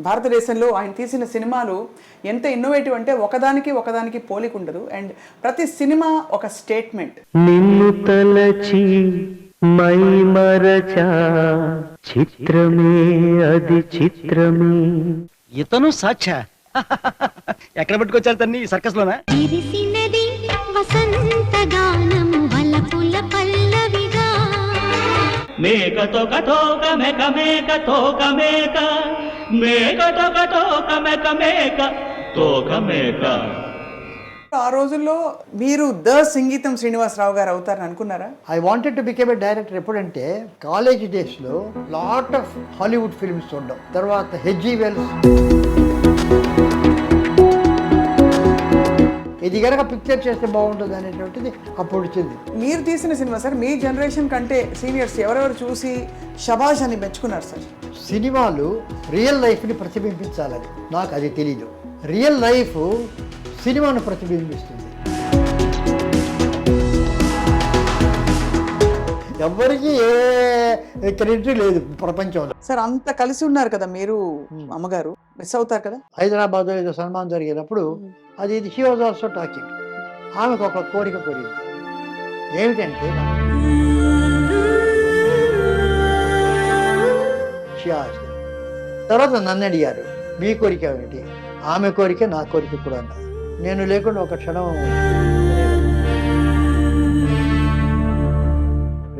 భారతదేశంలో ఆయన తీసిన సినిమాలు ఎంత ఇన్నోవేటివ్ అంటే ఒకదానికి పోలిక ఉండదు. అండ్ ప్రతి సినిమా ఒక స్టేట్మెంట్. నిన్ను తలచి మై మరచా చిత్రమే అది చిత్రమే. ఇతను సాక్షా ఎక్కడ పట్టుకొచ్చారు తన్ని సర్కస్ లోనా? మేక తోక తోక మెక మేక తోక మేక మేక తోక తోక మెక మేక తోక మేక. ఆ రోజుల్లో మీరు ద సంగీతం శ్రీనివాసరావు గారు అవుతారని అనుకున్నారా? I wanted to become a director. ఎప్పుడంటే కాలేజ్ డేస్లో లాట్ ఆఫ్ హాలీవుడ్ ఫిల్మ్స్ చూడడం, తర్వాత హెచ్జీ వెల్స్, ఇది కనుక పిక్చర్ చేస్తే బాగుంటుంది అనేటువంటిది అప్పుడు వచ్చింది. మీరు తీసిన సినిమా సార్ మీ జనరేషన్ కంటే సీనియర్స్ ఎవరెవరు చూసి శభాష్ అని మెచ్చుకున్నారు సార్? సినిమాలు రియల్ లైఫ్ని ప్రతిబింబించాలని నాకు అది తెలీదు. రియల్ లైఫ్ సినిమాను ప్రతిబింబిస్తుంది. ఎవరికి ఏ క్రెడిట్ లేదు ప్రపంచంలో. సార్ అంత కలిసి ఉన్నారు కదా మీరు, అమ్మగారు మిస్ అవుతారు కదా? హైదరాబాద్లో ఏదో సన్మానం జరిగేటప్పుడు అది షీ వాజ్ ఆల్సో టాకింగ్. ఆమెకు ఒక కోరిక కోరింది. ఏమిటంటే తర్వాత నన్ను అడిగారు మీ కోరిక ఏమిటి? ఆమె కోరిక నా కోరిక కూడా అన్నారు. నేను లేకుండా ఒక క్షణం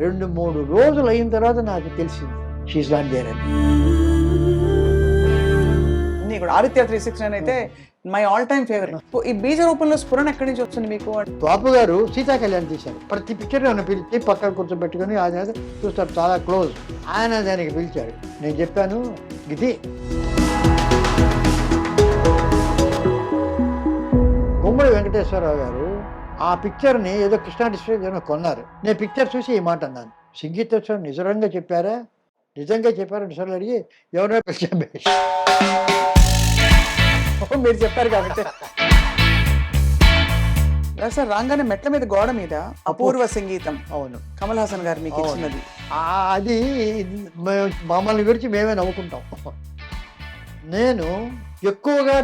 2-3 రోజులు అయిన తర్వాత నాకు తెలిసింది షీఈస్ నాట్ దేర్ అని. అన్నీ కూడా ఆదిత్య 369 అయితే మై ఆల్ టైమ్ ఫేవరెట్. ఈ బీజ రూపంలో స్ఫురణ ఎక్కడి నుంచి వస్తుంది మీకు? బాపు గారు సీతా కళ్యాణ్ తీశారు. ప్రతి పిక్చర్ నన్ను పిలిచి పక్కన కూర్చోబెట్టుకుని ఆయన చూస్తారు, చాలా క్లోజ్. ఆయన దానికి పిలిచాడు. నేను చెప్పాను ఇది గుమ్మడి వెంకటేశ్వరరావు గారు ఆ పిక్చర్ని ఏదో కృష్ణా డిస్ట్రిక్ట్ కొన్నారు. నేను పిక్చర్ చూసి ఈ మాట అన్నాను, సంగీతోత్సవం నిజంగా చెప్పారా? నిజంగా చెప్పారా? నిజంగా అడిగి ఎవరో పిలిచాం. మీరు చెప్పారు కాబట్టి సార్. రాగానే మెట్ల మీద గోడ మీద అపూర్వ సంగీతం, అవును, కమల్ హాసన్ గారు మీకు ఇచ్చినది. అది మమ్మల్ని గురించి మేమే నవ్వుకుంటాం. నేను ఎక్కువగా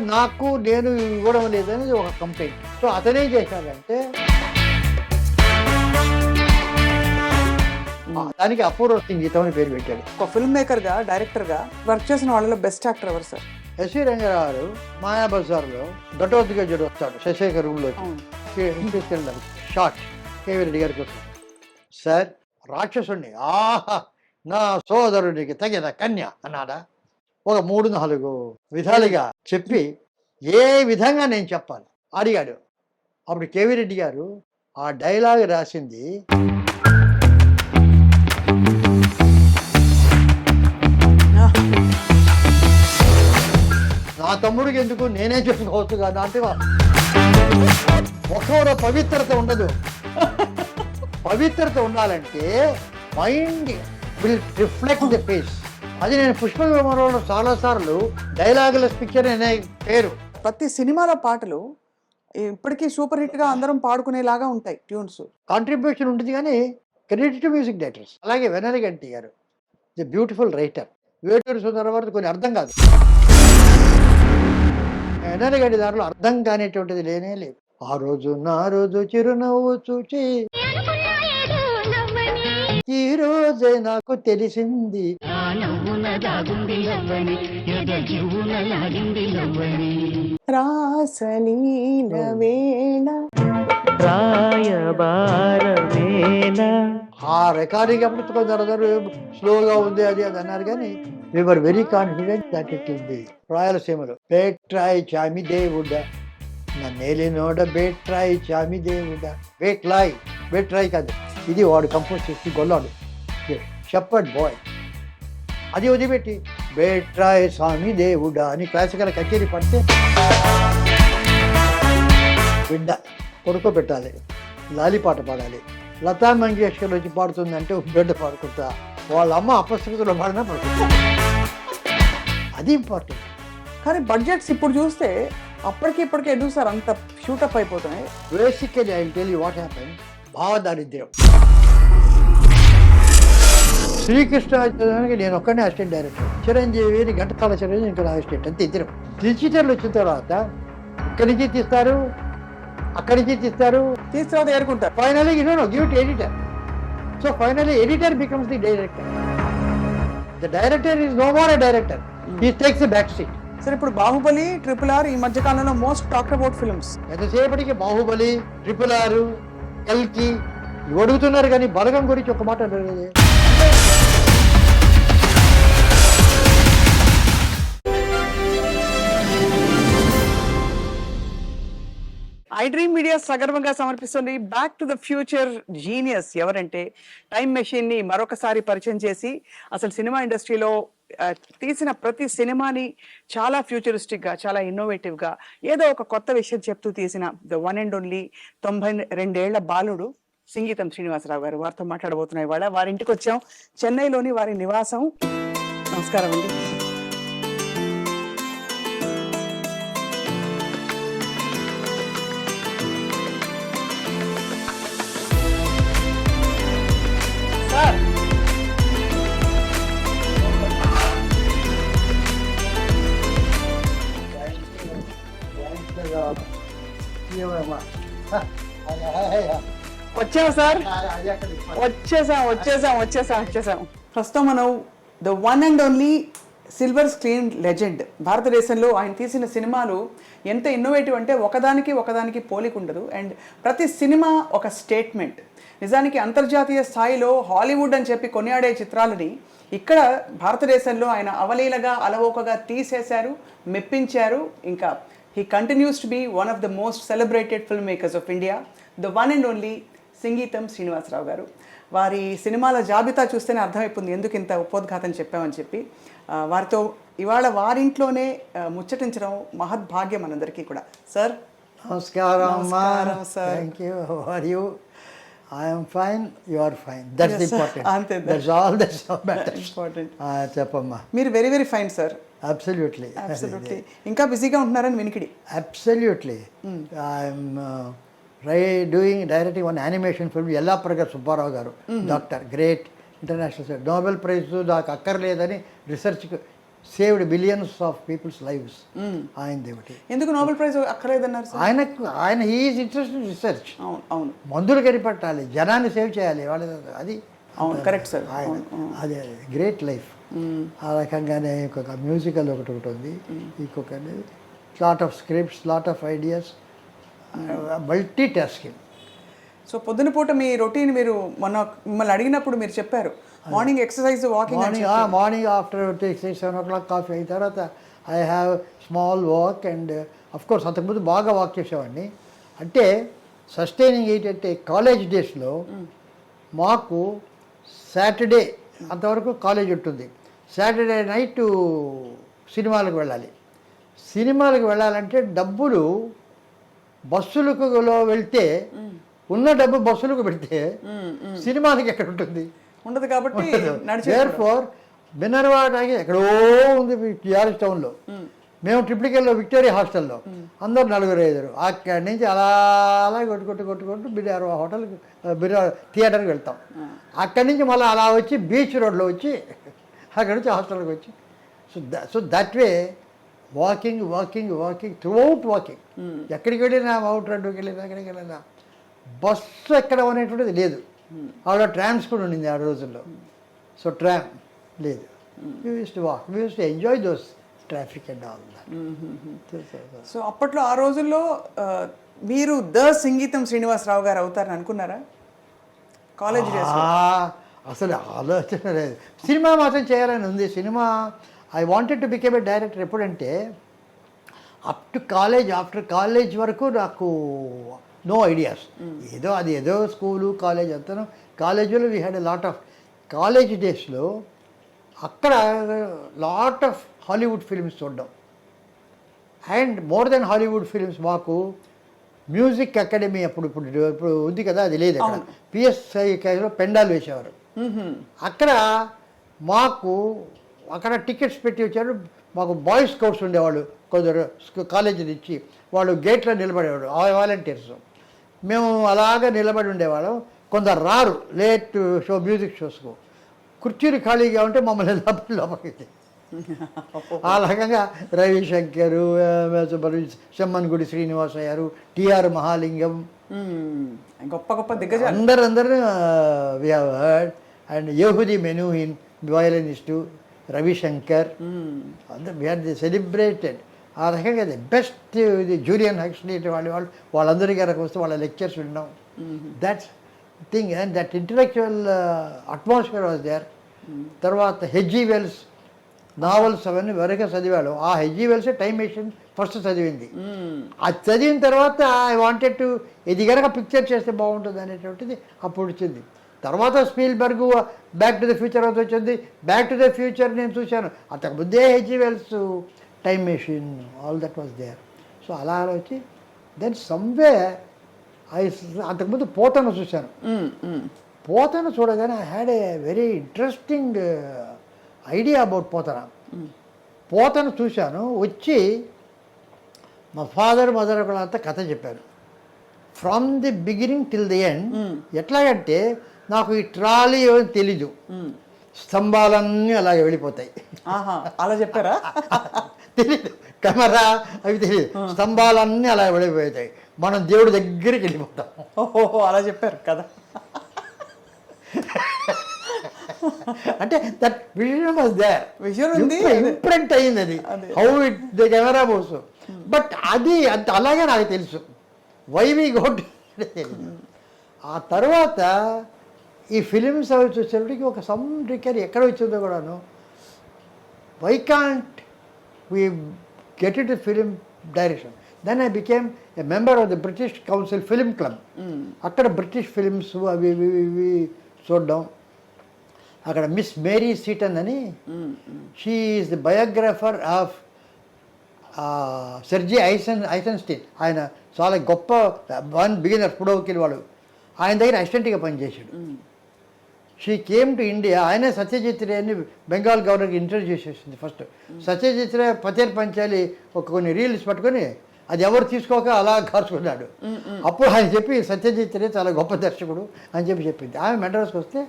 నేను ఇవ్వడం లేదనేది ఒక కంప్లైంట్. సో అతనేం చేశాడంటే దానికి అపూర్వ సంగీతం అని పేరు పెట్టాడు. ఒక ఫిల్మ్ మేకర్ గా, డైరెక్టర్ గా వర్క్ చేసిన వాళ్ళలో బెస్ట్ యాక్టర్ ఎవరు సార్? ఎస్వి రంగారావు మాయాబజార్లో దట్టవద్దుగా జడు వస్తాడు శశేఖర్ రూమ్లో షార్ట్ కేవీ రెడ్డి గారికి వస్తాడు. సార్ రాక్షసుణ్ణి ఆహా నా సోదరుడికి తగిన కన్య అన్నాడా? ఒక 3-4 విధాలుగా చెప్పి ఏ విధంగా నేను చెప్పాలి అడిగాడు. అప్పుడు కేవీ రెడ్డి గారు ఆ డైలాగ్ రాసింది నా తమ్ముడికి ఎందుకు, నేనే చెప్పుకోవచ్చు కదా అంటే ఒక్కరో పవిత్రత ఉండదు. పవిత్రత ఉండాలంటే mind will reflect the face. అది నేను పుష్ప విమానంలో చాలాసార్లు డైలాగులెస్ పిక్చర్ అనే పేరు. ప్రతి సినిమాలో పాటలు ఇప్పటికీ సూపర్ హిట్ గా అందరం పాడుకునేలాగా ఉంటాయి ట్యూన్స్. కాంట్రిబ్యూషన్ ఉంటుంది కానీ క్రెడిట్ మ్యూజిక్ డైరెక్టర్స్. అలాగే వెన్నెలగంటి గారు the beautiful writer. Veturi Sundara Rao కొన్ని అర్థం కాదు. వెన్నెలగంటి దాంట్లో అర్థం కానిటువంటిది లేనే లేదు. ఆ రోజు నా రోజు చిరునవ్వు చూచి ఈ రోజే నాకు తెలిసింది రాసలీల వేళ రాయబారమేళ. ఆ రికార్డింగ్ అప్పుడు స్లోగా ఉంది అది అన్నారు కానీ we were very confident that it will be. రాయలసీమలో బేట్రాయి చామి దేవుడ నన్నేలినోడ బేట్రాయి చామి దేవుడ బేట్రాయి కాదు, ఇది వాడు కంపోజ్ చేసి గొల్లాడు షెపర్డ్ బాయ్. అది వదిలిపెట్టి బేట్రాయి స్వామి దేవుడా అని క్లాసికల్ కచేరీ పడితే బిడ్డ పడుకోబెట్టాలి, లాలి పాట పాడాలి. లతా మంగేష్కర్ వచ్చి పాడుతుందంటే బిడ్డ పాడుకుంటా, వాళ్ళ అమ్మ అపశృతిలో పాడినా పడుకుంటా. అది ఇంపార్టెంట్. కానీ బడ్జెట్స్ ఇప్పుడు చూస్తే అప్పటికి ఇప్పటికి ఎందుకు సార్ అంత షూటప్ అయిపోతున్నాయి? Basically I will tell you what happen. భావదారిద్ర్యం. శ్రీకృష్ణానికి నేను ఒక్కనే అసిస్టెంట్ డైరెక్టర్, చిరంజీవిని ఘంటసాల చిరంజీవి ఇంకా అసిస్టెంట్ అంతే ఇద్దరు. డిజిటల్ వచ్చిన తర్వాత ఇక్కడి నుంచి తీస్తారు, అక్కడి నుంచి తీస్తారు, తీసుకురావద్దు ఏరుకుంటారు. Finally give to editor. So finally editor becomes the director. The director is no more a director, he takes the back seat. సరే, ఇప్పుడు బాహుబలి, RRR ఈ మధ్య కాలంలో మోస్ట్ టాక్డ్ అబౌట్ ఫిల్మ్స్. ఎంతసేపటికి బాహుబలి, RRR, కల్కి ఇవి అడుగుతున్నారు కానీ బలగం గురించి ఒక మాట అడగలేదు. ఐ డ్రీమ్ మీడియా సగర్వంగా సమర్పిస్తుంది back to the future genius. ఎవరంటే టైం మెషిన్ ని మరొకసారి పరిచయం చేసి అసలు సినిమా ఇండస్ట్రీలో తీసిన ప్రతి సినిమాని చాలా ఫ్యూచరిస్టిక్ గా, చాలా ఇన్నోవేటివ్ గా, ఏదో ఒక కొత్త విషయం చెప్తూ తీసిన ద వన్ అండ్ ఓన్లీ 92 ఏళ్ల బాలుడు సింగీతం శ్రీనివాసరావు గారు. వారితో మాట్లాడబోతున్నాయి. ఇవాళ వారి ఇంటికి వచ్చాం, చెన్నైలోని వారి నివాసం. నమస్కారం అండి. సార్, వచ్చాం సార్, వచ్చేసాం. ప్రస్తుతం మనం the one and only silver screen legend. భారతదేశంలో ఆయన తీసిన సినిమాలు ఎంత ఇన్నోవేటివ్ అంటే ఒకదానికి పోలిక ఉండదు. అండ్ ప్రతి సినిమా ఒక స్టేట్మెంట్. నిజానికి అంతర్జాతీయ స్థాయిలో హాలీవుడ్ అని చెప్పి కొనియాడే చిత్రాలని ఇక్కడ భారతదేశంలో ఆయన అవలీలగా, అలవోకగా తీసేశారు, మెప్పించారు. ఇంకా he continues to be one of the most celebrated filmmakers of India, the one and only Singeetam Srinivasarao గారు. వారి సినిమాల జాబితా చూస్తేనే అర్థమైపోతుంది ఎందుకు ఇంత ఉపోద్ఘాతం చెప్పామని చెప్పి. వారితో ఇవాళ వారింట్లోనే ముచ్చటించడం మహద్భాగ్యం మనందరికీ కూడా. సార్, నమస్కారం sir. Thank you. How are you? I am fine, you are fine. That's Yes, important. అంతే. That's all matters. ఇంపార్టెంట్. చెప్పమ్మా. మీరు very very fine sir. Absolutely. ఇంకా బిజీగా ఉంటున్నారని వినికిడి. Absolutely. I'm directing one animation film. Yellapragada Subbarao garu, doctor, great international Nobel Prize దాకా అక్కర్లేదని research saved billions of people's lives. ఆయన దేవుటి. ఎందుకు నోబెల్ ప్రైజ్ అక్కర్లేదన్నారు సార్? ఆయన హీఈస్ ఇంట్రెస్టెడ్ ఇన్ రీసెర్చ్. అవును, మందులు కనిపెట్టాలి, జనాన్ని సేవ్ చేయాలి వాళ్ళ, అది అవును, కరెక్ట్ సార్. అదే గ్రేట్ లైఫ్. ఆ రకంగానే ఇంకొక మ్యూజికల్ ఒకటి ఉంది, ఇంకొక lot of scripts, lot of ideas, multi tasking. So పొద్దున పూట మీ రొటీన్, మీరు మొన్న మిమ్మల్ని అడిగినప్పుడు మీరు చెప్పారు morning exercise, walking. Morning after 6-7 o'clock coffee అయిన తర్వాత I have small walk. And of course అంతకుముందు బాగా వాక్ చేసేవాడిని. అంటే సస్టైనింగ్ ఏంటంటే కాలేజ్ డేస్లో మాకు సాటర్డే అంతవరకు కాలేజ్ ఉంటుంది, సాటర్డే నైట్ సినిమాలకు వెళ్ళాలి. సినిమాలకు వెళ్ళాలంటే డబ్బులు బస్సులకు వెళ్తే ఉన్న డబ్బు బస్సులకు పెడితే సినిమాలకి ఎక్కడ ఉంటుంది? ఉండదు. కాబట్టి దేర్ఫోర్ బిన్నర్వాడకి ఎక్కడో ఉంది టిఆర్ఎస్ టౌన్లో. మేము ట్రిప్లికెల్లో విక్టోరియా హాస్టల్లో అందరు 4-5. అక్కడి నుంచి అలా కొట్టుకుంటూ బిర్యానీ హోటల్కి, బిర్యానీ థియేటర్కి వెళ్తాం. అక్కడి నుంచి మళ్ళీ అలా వచ్చి బీచ్ రోడ్లో వచ్చి అక్కడి నుంచి హాస్టల్కి వచ్చి, so that way walking throughout walking. ఎక్కడికి వెళ్ళినా, అవుట్ రోడ్డుకి వెళ్ళినా, ఎక్కడికి వెళ్ళినా బస్సు ఎక్కడం అనేటువంటిది లేదు. ఆవిడ ట్రామ్స్ కూడా ఉండింది ఆ రోజుల్లో. సో ట్రామ్ లేదు. We use to walk, we use to enjoy those traffic and all that. So అప్పట్లో ఆ రోజుల్లో మీరు ద సింగీతం శ్రీనివాసరావు గారు అవుతారని అనుకున్నారా కాలేజ్ డేస్? అసలు ఆలోచన లేదు. సినిమా మాత్రం చేయాలని ఉంది. Cinema I wanted to became a director. ఎప్పుడంటే up to college, after college వరకు నాకు నో ఐడియాస్. ఏదో స్కూలు, కాలేజ్ అంతా. కాలేజీలో we had a lot of college డేస్లో అక్కడ లాట్ ఆఫ్ హాలీవుడ్ ఫిల్మ్స్ చూడడం. And more then Hollywood films మాకు మ్యూజిక్ అకాడమీ ఇప్పుడు ఉంది కదా, అది లేదు అక్కడ. పిఎస్ఐలో పెండాలు వేసేవారు. అక్కడ మాకు అక్కడ టికెట్స్ పెట్టి వచ్చారు. మాకు బాయ్స్ స్కౌట్స్ ఉండేవాళ్ళు కొందరు కాలేజీ నుంచి. వాళ్ళు గేట్లో నిలబడేవాడు, వాలంటీర్స్. మేము అలాగా నిలబడి ఉండేవాళ్ళం. కొందరు రారు లేట్ మ్యూజిక్ షోస్కు. కుర్చీలు ఖాళీగా ఉంటే మమ్మల్ని లోపలికి ఆ రకంగా రవిశంకర్, సెమ్మన్గుడి శ్రీనివాసయ్యారు, టిఆర్ మహాలింగం, గొప్ప గొప్ప దిగ్గజాలు. అందరూ we have heard. And Yehudi Menuhin violinist, Ravi Shankar, అందరూ వి ఆర్ ది సెలబ్రేటెడ్. ఆ రకంగా ది బెస్ట్ జూలియన్ హక్స్లీ వాళ్ళందరి గారికి వస్తే వాళ్ళ లెక్చర్స్ విన్నాం. That's thing and that intellectual atmosphere was there. తర్వాత హెచ్జి వెల్స్ నావల్స్ అవన్నీ వరకు చదివాడు. ఆ HG Wells time Machine first చదివింది. అది చదివిన తర్వాత ఐ వాంటెడ్ టు ఇది కనుక పిక్చర్ చేస్తే బాగుంటుంది అనేటువంటిది అప్పుడు వచ్చింది. తర్వాత Spielberg back to the future అవుతూ వచ్చింది. బ్యాక్ టు ద ఫ్యూచర్ నేను చూశాను. అంతకుముందే HG Wells time machine all that was there. So అలా వచ్చి దెన్ సమ్వే అంతకుముందు పోతను చూశాను. పోతను చూడగానే I had a very interesting idea about Pothana. పోతను చూశాను. వచ్చి మా ఫాదర్ మదర్ అంతా కథ చెప్పారు from the beginning till the end. ఎట్లాగంటే నాకు ఈ ట్రాలీ ఏమని తెలీదు, స్తంభాలన్నీ అలాగే వెళ్ళిపోతాయి. అలా చెప్పారా? తెలీదు, కెమెరా అవి తెలియదు, స్తంభాలన్నీ అలా వెళ్ళిపోతాయి, మనం దేవుడి దగ్గరికి వెళ్ళిపోతాం. ఓహో, అలా చెప్పారు కదా. అంటే that vision was there, vision ఉంది, ఇంప్రింట్ అయింది అది, how it the camera moves. But అది అంత అలాగే నాకు తెలుసు, వై వి గోట్ తెలియదు. ఆ తర్వాత ఈ ఫిలిమ్స్ అవి చూసేప్పటికి ఒక సమ్ రికర్ ఎక్కడ వచ్చిందో కూడాను, why can't we get it film direction. Then I became a member of the British Council film club. అక్కడ బ్రిటిష్ ఫిలిమ్స్ అవి ఇవి చూడడం. అక్కడ మిస్ మేరీ సీటన్ అని, she is the biographer of Sergei Eisenstein. ఆయన చాలా గొప్ప బిగినర్ పుడోకిల్ వాడు. ఆయన దగ్గర అసిస్టెంట్గా పనిచేశాడు. She came to India. ఆయనే సత్యజిత్ రేని బెంగాల్ గవర్నర్కి ఇంట్రడ్యూస్ చేసింది ఫస్ట్. సత్యజిత్ రే పతేర్ పంచాలి కొన్ని రీల్స్ పట్టుకొని అది ఎవరు తీసుకోక అలా కాల్చుకున్నాడు. అప్పుడు ఆయన చెప్పి సత్యజిత్ రే చాలా గొప్ప దర్శకుడు అని చెప్పింది. ఆమె మెడ్రాస్కి వస్తే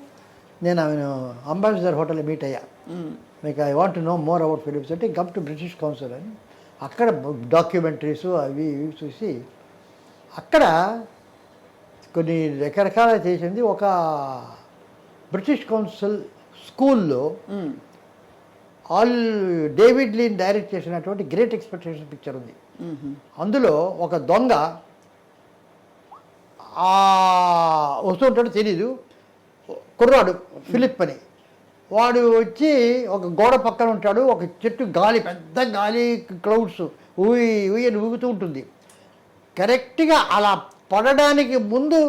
నేను ఆమెను అంబాసిడర్ హోటల్లో మీట్ అయ్యా. మీకు I want know more about films అంటే కమ్ టు బ్రిటిష్ కౌన్సిల్ అని. అక్కడ డాక్యుమెంటరీస్ అవి ఇవి చూసి అక్కడ కొన్ని రకరకాల చేసింది. ఒక బ్రిటిష్ కౌన్సిల్ స్కూల్లో డేవిడ్ లీన్ డైరెక్ట్ చేసినటువంటి గ్రేట్ ఎక్స్పెక్టేషన్ పిక్చర్ ఉంది. అందులో ఒక దొంగ వస్తుంటాడు, తెలీదు, కుర్రాడు ఫిలిప్ అని. వాడు వచ్చి ఒక గోడ పక్కన ఉంటాడు. ఒక చెట్టు గాలి, పెద్ద గాలి, క్లౌడ్స్ ఊయని ఊగుతూ ఉంటుంది. కరెక్ట్గా అలా పడడానికి ముందు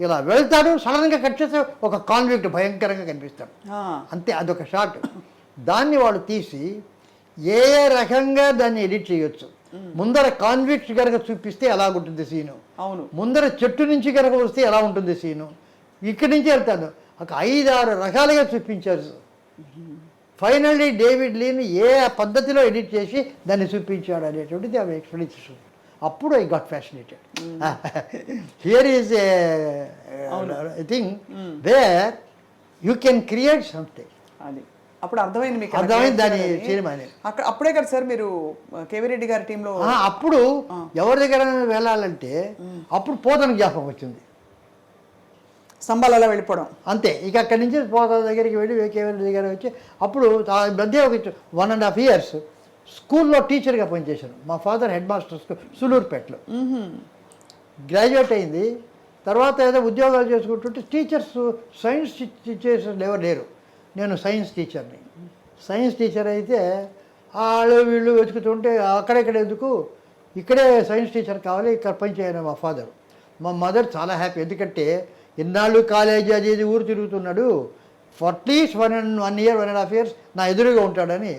ఇలా వెళ్తాడు, సడన్గా కట్ చేస్తే ఒక కాన్విక్ట్ భయంకరంగా కనిపిస్తాడు. అంతే, అదొక షాట్. దాన్ని వాడు తీసి ఏ రకంగా దాన్ని ఎడిట్ చేయొచ్చు. ముందర కాన్విక్ట్ కనుక చూపిస్తే ఎలా ఉంటుంది సీను, అవును, ముందర చెట్టు నుంచి కనుక వస్తే ఎలా ఉంటుంది సీను, ఇక్కడి నుంచి వెళ్తాను. ఒక 5-6 రకాలుగా చూపించారు. ఫైనల్లీ డేవిడ్ లీన్ ఏ పద్ధతిలో ఎడిట్ చేసి దాన్ని చూపించాడు అనేటువంటిది ఆమె ఎక్స్ప్లెనేషన్. అప్పుడు I got fascinated. Here is a thing where you can create something. అది అప్పుడు అర్థమైంది మీకు, అర్థమైంది దాని సినిమా. అక్కడ అప్పుడే కదా సార్ మీరు కేవీ రెడ్డి గారి టీంలో. అప్పుడు ఎవరి దగ్గర వెళ్ళాలంటే అప్పుడు పోతన జ్ఞాపకం వచ్చింది. స్తంభాలు అలా వెళ్ళిపోవడం అంతే. ఇక అక్కడి నుంచి పోతన దగ్గరికి వెళ్ళి కేవీ రెడ్డి దగ్గర వచ్చి అప్పుడు మధ్య ఒక 1.5 years స్కూల్లో టీచర్గా పనిచేశాను. మా ఫాదర్ హెడ్ మాస్టర్ స్కూల్ సులూరుపేటలో. గ్రాడ్యుయేట్ అయింది. తర్వాత ఏదో ఉద్యోగాలు చేసుకుంటుంటే టీచర్స్, సైన్స్ టీచర్స్ ఎవరు లేరు. నేను సైన్స్ టీచర్ని. సైన్స్ టీచర్ అయితే వాళ్ళు వీళ్ళు వెతుకుతుంటే అక్కడెక్కడ ఎందుకు, ఇక్కడే సైన్స్ టీచర్ కావాలి, ఇక్కడ పనిచేయను మా ఫాదర్. మా మదర్ చాలా హ్యాపీ, ఎందుకంటే ఇన్నాళ్ళు కాలేజీ అది ఇది ఊరు తిరుగుతున్నాడు, అట్లీస్ట్ 1 year 1.5 years నా ఎదురుగా ఉంటాడని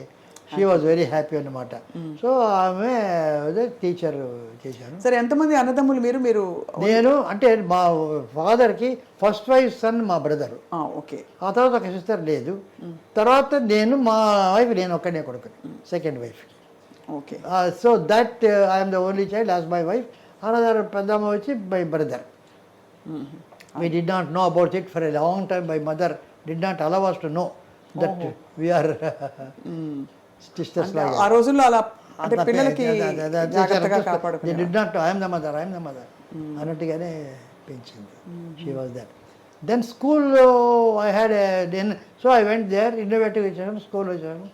షీ వాజ్ వెరీ హ్యాపీ అన్నమాట. సో ఆమె టీచర్ చేశాను. సరే, ఎంతమంది అన్నదమ్ములు మీరు? నేను అంటే మా ఫాదర్కి ఫస్ట్ వైఫ్ సన్ మా బ్రదర్. ఓకే. ఆ తర్వాత ఒక సిస్టర్ లేదు. తర్వాత నేను, మా వైఫ్, నేను ఒక్కనే కొడుకు, second wife. Okay. So that I'm the only child as my wife. Another పెద్దమ్మ వచ్చి my brother. We did not know about it for a long time. My mother did not allow us to know that we are sisters లాగా. ఆ రోజుల్లో అలా అంటే పిల్లలకి జాగ్రత్తగా కాపాడుకునే did not I'm the mother అన్నట్టుగానే పెంచింది. She was that. Then school I had so I went there. Innovative ఇచ్చాను, స్కూల్ వచ్చాను.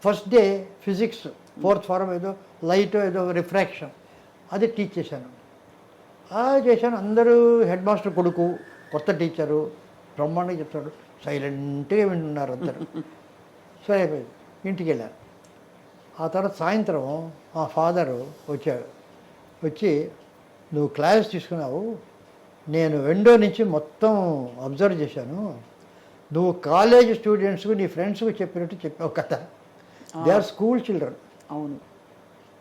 First day physics 4th form ఏదో లైట్ ఏదో రిఫ్రాక్షన్ అది టీచ్ చేశాను. చేశాను. అందరూ హెడ్ మాస్టర్ కొడుకు, కొత్త టీచరు, బ్రహ్మాండంగా చెప్తాడు. సైలెంట్గా వింటున్నారు అందరు. సరే అయిపోయింది, ఇంటికి వెళ్ళాను. ఆ తర్వాత సాయంత్రం మా ఫాదరు వచ్చాడు. వచ్చి నువ్వు క్లాస్ తీసుకున్నావు, నేను విండో నుంచి మొత్తం అబ్జర్వ్ చేశాను. నువ్వు కాలేజ్ స్టూడెంట్స్కు నీ ఫ్రెండ్స్కు చెప్పినట్టు చెప్పావు కదా. They are school children. అవును,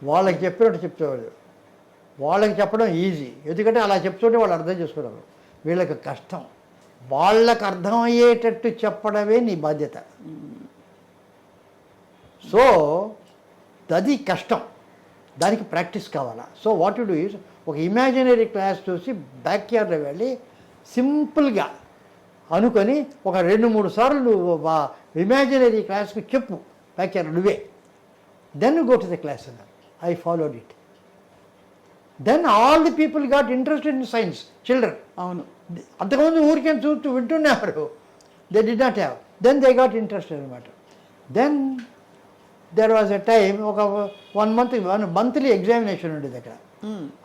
వాళ్ళకి చెప్పినట్టు చెప్తాడు. వాళ్ళకి చెప్పడం ఈజీ, ఎందుకంటే అలా చెప్తుంటే వాళ్ళు అర్థం చేసుకున్నారు. వీళ్ళకి కష్టం. వాళ్ళకి అర్థమయ్యేటట్టు చెప్పడమే నీ బాధ్యత. సో అది కష్టం, దానికి ప్రాక్టీస్ కావాలా. So what you do is ఒక ఇమాజినరీ క్లాస్ చూసి బ్యాక్ యార్డ్లో వెళ్ళి సింపుల్గా అనుకొని ఒక 2-3 సార్లు నువ్వు ఇమాజినరీ క్లాస్కి చెప్పు బ్యాక్ యార్డ్ నువ్వే. Then go to the class అన్నారు. I followed it. Then all the people got interested in science, children. అవును, అంతకుముందు ఊరికే చూస్తూ వింటున్నారు. They did not have. Then they got interested అనమాట. Then there was a time, ఒక 1 monthly examination ఉండేది అక్కడ.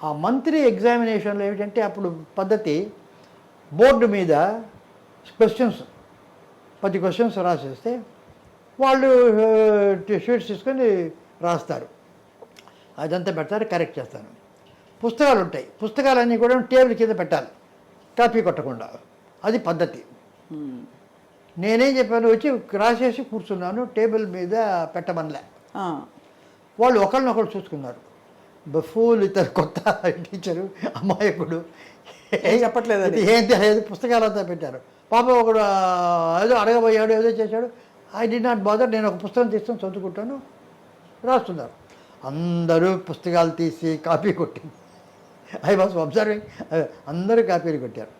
ఆ మంత్లీ ఎగ్జామినేషన్లో ఏమిటంటే అప్పుడు పద్ధతి, బోర్డు మీద క్వశ్చన్స్ 10 క్వశ్చన్స్ రాసేస్తే వాళ్ళు షీట్స్ తీసుకొని రాస్తారు. అదంతా పెడతారు, కరెక్ట్ చేస్తాను. పుస్తకాలు ఉంటాయి, పుస్తకాలన్నీ కూడా టేబుల్ కింద పెట్టాలి, కాపీ కొట్టకుండా. అది పద్ధతి. నేనేం చెప్పాను, వచ్చి రాసేసి కూర్చున్నాను, టేబుల్ మీద పెట్టమనిలే. వాళ్ళు ఒకళ్ళనొకళ్ళు చూసుకున్నారు. బఫూల్ ఇతను కొత్త టీచరు, అమాయకుడు, ఏం చెప్పట్లేదు, ఏం తెలియదు, పుస్తకాలంతా పెట్టారు. పాప ఒకడు ఏదో అడగబోయాడు, ఏదో చేశాడు. I did not bother. నేను ఒక పుస్తకం తీసుకొని చదువుకుంటాను, రాస్తున్నారు. అందరూ పుస్తకాలు తీసి కాపీ కొట్టింది. I was observing. అందరూ కాపీలు కొట్టారు.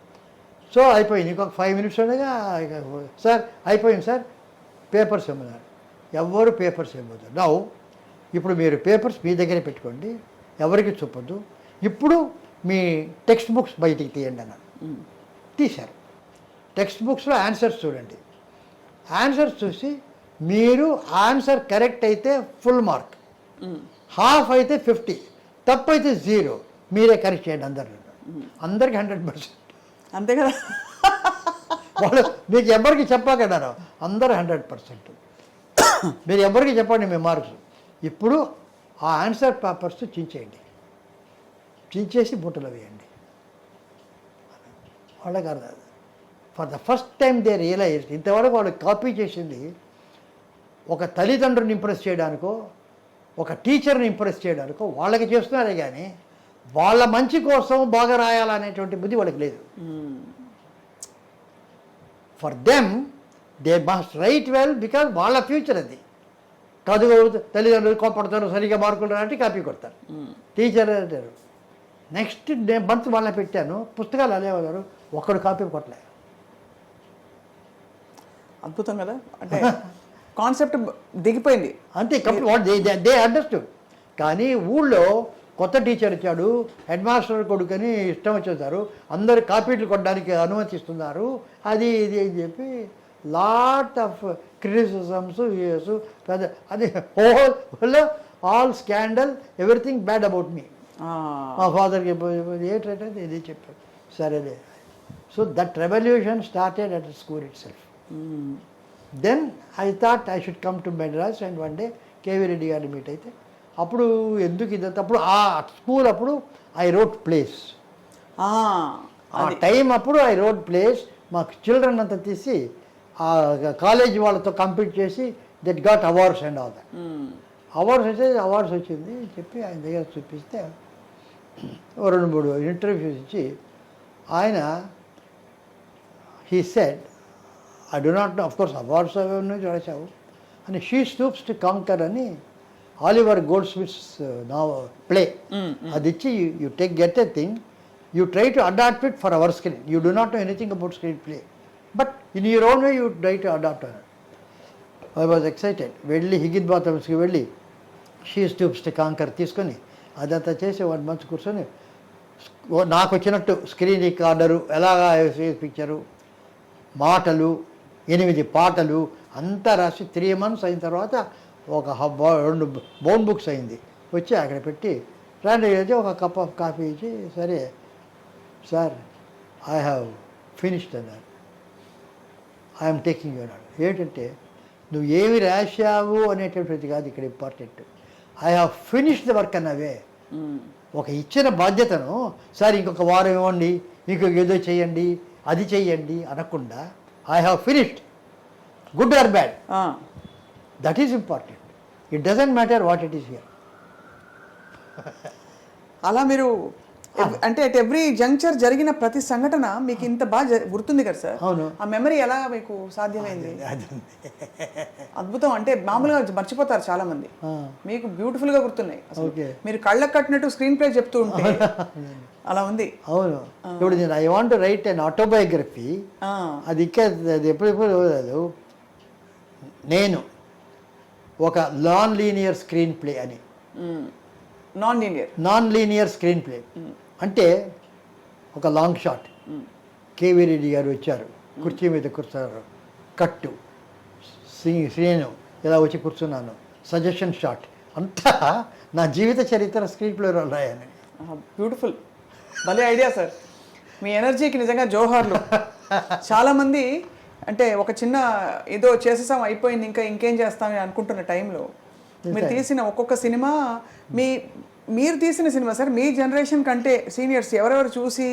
సో అయిపోయింది. ఇంకొక 5 minutes ఉండగా, సార్ అయిపోయింది సార్, పేపర్స్ ఇమ్మన్నారు. ఎవరు పేపర్స్ ఇవ్వద్దు. నౌ ఇప్పుడు మీరు పేపర్స్ మీ దగ్గరే పెట్టుకోండి, ఎవరికి చూపొద్దు. ఇప్పుడు మీ టెక్స్ట్ బుక్స్ బయటికి తీయండి అన్నారు. తీశారు. టెక్స్ట్ బుక్స్లో ఆన్సర్స్ చూడండి. ఆన్సర్స్ చూసి మీరు ఆన్సర్ కరెక్ట్ అయితే ఫుల్ మార్క్, హాఫ్ అయితే 50, తప్పు అయితే 0. మీరే కరెక్ట్ చేయండి అందరికి 100%. అంతే కదా. వాళ్ళు మీకు ఎవరికి చెప్పకన్నారు, అందరు 100%. మీరు ఎవరికి చెప్పండి మీ మార్క్స్. ఇప్పుడు ఆ ఆన్సర్ పేపర్స్ చించేయండి, చించేసి బుట్టలో వేయండి. వాళ్ళకి అర్థం. For the first time they realise, ఇంతవరకు వాళ్ళు కాపీ చేసింది ఒక తల్లిదండ్రుని ఇంప్రెస్ చేయడానికో, ఒక టీచర్ని ఇంప్రెస్ చేయడానికో వాళ్ళకి చేస్తున్నారే కానీ వాళ్ళ మంచి కోసం బాగా రాయాలనేటువంటి బుద్ధి వాళ్ళకి లేదు. For them they must right well, because వాళ్ళ ఫ్యూచర్ అది కాదు. తల్లిదండ్రులు కోపడతారు, సరిగా మార్కులు రాంటే కాపీ కొడతారు. టీచర్ అంటారు. నెక్స్ట్ మంత్ వాళ్ళని పెట్టాను, పుస్తకాలు అలేవారు, ఒక్కడు కాపీ కొట్టలే. అద్భుతం కదా. అంటే కాన్సెప్ట్ దిగిపోయింది అంతే. They understood. కానీ ఊళ్ళో కొత్త టీచర్ వచ్చాడు, హెడ్ మాస్టర్ కొడుకని ఇష్టం వచ్చేసారు, అందరు కాపీలు కొట్టడానికి అనుమతిస్తున్నారు, అది ఇది అని చెప్పి లాట్ ఆఫ్ క్రిటిసిజమ్స్ వ్యూస్ పెద్ద. అది all scandal, everything bad about me. మా ఫాదర్కి ఏంటంటే ఇది చెప్పారు. సరేలే. So that revolution started at school itself. Then I thought I should come to Madras and one day KV Reddy గారిని మీట్ అయితే, అప్పుడు ఎందుకు ఇదంతా, అప్పుడు ఆ స్కూల్ అప్పుడు ఐ రోట్ ప్లేస్. ఆ టైం అప్పుడు ఐ రోట్ ప్లేస్. మాకు చిల్డ్రన్ అంతా తీసి ఆ కాలేజ్ వాళ్ళతో కంపీట్ చేసి that got awards and all that. Awards వచ్చింది చెప్పి ఆయన దగ్గర చూపిస్తే 2-3 ఇంటర్వ్యూస్ ఇచ్చి ఆయన he said, I do not know, of course awards అవన్నీ చూసావు అని, షీ స్టూప్స్ టు కాంకర్ అని ఆలివర్ గోల్డ్ స్మిత్స్ నా ప్లే. అది ఇచ్చి you get a thing, you try to adapt it for our screen. You do not know anything about screen play, but in your own way you try to adapt అన్నారు. I was excited. వెళ్ళి హిగిన్ బాతమ్స్కి వెళ్ళి she stoops to canker తీసుకొని అదంతా చేసి 1 month కూర్చొని నాకు వచ్చినట్టు స్క్రీన్ రికార్డరు ఎలాగా పిక్చరు, మాటలు, 8 పాటలు అంతా రాసి 3 months అయిన తర్వాత ఒక 2 బౌండ్ బుక్స్ అయింది. వచ్చి అక్కడ పెట్టి రాండి అయితే ఒక కప్ ఆఫ్ కాఫీ ఇచ్చి, సరే సార్ ఐ హ్యావ్ ఫినిష్డ్ అన్నారు. ఐఎమ్ టేకింగ్ యూ అన్నాడు. ఏంటంటే నువ్వు ఏమి రాశావు అనేటువంటిది కాదు ఇక్కడ important, I have finished the work అన్నవే. ఒక ఇచ్చిన బాధ్యతను సార్ ఇంకొక వారం ఇవ్వండి, ఇంకొక ఏదో చేయండి, అది చెయ్యండి అనకుండా I have finished, good or bad, that is important. It doesn't matter what it is here. అలా మీరు అంటే అట్ ఎవ్రీ జంక్చర్ జరిగిన ప్రతి సంఘటన మీకు ఇంత బాగా గుర్తుంది కదా సార్? అవును. ఆ మెమరీ ఎలా మీకు సాధ్యమైంది? అద్భుతం. అంటే మామూలుగా మర్చిపోతారు చాలా మంది, మీకు బ్యూటిఫుల్ గా గుర్తున్నాయి అసలు. మీరు కళ్ళకు కట్టినట్టు స్క్రీన్ ప్లే చెప్తూ ఉంటే అలా ఉంది. అవును. ఇప్పుడు నేను I want to write an autobiography. అది అది ఎప్పుడు నేను ఒక నాన్ లీనియర్ స్క్రీన్ ప్లే అని. నాన్ లీనియర్ స్క్రీన్ ప్లే అంటే ఒక లాంగ్ షాట్. కేవీ రెడ్డి గారు వచ్చారు, కుర్చీ మీద కూర్చున్నారు, కట్టు, శ్రీను ఇలా వచ్చి కూర్చున్నాను, సజెషన్ షాట్, అంతా నా జీవిత చరిత్ర స్క్రీన్ ప్లేలో రాయని. బ్యూటిఫుల్, భలే ఐడియా సార్. మీ ఎనర్జీకి నిజంగా జోహార్లు. చాలామంది అంటే ఒక చిన్న ఏదో చేసేసాం అయిపోయింది ఇంకా ఇంకేం చేస్తామని అనుకుంటున్న టైంలో మీరు తీసిన ఒక్కొక్క సినిమా మీరు తీసిన సినిమా సార్, మీ జనరేషన్ కంటే సీనియర్స్ ఎవరెవరు చూసి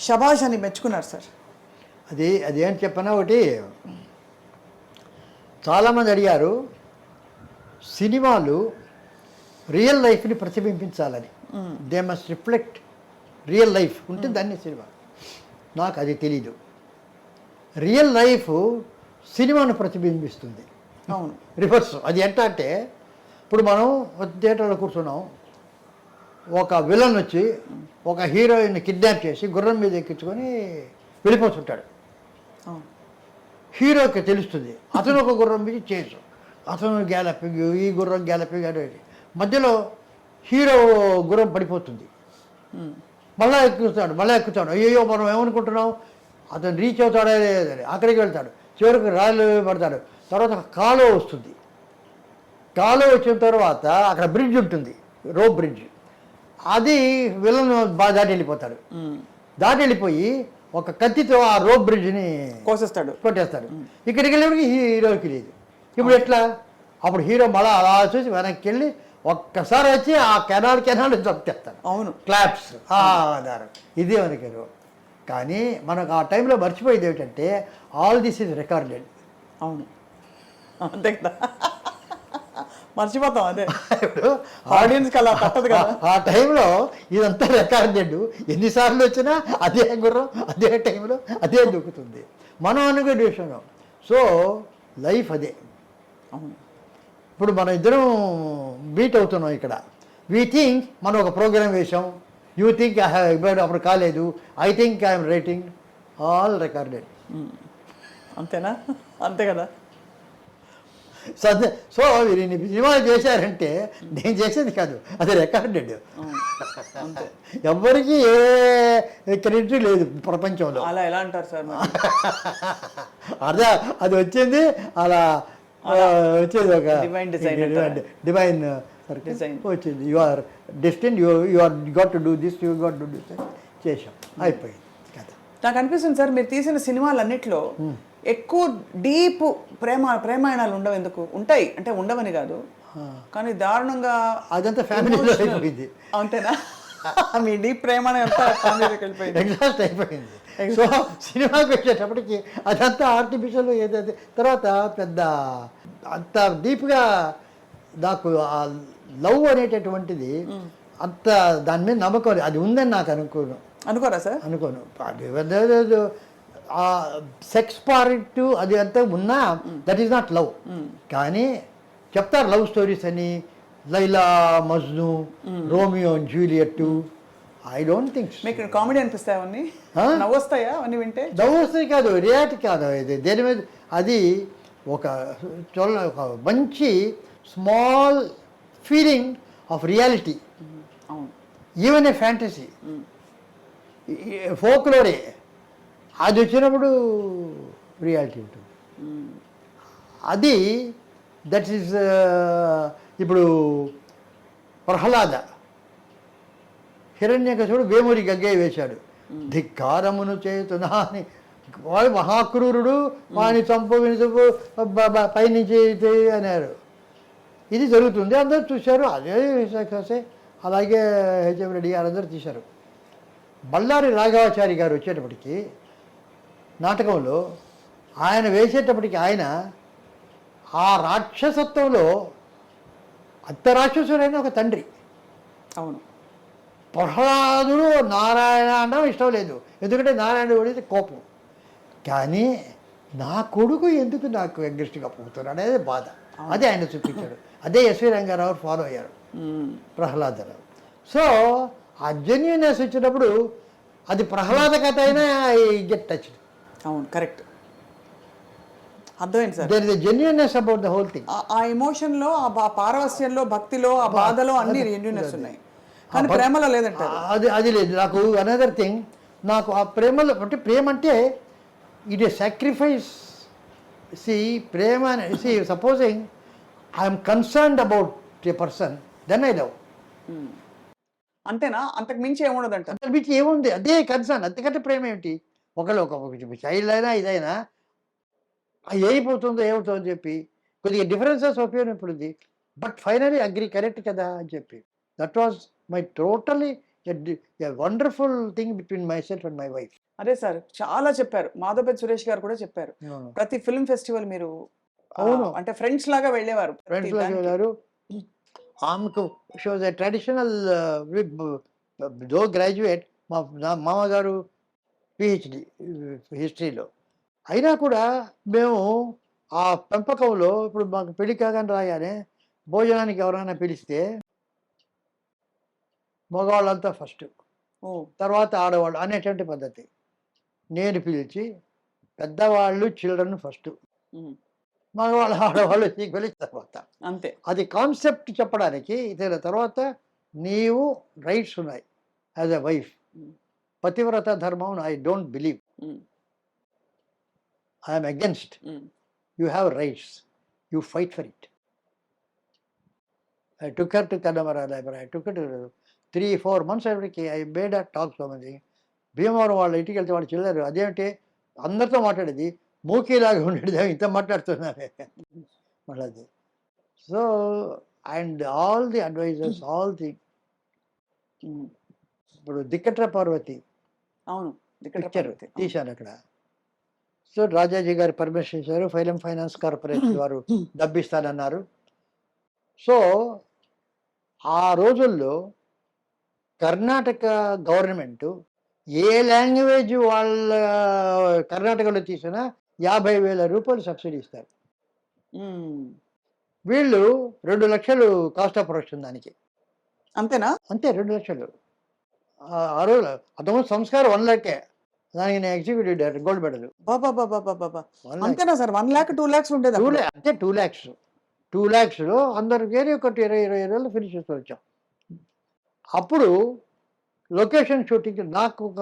షబాష్ అని మెచ్చుకున్నారు సార్? అదేంటి చెప్పనా, ఒకటి చాలామంది అడిగారు సినిమాలు రియల్ లైఫ్ని ప్రతిబింబించాలని, they must reflect real life ఉంటే దాన్ని సినిమా. నాకు అది తెలీదు. రియల్ లైఫ్ సినిమాను ప్రతిబింబిస్తుంది. అవును, రివర్స్. అది ఎంత అంటే ఇప్పుడు మనం థియేటర్లో కూర్చున్నాం, ఒక విలన్ వచ్చి ఒక హీరోయిన్ కిడ్నాప్ చేసి గుర్రం మీద ఎక్కించుకొని వెళ్ళిపోతుంటాడు. హీరోకి తెలుస్తుంది అతను ఒక గుర్రం మీద చేసు, అతను గ్యాలపింగ్, ఈ గుర్రం గ్యాలపింగ్ అనేది. మధ్యలో హీరో గుర్రం పడిపోతుంది, మళ్ళీ ఎక్కుతాడు. అయ్యో మనం ఏమనుకుంటున్నాం, అతను రీచ్ అవుతాడే లేదని అక్కడికి వెళ్తాడు, చివరికి రాళ్ళు పడతాడు. తర్వాత కాలువ వస్తుంది, కాలువ వచ్చిన తర్వాత అక్కడ బ్రిడ్జ్ ఉంటుంది, రోప్ బ్రిడ్జ్. అది విలన్ బాగా దాటి వెళ్ళిపోతాడు. దాటి వెళ్ళిపోయి ఒక కత్తితో ఆ రోప్ బ్రిడ్జ్ని కొట్టేస్తాడు. ఇక్కడికి వెళ్ళేప్పటికి హీరోకి లేదు. ఇప్పుడు ఎట్లా? అప్పుడు హీరో మళ్ళీ అలా చూసి వెనక్కి వెళ్ళి ఒక్కసారి వచ్చి ఆ కెనాల్ చంపేస్తాడు. అవును, క్లాప్స్ ఆధారం. ఇదే మనకి. కానీ మనకు ఆ టైంలో మర్చిపోయేది ఏమిటంటే ఆల్ దిస్ ఈజ్ రికార్డెడ్. అవును, అంతే కదా, మర్చిపోతాం. అదే ఇప్పుడు ఆడియన్స్కి అలా తప్పదు కదా. ఆ టైంలో ఇదంతా రికార్డెడ్. ఎన్నిసార్లు వచ్చినా అదే గుర్రం అదే టైంలో అదే దొక్కుతుంది. మనం అనుకునే విషయం. సో లైఫ్ అదే. అవును. ఇప్పుడు మనం ఇద్దరం మీట్ అవుతున్నాం ఇక్కడ. వీ థింక్ మనం ఒక ప్రోగ్రామ్ వేసాం, యూ థింక్ ఐ హ్యావ్ అప్పుడు కాలేదు, I think I'm writing, all recorded. అంతేనా? అంతే కదా. సో మీరు ఇన్ని సినిమాలు చేశారంటే నేను చేసేది కాదు, అది రికార్డెడ్. ఎవ్వరికి ఏ క్రెడిట్ లేదు ప్రపంచంలో. అలా ఎలా అంటారు సార్? అదే అది వచ్చింది, అలా వచ్చేది ఒక డివైన్ వచ్చింది. You are destined, you are got to do this, you got to do this. చేసాం, అయిపోయింది కదా. నాకు అనిపిస్తుంది సార్ మీరు తీసిన సినిమాలన్నిట్లో ఎక్కువ డీప్ ప్రేమాయణాలు ఉండవు. ఎందుకు ఉంటాయి అంటే ఉండవని కాదు, కానీ దారుణంగా అదంతా ఫ్యామిలీలో అయిపోయింది. అంతేనా? మీ డీప్ ప్రేమ ఎగ్జాస్ట్ అయిపోయింది. సో సినిమాకి వచ్చేటప్పటికి అదంతా ఆర్టిఫిషియల్ ఏదైతే తర్వాత పెద్ద అంత డీప్గా నాకు ఆ లవ్ అనేటటువంటిది అంత దాని మీద నమ్మకం అది ఉందని నాకు అనుకోరా సార్? అనుకోను. ఆ సెక్స్ పార్ట్ అది అంతా ఉన్నా దట్ ఈస్ నాట్ లవ్. కానీ చెప్తారు లవ్ స్టోరీస్ అని, Laila Majnu, Romeo and Juliet. I don't think. మీకు కామెడీ అనిపిస్తాయి అవన్నీ? నవ్వు వస్తాయా అవన్నీ వింటే? నవ్వు వస్తాయి కాదు, రియాలిటీ కాదు. ఇది దేని మీద అది ఒక ఒక మంచి స్మాల్ ఫీలింగ్ ఆఫ్ రియాలిటీ, అవును. ఈవెన్ ఏ ఫ్యాంటసీ, ఫోక్లోరే అది వచ్చినప్పుడు రియాలిటీ ఉంటుంది. అది దట్ ఈస్ ఇప్పుడు ప్రహ్లాద హిరణ్యకశిపుడు వేమూరి గగ్గయ్య వేశాడు, ధిక్కారమును చేతునా అని. వాడు మహాక్రూరుడు, వాడిని చంపు పైనుంచి అన్నారు. ఇది జరుగుతుంది, అందరూ చూశారు. అదే సక్సెస్. అలాగే హెచ్ఎం రెడ్డి గారు అందరూ తీశారు. బళ్ళారి రాఘవాచారి గారు వచ్చేటప్పటికి నాటకంలో ఆయన వేసేటప్పటికి ఆయన ఆ రాక్షసత్వంలో అంత రాక్షసుడైన ఒక తండ్రి. అవును. ప్రహ్లాదుడు నారాయణ అనడం ఇష్టం లేదు, ఎందుకంటే నారాయణ పడితే కోపం. కానీ నా కొడుకు ఎందుకు నాకు అగ్రెస్ట్గా పోతున్నాడు అనేది బాధ. అదే ఆయన చూపించాడు. అదే ఎస్వి రంగారావు ఫాలో అయ్యారు ప్రహ్లాదరావు. సో ఆ జెన్యున్నెస్ వచ్చినప్పుడు అది ప్రహ్లాద కథ అయినా గెట్ టచ్. అవును, కరెక్ట్. అర్థమైంది sir. There is a genuineness about the whole thing. ఆ ఎమోషన్లో, ఆ పారవస్యంలో, భక్తిలో, ఆ బాధలో అన్ని జెన్యున్నెస్ ఉన్నాయి, కానీ ప్రేమలో లేదంటారు. అది లేదు. నాకు అనదర్ థింగ్, నాకు ఆ ప్రేమలో అంటే ప్రేమ అంటే ఇట్ ఏ సాక్రిఫైస్. సి ప్రేమ see supposing I'm concerned about a person, then I love. అంతేనా? అంతకు మించి ఏముండదు అంట. అంతకు మించి ఏముంది, అదే కన్సర్న్. అంతకంటే ప్రేమ ఏమిటి? ఒకళ్ళు ఒక చైల్డ్ అయినా ఇదైనా ఏమైపోతుందో ఏమవుతుందో అని చెప్పి కొద్దిగా డిఫరెన్సెస్ ఒపీనియన్ ఇప్పుడు ఉంది, బట్ ఫైనలీ అగ్రీ, కరెక్ట్ కదా అని చెప్పి. That was my totally wonderful thing between my self and my wife. అదే సార్, చాలా చెప్పారు. మాధవపేట సురేష్ గారు కూడా చెప్పారు, ప్రతి ఫిల్మ్ ఫెస్టివల్ మీరు అవును అంటే ఫ్రెండ్స్ లాగా వెళ్ళేవారు. ఫ్రెండ్స్ లాగా వెళ్ళారు. ఆమెకు she was a traditional though graduate. మా మామగారు పిహెచ్డి హిస్టరీలో. అయినా కూడా మేము ఆ పెంపకంలో ఇప్పుడు మాకు పెళ్లి కాగానే రాగానే భోజనానికి ఎవరైనా పిలిస్తే మగవాళ్ళంతా ఫస్ట్, తర్వాత ఆడవాళ్ళు అనేటువంటి పద్ధతి. నేను పిలిచి పెద్దవాళ్ళు చిల్డ్రన్ ఫస్ట్, మగవాళ్ళు ఆడవాళ్ళు ఈక్వల్ తర్వాత. అంతే. అది కాన్సెప్ట్ చెప్పడానికి. ఇతర తర్వాత నీవు రైట్స్ ఉన్నాయి యాజ్ ఎ వైఫ్. పతివ్రత ధర్మం I don't believe, I'm against. You have rights, you fight for it. I took her to Connemara library. I took her to 3-4 months everyకి I made a talk so much. Bhimavaram వాళ్ళ ఇంటికి వెళ్తే వాళ్ళు చిల్లరు, అదేంటే అందరితో మాట్లాడేది మూకీలాగా ఉండేది, ఇంత మాట్లాడుతున్నారే మళ్ళీ. So and all the advisers, all the ఇప్పుడు దిక్కట్ర పార్వతి అవును పిక్చర్ తీశాను అక్కడ. సో రాజాజీ గారు పర్మిషన్ ఇచ్చారు, ఫైలం ఫైనాన్స్ కార్పొరేషన్ వారు డబ్బిస్తానన్నారు. సో ఆ రోజుల్లో కర్ణాటక గవర్నమెంట్ ఏ లాంగ్వేజ్ వాళ్ళ కర్ణాటకలో తీసినా 50,000 రూపాయలు సబ్సిడీ ఇస్తారు. వీళ్ళు 2 లక్షలు కాస్ట్ ఆఫ్ ప్రొడక్షన్ దానికి. అంతేనా? అంతే, 2 లక్షలు. ఆ రోజు అంతకుముందు సంస్కారం 1 lakh, దానికి నేను ఎగ్జిక్యూటివ్ డైరెక్టర్, గోల్డ్ మెడల్. అంతేనా సార్? 1 lakh 2 lakhs ఉండేది అంటే 2 lakhs. 2 lakhsలో అందరికి ఒకటి 20 రోజులు ఫినిష్ చేస్తూ వచ్చాం. అప్పుడు లొకేషన్ షూటింగ్ నాకు ఒక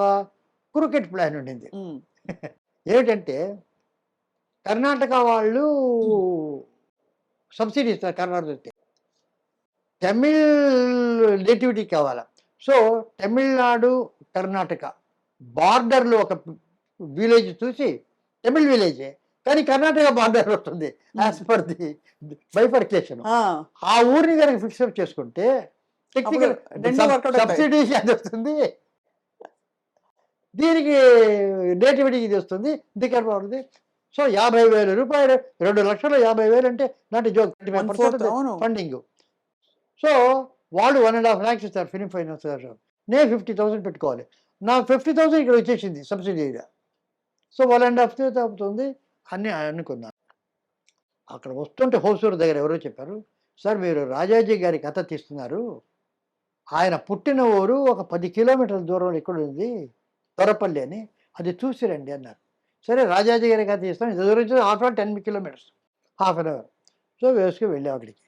క్రికెట్ ప్లాన్ ఉండింది. ఏమిటంటే కర్ణాటక వాళ్ళు సబ్సిడీ ఇస్తారు, కర్ణాటక తమిళ్ నేటివిటీ కావాలా. సో తమిళనాడు కర్ణాటక బార్డర్లో ఒక విలేజ్ చూసి, తమిళ్ విలేజే కానీ కర్ణాటక బార్డర్ వస్తుంది యాజ్ పర్ ది బైఫర్కేషన్. ఆ ఊరిని కనుక ఫిక్సప్ చేసుకుంటే టెక్నికల్ సబ్సిడీ అది వస్తుంది, దీనికి నేటివిటీకి ఇది వస్తుంది, దిక్కర్ బాగుంది. సో 50,000 రూపాయలు, 2 లక్షలు 50,000 అంటే నాటి జోక్, 35% ఫండింగ్. సో వాళ్ళు 1.5 lakhs ఇస్తారు ఫిలిం ఫైనాన్స్ గారు. నేను 50,000 పెట్టుకోవాలి. నాకు 50,000 ఇక్కడ వచ్చేసింది సబ్సిడీగా. సో 1.5 అవుతుంది అని అనుకున్నాను. అక్కడ వస్తుంటే హోసూరు దగ్గర ఎవరో చెప్పారు, సార్ మీరు రాజాజీ గారి కథ తీస్తున్నారు, ఆయన పుట్టిన ఊరు ఒక 10 కిలోమీటర్ల దూరంలో ఎక్కడ ఉంది, తొరపల్లి అని, అది చూసిరండి అన్నారు. సరే రాజాజీ గారి కథ తీస్తాం, ఇది దూరం 10 kilometers. Half an hour. So వేసుకుని వెళ్ళాం అక్కడికి.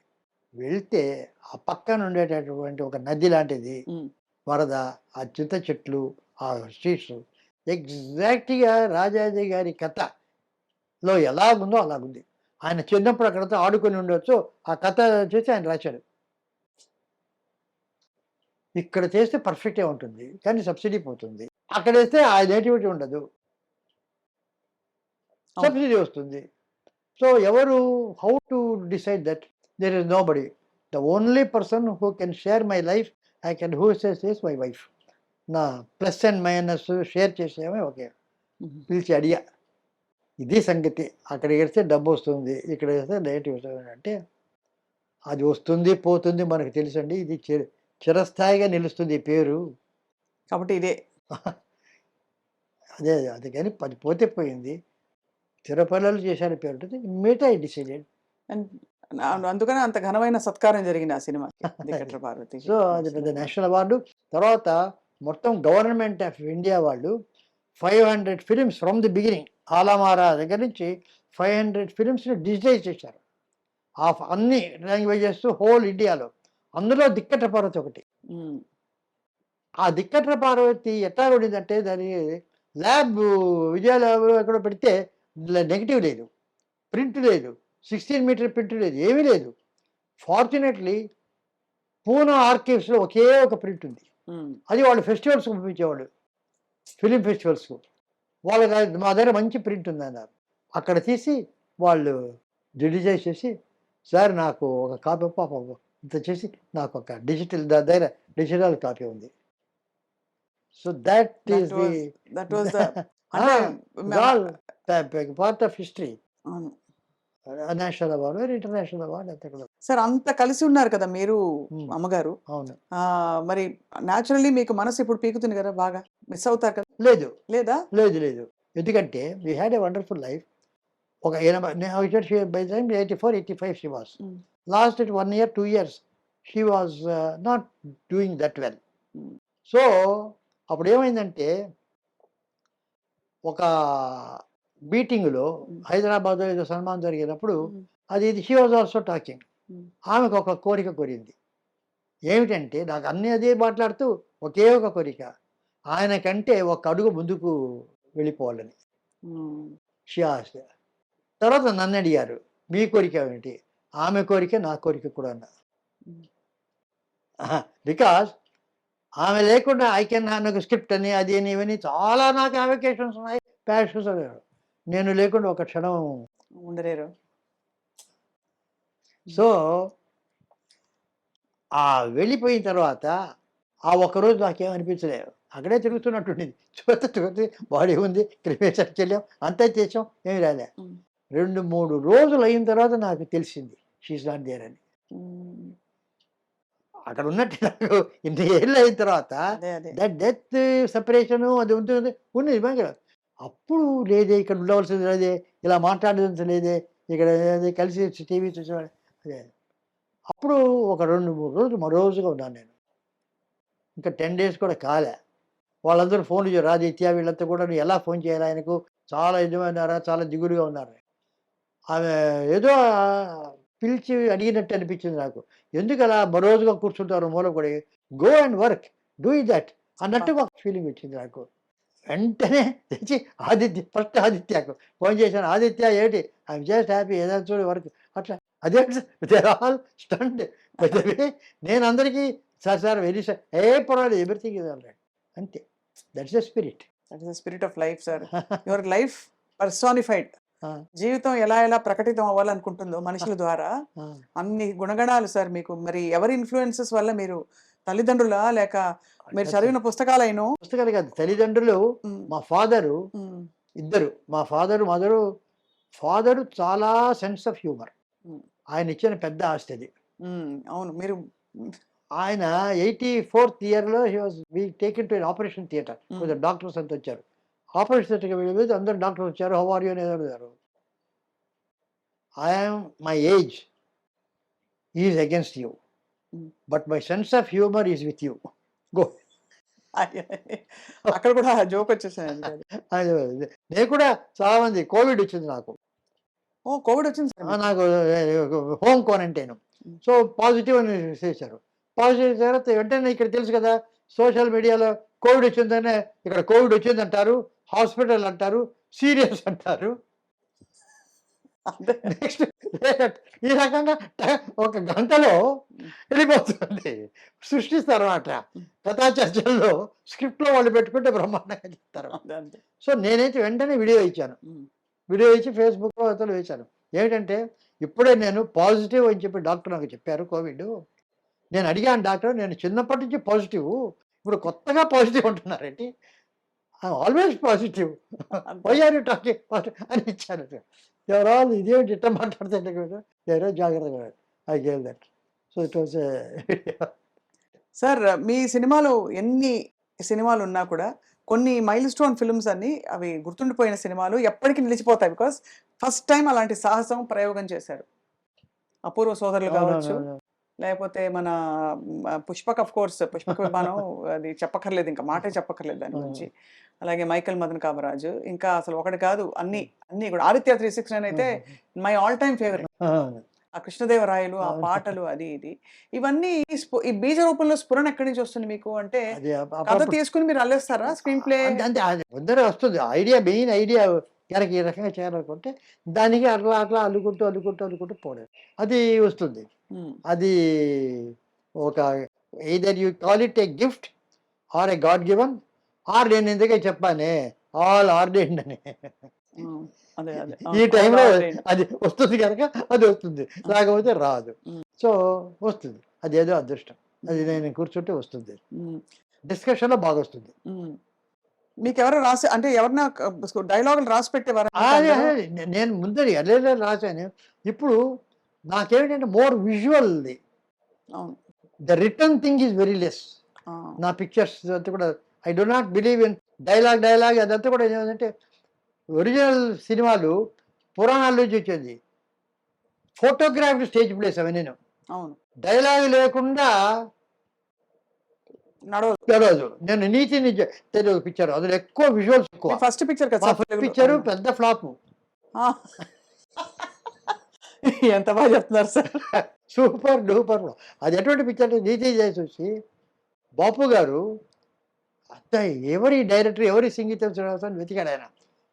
వెళ్తే ఆ పక్కన ఉండేటటువంటి ఒక నది లాంటిది, ఉమ్. వరద, ఆ చింత చెట్లు, ఆ స్ట్రీట్స్ ఎగ్జాక్ట్గా రాజాజీ గారి కథలో ఎలాగుందో అలాగుంది. ఆయన చిన్నప్పుడు అక్కడతో ఆడుకొని ఉండొచ్చు, ఆ కథ చేసి ఆయన రాశాడు. ఇక్కడ చేస్తే పర్ఫెక్టే ఉంటుంది, కానీ సబ్సిడీ పోతుంది. అక్కడ వేస్తే ఆ నేటివిటీ ఉండదు, సబ్సిడీ వస్తుంది. సో ఎవరు, how to decide that? There is nobody. The only person who can share my life, I can who says is my wife. నా ప్లస్ అండ్ మైనస్ షేర్ చేసేమే okay. పిలిచి అడిగా, ఇది సంగతి, అక్కడ వేస్తే డబ్బు వస్తుంది, ఇక్కడ వేస్తే నెగిటివ్ వస్తుంది అంటే, అది వస్తుంది పోతుంది మనకు తెలుసండి, ఇది చిరస్థాయిగా నిలుస్తుంది ఈ పేరు. కాబట్టి ఇదే. అదే అది కానీ అది పోతే పోయింది, తిరుపతిలో చేశారు పేరు ఉంటుంది. మిగతా ఐ డిసైడెడ్. అండ్ అందుకనే అంత ఘనమైన సత్కారం జరిగింది ఆ సినిమాకి, దిక్కట్ల పార్వతి. సో అది పెద్ద నేషనల్ అవార్డు. తర్వాత మొత్తం గవర్నమెంట్ ఆఫ్ ఇండియా వాళ్ళు 500 ఫిలిమ్స్ ఫ్రమ్ ది బిగినింగ్, ఆలమారా దగ్గర నుంచి 500 ఫిలిమ్స్ని డిజిటైజ్ చేశారు ఆఫ్ అన్ని లాంగ్వేజెస్ హోల్ ఇండియాలో. అందులో దిక్కట్ల పార్వతి ఒకటి. ఉమ్. ఆ దిక్కట్ల పార్వతి ఎట్లా ఉండిందంటే, దాని ల్యాబ్ విజయ ల్యాబ్లో ఎక్కడో పెడితే నెగిటివ్ లేదు, ప్రింట్ లేదు, 16 మీటర్ ప్రింట్ లేదు, ఏమీ లేదు. ఫార్చునేట్లీ పూనా ఆర్కైవ్స్లో ఒకే ఒక ప్రింట్ ఉంది. ఉమ్. అది వాళ్ళు ఫెస్టివల్స్కి పంపించేవాళ్ళు, ఫిలిం ఫెస్టివల్స్కు. వాళ్ళకి మా దగ్గర మంచి ప్రింట్ ఉందన్నారు. అక్కడ తీసి వాళ్ళు డిజిటైజ్ చేసి, సార్ నాకు ఒక కాపీ పాప ఇంత చేసి నాకు ఒక డిజిటల్ దగ్గర డిజిటల్ కాపీ ఉంది. So that is the That was the అంటే పార్ట్ ఆఫ్ హిస్టరీ. అవును నేషనల్ అవార్డు, ఇంటర్నేషనల్ అవార్డు అంతే కదా. సార్, అంత కలిసి ఉన్నారు కదా మీరు Hmm. అమ్మగారు. అవును. మరి న్యాచురల్లీ మీకు మనసు ఇప్పుడు పీకుతుంది కదా, బాగా మిస్ అవుతారు కదా? లేదు లేదా? లేదు లేదు, ఎందుకంటే we had a wonderful life. ఒక 80 by the time 84-85 she was. Hmm. Last 1 year 2 years she was not doing that well. Hmm. So అప్పుడు ఏమైందంటే, ఒక మీటింగ్లో హైదరాబాద్లో ఏదో సన్మానం జరిగినప్పుడు Hmm. అది she was also talking. Hmm. ఆమెకు ఒక కోరిక కోరింది. ఏమిటంటే, నాకు అన్నీ అదే మాట్లాడుతూ ఒకే ఒక కోరిక, ఆయన కంటే ఒక అడుగు ముందుకు వెళ్ళిపోవాలని. Hmm. She asked. తర్వాత నన్ను అడిగారు, మీ కోరిక ఏమిటి? ఆమె కోరిక నా కోరిక కూడా అన్నా. బికాస్ ఆమె లేకుండా ఐ కెన్ నాకు స్క్రిప్ట్ అని అది అని ఇవన్నీ చాలా నాకు అప్లికేషన్స్ ఉన్నాయి, ప్యాషన్స్ అనేవాడు. నేను లేకుండా ఒక క్షణం. ఉండలేరు. సో ఆ వెళ్ళిపోయిన తర్వాత ఆ ఒక్కరోజు నాకేమనిపించలేదు, అక్కడే తిరుగుతున్నట్టుండింది. చూస్తే బాడీ ఉంది, క్రిమేషన్ చెల్లాం, అంతా చేసాం, ఏమి రాలే. Hmm. 2-3 రోజులు అయిన తర్వాత నాకు తెలిసింది షీఈస్ నాట్ దేర్ అని. Hmm. అక్కడ ఉన్నట్టు నాకు ఇన్ని ఏళ్ళు అయిన తర్వాత అదే అదే. దట్ డెత్ సెపరేషను అది ఉంటుంది ఉన్నది బాగా. అప్పుడు లేదే, ఇక్కడ ఉండవలసింది లేదే, ఇలా మాట్లాడేది లేదే, ఇక్కడ కలిసి టీవీ చూసేవాడు అదే. అప్పుడు ఒక 2-3 రోజులు మరోజుగా ఉన్నాను నేను. ఇంకా 10 days కూడా కాలే. వాళ్ళందరూ ఫోన్లు చేయరు, ఆదిత్య వీళ్ళంతా కూడా ఎలా ఫోన్ చేయాలి ఆయనకు, చాలా ఇదిగా చాలా దిగులుగా ఉన్నారు. ఆమె ఏదో పిలిచి అడిగినట్టు అనిపించింది నాకు. ఎందుకు అలా మరోజుగా కూర్చుంటారు మూల కూడా, go and work, do that అన్నట్టుగా ఒక ఫీలింగ్ వచ్చింది నాకు. వెంటనే తెచ్చి ఫస్ట్ ఆదిత్యకు ఫోన్ చేశాను, ఆదిత్య ఏంటి, ఐఎమ్ జస్ట్ హ్యాపీ, ఏదైనా చూడు వర్క్ అట్లా. అదే దేర్ ఆల్ స్టండ్. నేను అందరికీ సార్ వెరీ సార్, పర్వాలేదు, ఎవ్రీథింగ్ ఇస్ ఆల్ రైట్ అంతే. That's the spirit. That is the spirit of life sir. Your life personified. జీవితం ఎలా ఎలా ప్రకటితం అవ్వాలనుకుంటుందో మనుషుల ద్వారా అన్ని గుణగణాలు సార్ మీకు. మరి ఎవరి ఇన్ఫ్లుయెన్సెస్ వల్ల, మీరు తల్లిదండ్రులా లేక మీరు చదివిన పుస్తకాలైనో? పుస్తకాలు కాదు, తల్లిదండ్రులు. మా ఫాదరు ఇద్దరు, మా మదరు. ఫాదరు చాలా సెన్స్ ఆఫ్ హ్యూమర్, ఆయన ఇచ్చిన పెద్ద ఆస్తి అది. అవును. మీరు ఆయన 84th yearలో he was taken to operation theatre. కొంచెం డాక్టర్స్ అంతా వచ్చారు. ఆపరేషన్ థియేటర్కి వెళ్ళి అందరు డాక్టర్స్ వచ్చారు, హౌ ఆర్ యూ అని అడిగారు. I'm my age is against you, but my sense of humour is with you, go. అక్కడ కూడా జోక్ వచ్చేసాను. నేను కూడా చాలా మంది, కోవిడ్ వచ్చింది నాకు, ఓ కోవిడ్ వచ్చింది సార్ నాకు హోమ్ క్వారంటైన్. సో పాజిటివ్ అని చేశారు. పాజిటివ్ తర్వాత వెంటనే ఇక్కడ తెలుసు కదా సోషల్ మీడియాలో కోవిడ్ వచ్చిందనే ఇక్కడ కోవిడ్ వచ్చిందంటారు, హాస్పిటల్ అంటారు, సీరియస్ అంటారు. అంతే. నెక్స్ట్ ఈ రకంగా ఒక గంటలో వెళ్ళిపోతుంది. సృష్టిస్తారు అన్నమాట. కథా చర్చల్లో స్క్రిప్ట్లో వాళ్ళు పెట్టుకుంటే బ్రహ్మాండంగా చెప్తారు. అంతే, అంతే. సో నేనైతే వెంటనే వీడియో ఇచ్చాను. వీడియో ఇచ్చి ఫేస్బుక్లో అతను వేశాను. ఏమిటంటే ఇప్పుడే నేను పాజిటివ్ అని చెప్పి డాక్టర్ నాకు చెప్పారు కోవిడ్. నేను అడిగాను డాక్టర్, నేను చిన్నప్పటి నుంచి పాజిటివ్, ఇప్పుడు కొత్తగా పాజిటివ్ అంటున్నారండి. Always positive, why are you talking positive అని ఇచ్చాను. ఎవరో ఇదేమిటి ఇట్లా మాట్లాడుతుంటే ఎవరో జాగ్రత్తగా I gave that. So it was sir మీ సినిమాలో ఎన్ని సినిమాలు ఉన్నా కూడా కొన్ని మైల్ స్టోన్ ఫిల్మ్స్ అన్ని అవి గుర్తుండిపోయిన సినిమాలు ఎప్పటికీ నిలిచిపోతాయి. బికాస్ ఫస్ట్ టైం అలాంటి సాహసం ప్రయోగం చేశారు. అపూర్వ సోదరులు కావచ్చు, లేకపోతే మన పుష్పక్, ఆఫ్ కోర్స్ పుష్పక విమానం, అది చెప్పక్కర్లేదు, ఇంకా మాటే చెప్పక్కర్లేదు దాని గురించి. అలాగే మైకల్ మదన్ కామరాజు, ఇంకా అసలు ఒకటి కాదు అన్ని కూడా. ఆదిత్య 369 అయితే మై ఆల్ టైమ్ ఫేవరెట్. ఆ కృష్ణదేవరాయలు, ఆ పాటలు, అది ఇది ఇవన్నీ ఈ బీజ రూపంలో స్ఫురణ ఎక్కడి నుంచి వస్తుంది మీకు? అంటే కథ తీసుకుని మీరు అల్లేస్తారా స్క్రీన్ ప్లే? అంటే ముందరే వస్తుంది ఐడియా, మెయిన్ ఐడియా కనుక ఈ రకంగా చేయాలనుకుంటే దానికి అట్లా అట్లా అల్లుకుంటూ పోవడం అది వస్తుంది. అది ఒక either you call it a gift or a God given, or నేను ఎందుకే చెప్పానే ఆల్ ఆర్డెండ్ అని. ఈ టైంలో అది వస్తుంది కనుక అది వస్తుంది, లేకపోతే రాదు. సో వస్తుంది, అదేదో అదృష్టం. అది నేను కూర్చుంటే వస్తుంది, డిస్కషన్లో బాగా వస్తుంది. మీకు ఎవరో రాసి, అంటే ఎవరన్నా డైలాగులు రాసి పెట్టేవారా? నేను ముందరి అదే రాశాను. ఇప్పుడు నాకేమిటంటే మోర్ విజువల్ది, the return thing is very less. నా పిక్చర్స్ అంతా కూడా I do not believe in dialogue అదంతా కూడా ఏంటంటే ఒరిజినల్ సినిమాలు పురాణాల నుంచి వచ్చేది, ఫోటోగ్రాఫీ స్టేజ్ ప్లేస్ అవన్నీ. డైలాగ్ లేకుండా నడవదు. నేను నీతి తెలుగు పిక్చర్ అందులో ఎక్కువ విజువల్స్ ఎక్కువ. ఫస్ట్ పిక్చర్ పిక్చర్ పెద్ద ఫ్లాప్. ఎంత బాగా చెప్తున్నారు సార్, సూపర్ డూపర్. అది ఎటువంటి పిక్చర్ అంటే నీతి చేసి వచ్చి బాపు గారు అంత ఎవరి డైరెక్టర్ ఎవరి సంగీతం అని వెతికాడు. ఆయన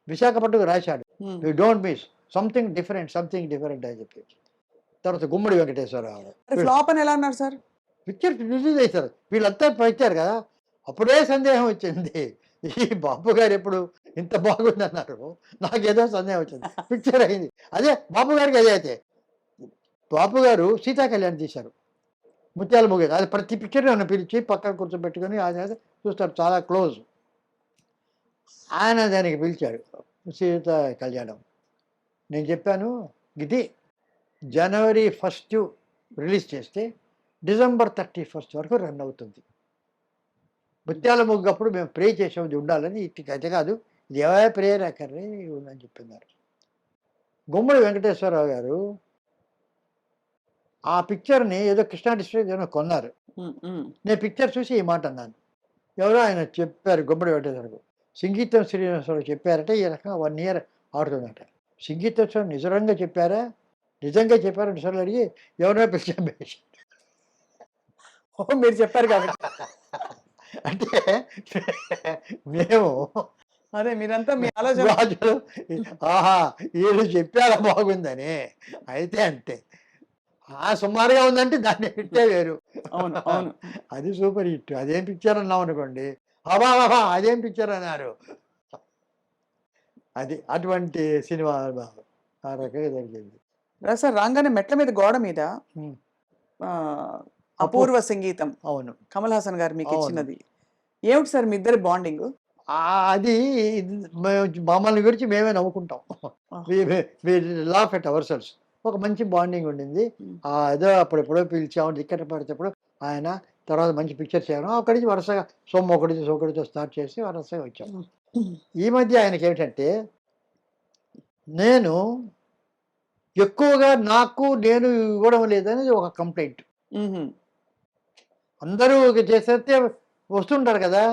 విశాఖపట్నంకు రాశాడు, you don't miss something different అని చెప్పి. తర్వాత గుమ్మడి వెంకటేశ్వరరావు ఫ్లాప్ అని ఎలా అన్నారు సార్? పిక్చర్ రిలీజ్ చేశారు, వీళ్ళంతా వచ్చారు కదా, అప్పుడే సందేహం వచ్చింది ఈ బాపు గారు ఎప్పుడు ఇంత బాగుంది అన్నారు. నాకేదో సందేహం వచ్చింది, పిక్చర్ అయింది. అదే బాపు గారికి అదే. అయితే బాపు గారు సీతా కళ్యాణ్ తీశారు, ముత్యాల ముగ్గ. అది ప్రతి పిక్చర్ నన్ను పిలిచి పక్కన కూర్చోబెట్టుకొని ఆయన చూస్తారు, చాలా క్లోజ్. ఆయన దానికి పిలిచాడు సీతా కళ్యాణం. నేను చెప్పాను ఇది జనవరి 1 రిలీజ్ చేస్తే డిసెంబర్ 31 వరకు రన్ అవుతుంది. ముత్యాల ముగ్గు అప్పుడు మేము ప్రే చేసాం, ఇది ఉండాలని. ఇటు అయితే కాదు, ఇది ఎవరే ప్రేయర్ అక్కర్రే ఉందని చెప్పినారు. గుమ్మడి వెంకటేశ్వరరావు గారు ఆ పిక్చర్ని ఏదో కృష్ణా డిస్ట్రిక్ట్ ఏదో కొన్నారు. నేను పిక్చర్ చూసి ఈ మాట అన్నాను. ఎవరో ఆయన చెప్పారు, గుమ్మడి వెంకటేశ్వరరావు సంగీతం శ్రీనివాసరావు చెప్పారట, ఈ రకంగా 1 year ఆడుతుందట. సంగీతం నిజంగా చెప్పారా నిజంగా అడిగి ఎవరో పిక్చర్ వేసి మీరు చెప్పారు కాబట్టి. అంటే మేము అదే మీరంతా మీ ఆలోచన రాజులు ఆహా వీళ్ళు చెప్పారా బాగుందని. అయితే అంతే, సుమారుగా ఉందంటే దాన్ని హిట్టే వేరు. అవును అది సూపర్ హిట్. అదేం పిక్చర్ అన్నాం అనుకోండి, అబా అదేం పిక్చర్ అన్నారు. అది అటువంటి సినిమా ఆ రకంగా జరిగింది. సార్ రాగానే మెట్ల మీద గోడ మీద అపూర్వ సంగీతం, అవును, కమల్ హాసన్ గారు మీకు ఇచ్చినది ఏమిటి సార్ మీ ఇద్దరి బాండింగ్? అది మమ్మల్ని గురించి మేమే నవ్వుకుంటాం, లాఫ్ ఎట్ అవర్ సెల్స్. ఒక మంచి బాండింగ్ ఉండింది. ఏదో అప్పుడెప్పుడో పిలిచాము టికెట్ పడితేప్పుడు ఆయన. తర్వాత మంచి పిక్చర్ చేయడం, అక్కడి నుంచి వరుసగా ఒకటితో స్టార్ట్ చేసి వరుసగా వచ్చాము. ఈ మధ్య ఆయనకి ఏమిటంటే నేను ఎక్కువగా నేను ఇవ్వడం లేదనేది ఒక కంప్లైంట్. అందరూ చేస్తే వస్తుంటారు కదా,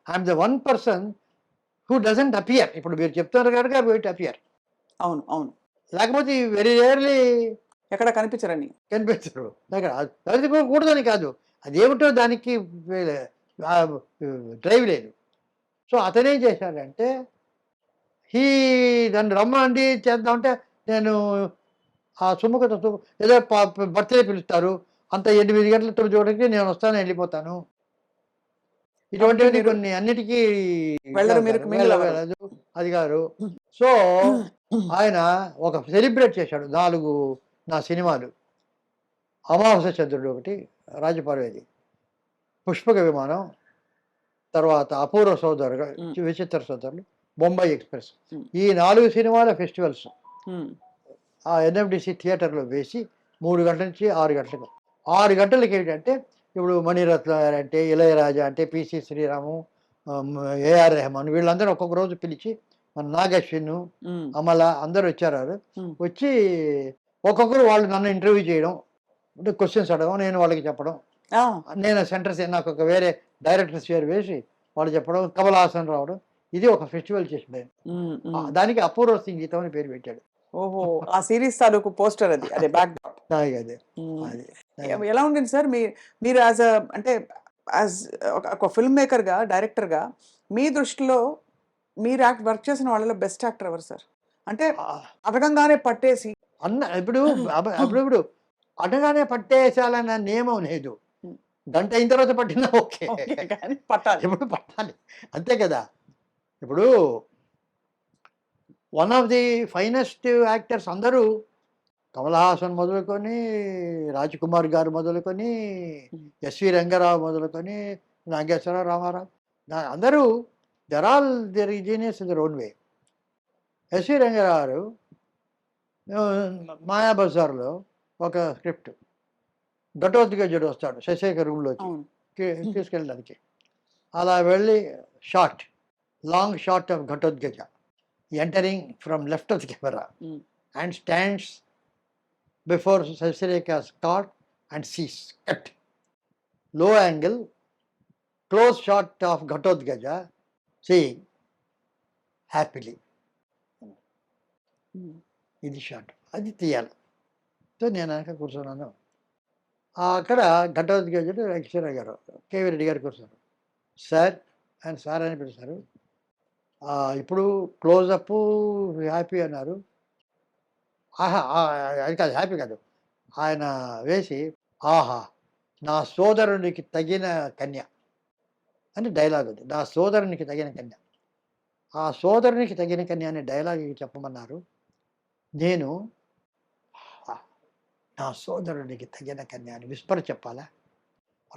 I'm the one person who doesn't appear. ఇప్పుడు మీరు చెప్తున్నారు కనుక వెయిట్ అపియర్. అవును లేకపోతే వెరీ రేర్లీ ఎక్కడ కనిపించరని. కనిపించరు. దగ్గర అది కూడదని కాదు, అదేమిటో దానికి డ్రైవ్ లేదు. సో అతనేం చేశాడంటే నన్ను రమ్మండి చేద్దామంటే, నేను ఆ సుముఖత ఏదో బర్త్డే పిలుస్తారు, అంత 8 గంటల 9 గంటలకి నేను వస్తాను, వెళ్ళిపోతాను. ఇటువంటివి కొన్ని అన్నిటికీ వెళ్ళరు, మీరు mingle అవ్వరు. వెళ్ళదు అది గారు. సో ఆయన ఒక సెలబ్రేట్ చేశాడు 4 నా సినిమాలు. అమావాస్య చంద్రుడు ఒకటి, రాజపార్వేది, పుష్పక విమానం, తర్వాత అపూర్వ సోదరు, విచిత్ర సోదరులు, బొంబాయి ఎక్స్ప్రెస్. ఈ 4 సినిమాల ఫెస్టివల్స్ ఆ ఎన్ఎఫ్డిసి థియేటర్లో వేసి 3 గంటల నుంచి 6 గంటలకు. 6 గంటలకి ఏంటంటే ఇప్పుడు మణిరత్న అంటే, ఇళయరాజా అంటే, పిసి శ్రీరాము, ఏఆర్ రెహమాన్, వీళ్ళందరూ ఒక్కొక్క రోజు పిలిచి, మన నాగశ్విన్, అమల అందరూ వచ్చారు. వచ్చి ఒక్కొక్కరు వాళ్ళు నన్ను ఇంటర్వ్యూ చేయడం, అంటే క్వశ్చన్స్ అడగడం, నేను వాళ్ళకి చెప్పడం. నేను సెంటర్స్ నాకు ఒక వేరే డైరెక్టర్స్ పేరు వేసి వాళ్ళు చెప్పడం, కమల్ హాసన్ రావడం. ఇది ఒక ఫెస్టివల్ చేసి దానికి అపూర్వ సంగీతం అని పేరు పెట్టాడు. ఓహో, ఆ సిరీస్ తాలూకు పోస్టర్ అది, అదే బ్యాక్ డ్రాప్. అదే ఎలా ఉంటుంది సార్ మీరు యాజ్ అంటే యాజ్ ఒక ఫిల్మ్ మేకర్గా, డైరెక్టర్గా మీ దృష్టిలో మీరు వర్క్ చేసిన వాళ్ళలో బెస్ట్ యాక్టర్ ఎవరు సార్? అంటే అడగంగానే పట్టేసి ఇప్పుడు అడగానే పట్టేసాలన్న నియమం లేదు. గంట అయిన తర్వాత పట్టినా ఓకే, పట్టాలి, ఎప్పుడు పట్టాలి, అంతే కదా. ఇప్పుడు one of the finest actors అందరూ, కమల్ హాసన్ మొదలుకొని, రాజ్ కుమార్ గారు మొదలుకొని, ఎస్వి రంగారావు మొదలుకొని, నాగేశ్వరరావు, రామారావు, అందరూ their genius in their own way. SV Rangarao garu మాయాబజార్లో ఒక స్క్రిప్ట్, ఘటోద్గజుడు వస్తాడు శశేఖర్ రూమ్లోకి తీసుకెళ్ళడానికి. అలా వెళ్ళి long shot of Ghatotkacha entering from left of the camera and stands before Sasireka's cart and sees cut. Low angle, close shot of Ghatotkacha saying happily. ఇది shot, అది తీయాలి. సో నేను అక్కడ కూర్చున్నాను. అక్కడ ఘటోద్గజుడు వెంకటేశ్వర గారు, కేవీ రెడ్డి గారు కూర్చున్నారు. సార్ ఆయన సార్ అని పిలుస్తారు. ఇప్పుడు క్లోజప్ హ్యాపీ అన్నారు. అది కాదు, హ్యాపీ కాదు, ఆయన వేసి ఆహా నా సోదరునికి తగిన కన్య అని డైలాగ్ ఉంది. నా సోదరునికి తగిన కన్య, ఆ సోదరునికి తగిన కన్య అనే డైలాగ్ చెప్పమన్నారు. నేను నా సోదరునికి తగిన కన్య అని విస్పర్ చెప్పాలా?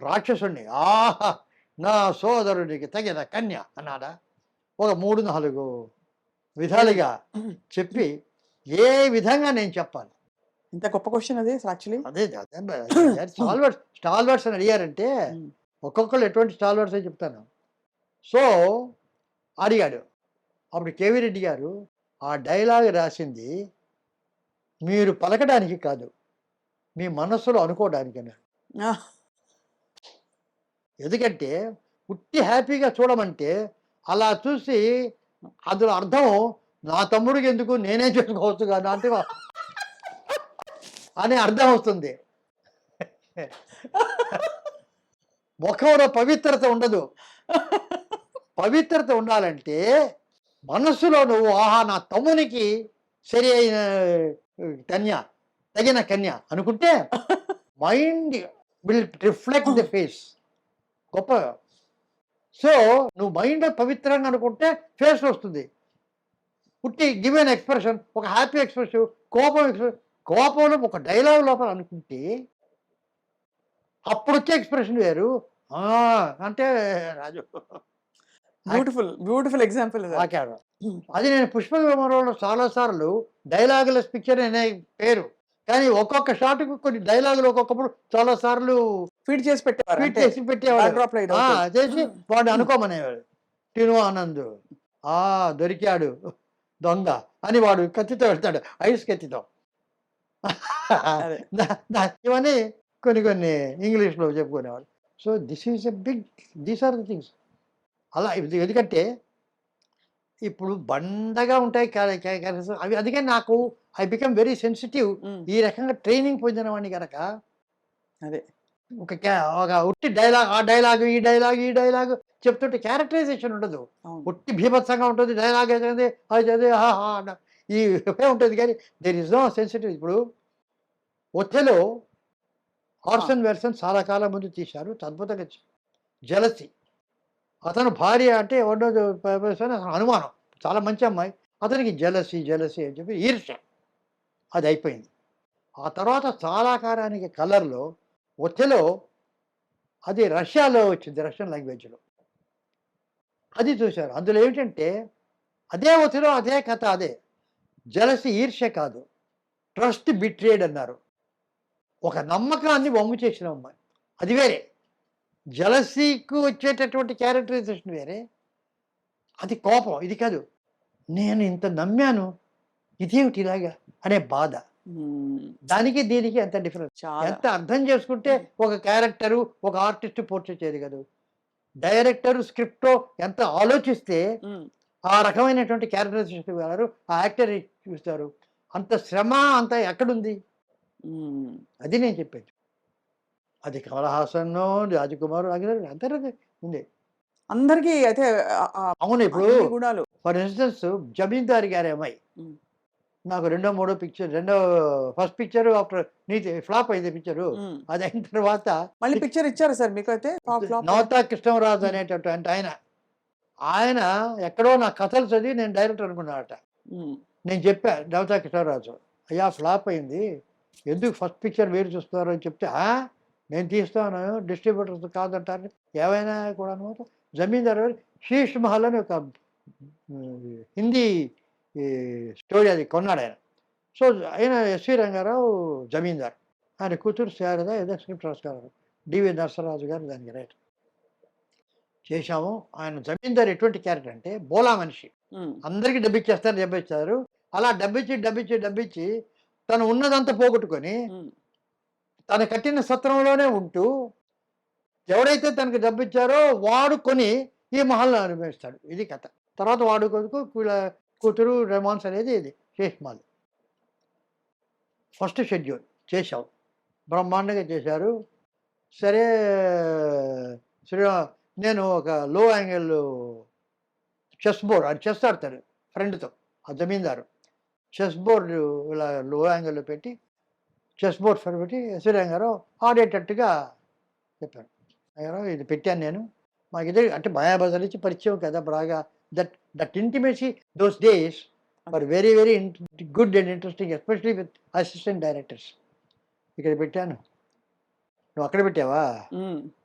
రాక్షసుణ్ణి ఆహా నా సోదరునికి తగిన కన్య అన్నాడా? ఒక 3-4 విధాలుగా చెప్పి ఏ విధంగా నేను చెప్పాలి? ఇంత గొప్ప క్వశ్చన్ అదే యాక్చువల్లీ. అదే స్టాల్వర్డ్స్ అని అడిగారంటే ఒక్కొక్కరు ఎటువంటి స్టాల్వర్డ్స్ అని చెప్తాను. సో అడిగాడు. అప్పుడు కేవీ రెడ్డి గారు ఆ డైలాగ్ రాసింది మీరు పలకడానికి కాదు, మీ మనస్సులో అనుకోవడానికి అన్నాడు. ఎందుకంటే ఉట్టి హ్యాపీగా చూడమంటే అలా చూసి అందులో అర్థం నా తమ్ముడికి ఎందుకు, నేనే చేసుకోవచ్చు కదా అంటే అని అర్థం వస్తుంది. ముఖంలో పవిత్రత ఉండదు. పవిత్రత ఉండాలంటే మనస్సులో నువ్వు ఆహా నా తమ్మునికి సరి అయిన కన్య, తగిన కన్య అనుకుంటే mind will reflect the face. గొప్ప. సో నువ్వు మైండ్ పవిత్రంగా అనుకుంటే ఫేస్ వస్తుంది. పుట్టి గివెన్ ఎక్స్ప్రెషన్, ఒక హ్యాపీ ఎక్స్ప్రెషన్, కోపంలో ఒక డైలాగ్ లోపల అనుకుంటే అప్పుడు వచ్చే ఎక్స్ప్రెషన్ వేరు. అంటే రాజు బ్యూటిఫుల్ ఎగ్జాంపుల్. అది నేను పుష్ప విమానంలో చాలాసార్లు డైలాగులెస్ పిక్చర్ అనే పేరు, కానీ ఒక్కొక్క షాట్కు కొన్ని డైలాగులు ఒక్కొక్కప్పుడు చాలా సార్లు ఫీడ్ చేసి పెట్టేవారు, చేసి వాడు అనుకోమనేవాడు. టిను ఆనంద్ దొరికాడు దొంగ అని వాడు కత్తితో వెళ్తాడు, ఐస్ కత్తితో. ఇవన్నీ కొన్ని ఇంగ్లీష్లో చెప్పుకునేవాడు. So these are the things. అలా ఎందుకంటే ఇప్పుడు బండగా ఉంటాయి క్యారెక్టర్స్ అవి. అందుకే నాకు ఐ బికమ్ వెరీ సెన్సిటివ్. ఈ రకంగా ట్రైనింగ్ పొందిన వాడిని కనుక అదే. ఒక ఉట్టి డైలాగ్, ఆ డైలాగ్, ఈ డైలాగ్, ఈ డైలాగ్ చెప్తుంటే క్యారెక్టరైజేషన్ ఉండదు. అవును. ఉట్టి భీభత్సంగా ఉంటుంది. డైలాగ్ అయితే అది చదివి ఆహా అన్న ఈ ఉంటుంది కానీ దేర్ ఇస్ నో సెన్సిటివ్. ఇప్పుడు ఒథెలో ఆర్సన్ వెల్సన్ చాలా కాలం ముందు తీశారు, అద్భుతంగా జలసి. అతను భార్య అంటే ఎవరినో అతను అనుమానం, చాలా మంచి అమ్మాయి, అతనికి జలసి జలసి అని చెప్పి ఈర్ష్య, అది అయిపోయింది. ఆ తర్వాత చాలా కాలానికి కలర్లో ఒథెలో, అది రష్యాలో వచ్చింది, రష్యన్ లాంగ్వేజ్లో, అది చూశారు. అందులో ఏమిటంటే అదే ఒథెలో అదే కథ, అదే జలసి, ఈర్ష్య కాదు, ట్రస్ట్ బిట్రేడ్ అన్నారు. ఒక నమ్మకాన్ని వమ్ము చేసిన అమ్మాయి, అది వేరే. జలసీకు వచ్చేటటువంటి క్యారెక్టరైజేషన్ వేరే, అది కోపం, ఇది కాదు. నేను ఇంత నమ్మాను, ఇదేమిటి ఇలాగా అనే బాధ. దానికి దీనికి ఎంత డిఫరెన్స్, చాలా. ఎంత అర్థం చేసుకుంటే ఒక క్యారెక్టరు, ఒక ఆర్టిస్ట్ పోర్ట్రేట్ చేయదు కదా. డైరెక్టర్ స్క్రిప్ట్ ఎంత ఆలోచిస్తే ఆ రకమైనటువంటి క్యారెక్టరైజేషన్ ఇవ్వగలరు, ఆ యాక్టర్ చూస్తారు. అంత శ్రమ అంత ఎక్కడుంది, అది నేను చెప్పేది. అది కమల్ హాసన్, రాజకుమార్ అందరూ ఉంది. అందరికీ అయితే అవును. ఇప్పుడు అన్ని గుణాలు. ఫర్ ఇన్స్టెన్స్ జమీందారి గారి అమ్మాయి, నాకు ఫస్ట్ పిక్చర్ ఆఫ్టర్ నీతి ఫ్లాప్ అయింది పిక్చరు. అది అయిన తర్వాత మళ్ళీ పిక్చర్ ఇచ్చారు సార్ మీకు అయితే? నవతా కృష్ణరాజు అనేటటువంటి ఆయన ఎక్కడో నా కథలు చదివి నేను డైరెక్టర్ అనుకున్నాడట. నేను చెప్పా నవతా కృష్ణరాజు, అయ్యా ఫ్లాప్ అయింది, ఎందుకు ఫస్ట్ పిక్చర్ వేరు చూస్తున్నారు అని చెప్తే, నేను తీస్తాను, డిస్ట్రిబ్యూటర్స్ కాదంటారు ఏవైనా కూడా అనమాట. జమీందారు శీష్ మహల్ అని ఒక హిందీ స్టోరీ, అది కొన్నాడు ఆయన. సో ఆయన ఎస్వి రంగారావు జమీందార్, ఆయన కూతురు శారద ఏదో స్క్రిప్ట్ రాసుకున్నారు, డివి నరసరాజు గారు దానికి రైట్ చేశాము. ఆయన జమీందార్ ఎటువంటి క్యారెక్టర్ అంటే బోలా మనిషి, అందరికీ డబ్బిచ్చేస్తారు. అలా డబ్బిచ్చి తను ఉన్నదంతా పోగొట్టుకొని తన కట్టిన సత్రంలోనే ఉంటూ ఎవరైతే తనకు డబ్బిచ్చారో వాడు కొని ఈ మహల్ని అనుభవిస్తాడు. ఇది కథ. తర్వాత వాడు కొడుకు కూతురు రెమాన్స్ అనేది ఇది శేష్ మహల్. ఫస్ట్ షెడ్యూల్ చేశావు, బ్రహ్మాండంగా చేశారు. సరే నేను ఒక లో యాంగిల్ చెస్ బోర్డ్, అది చెస్ ఆడతాడు ఫ్రెండ్తో, ఆ జమీందారు చెస్ బోర్డు ఇలా లో యాంగిల్లో పెట్టి చెస్ బోర్డ్ ఫర్ పెట్టి ఎస్వి రంగారావు ఆడేటట్టుగా చెప్పాను. రంగారావు ఇది పెట్టాను నేను, మాకు ఇదే అంటే మాయాబజార్ ఇచ్చి పరిచయం కదా బాగా. That intimacy those days for very very good and interesting, especially with assistant directors. ఇక్కడ పెట్టాను, నువ్వు అక్కడ పెట్టావా,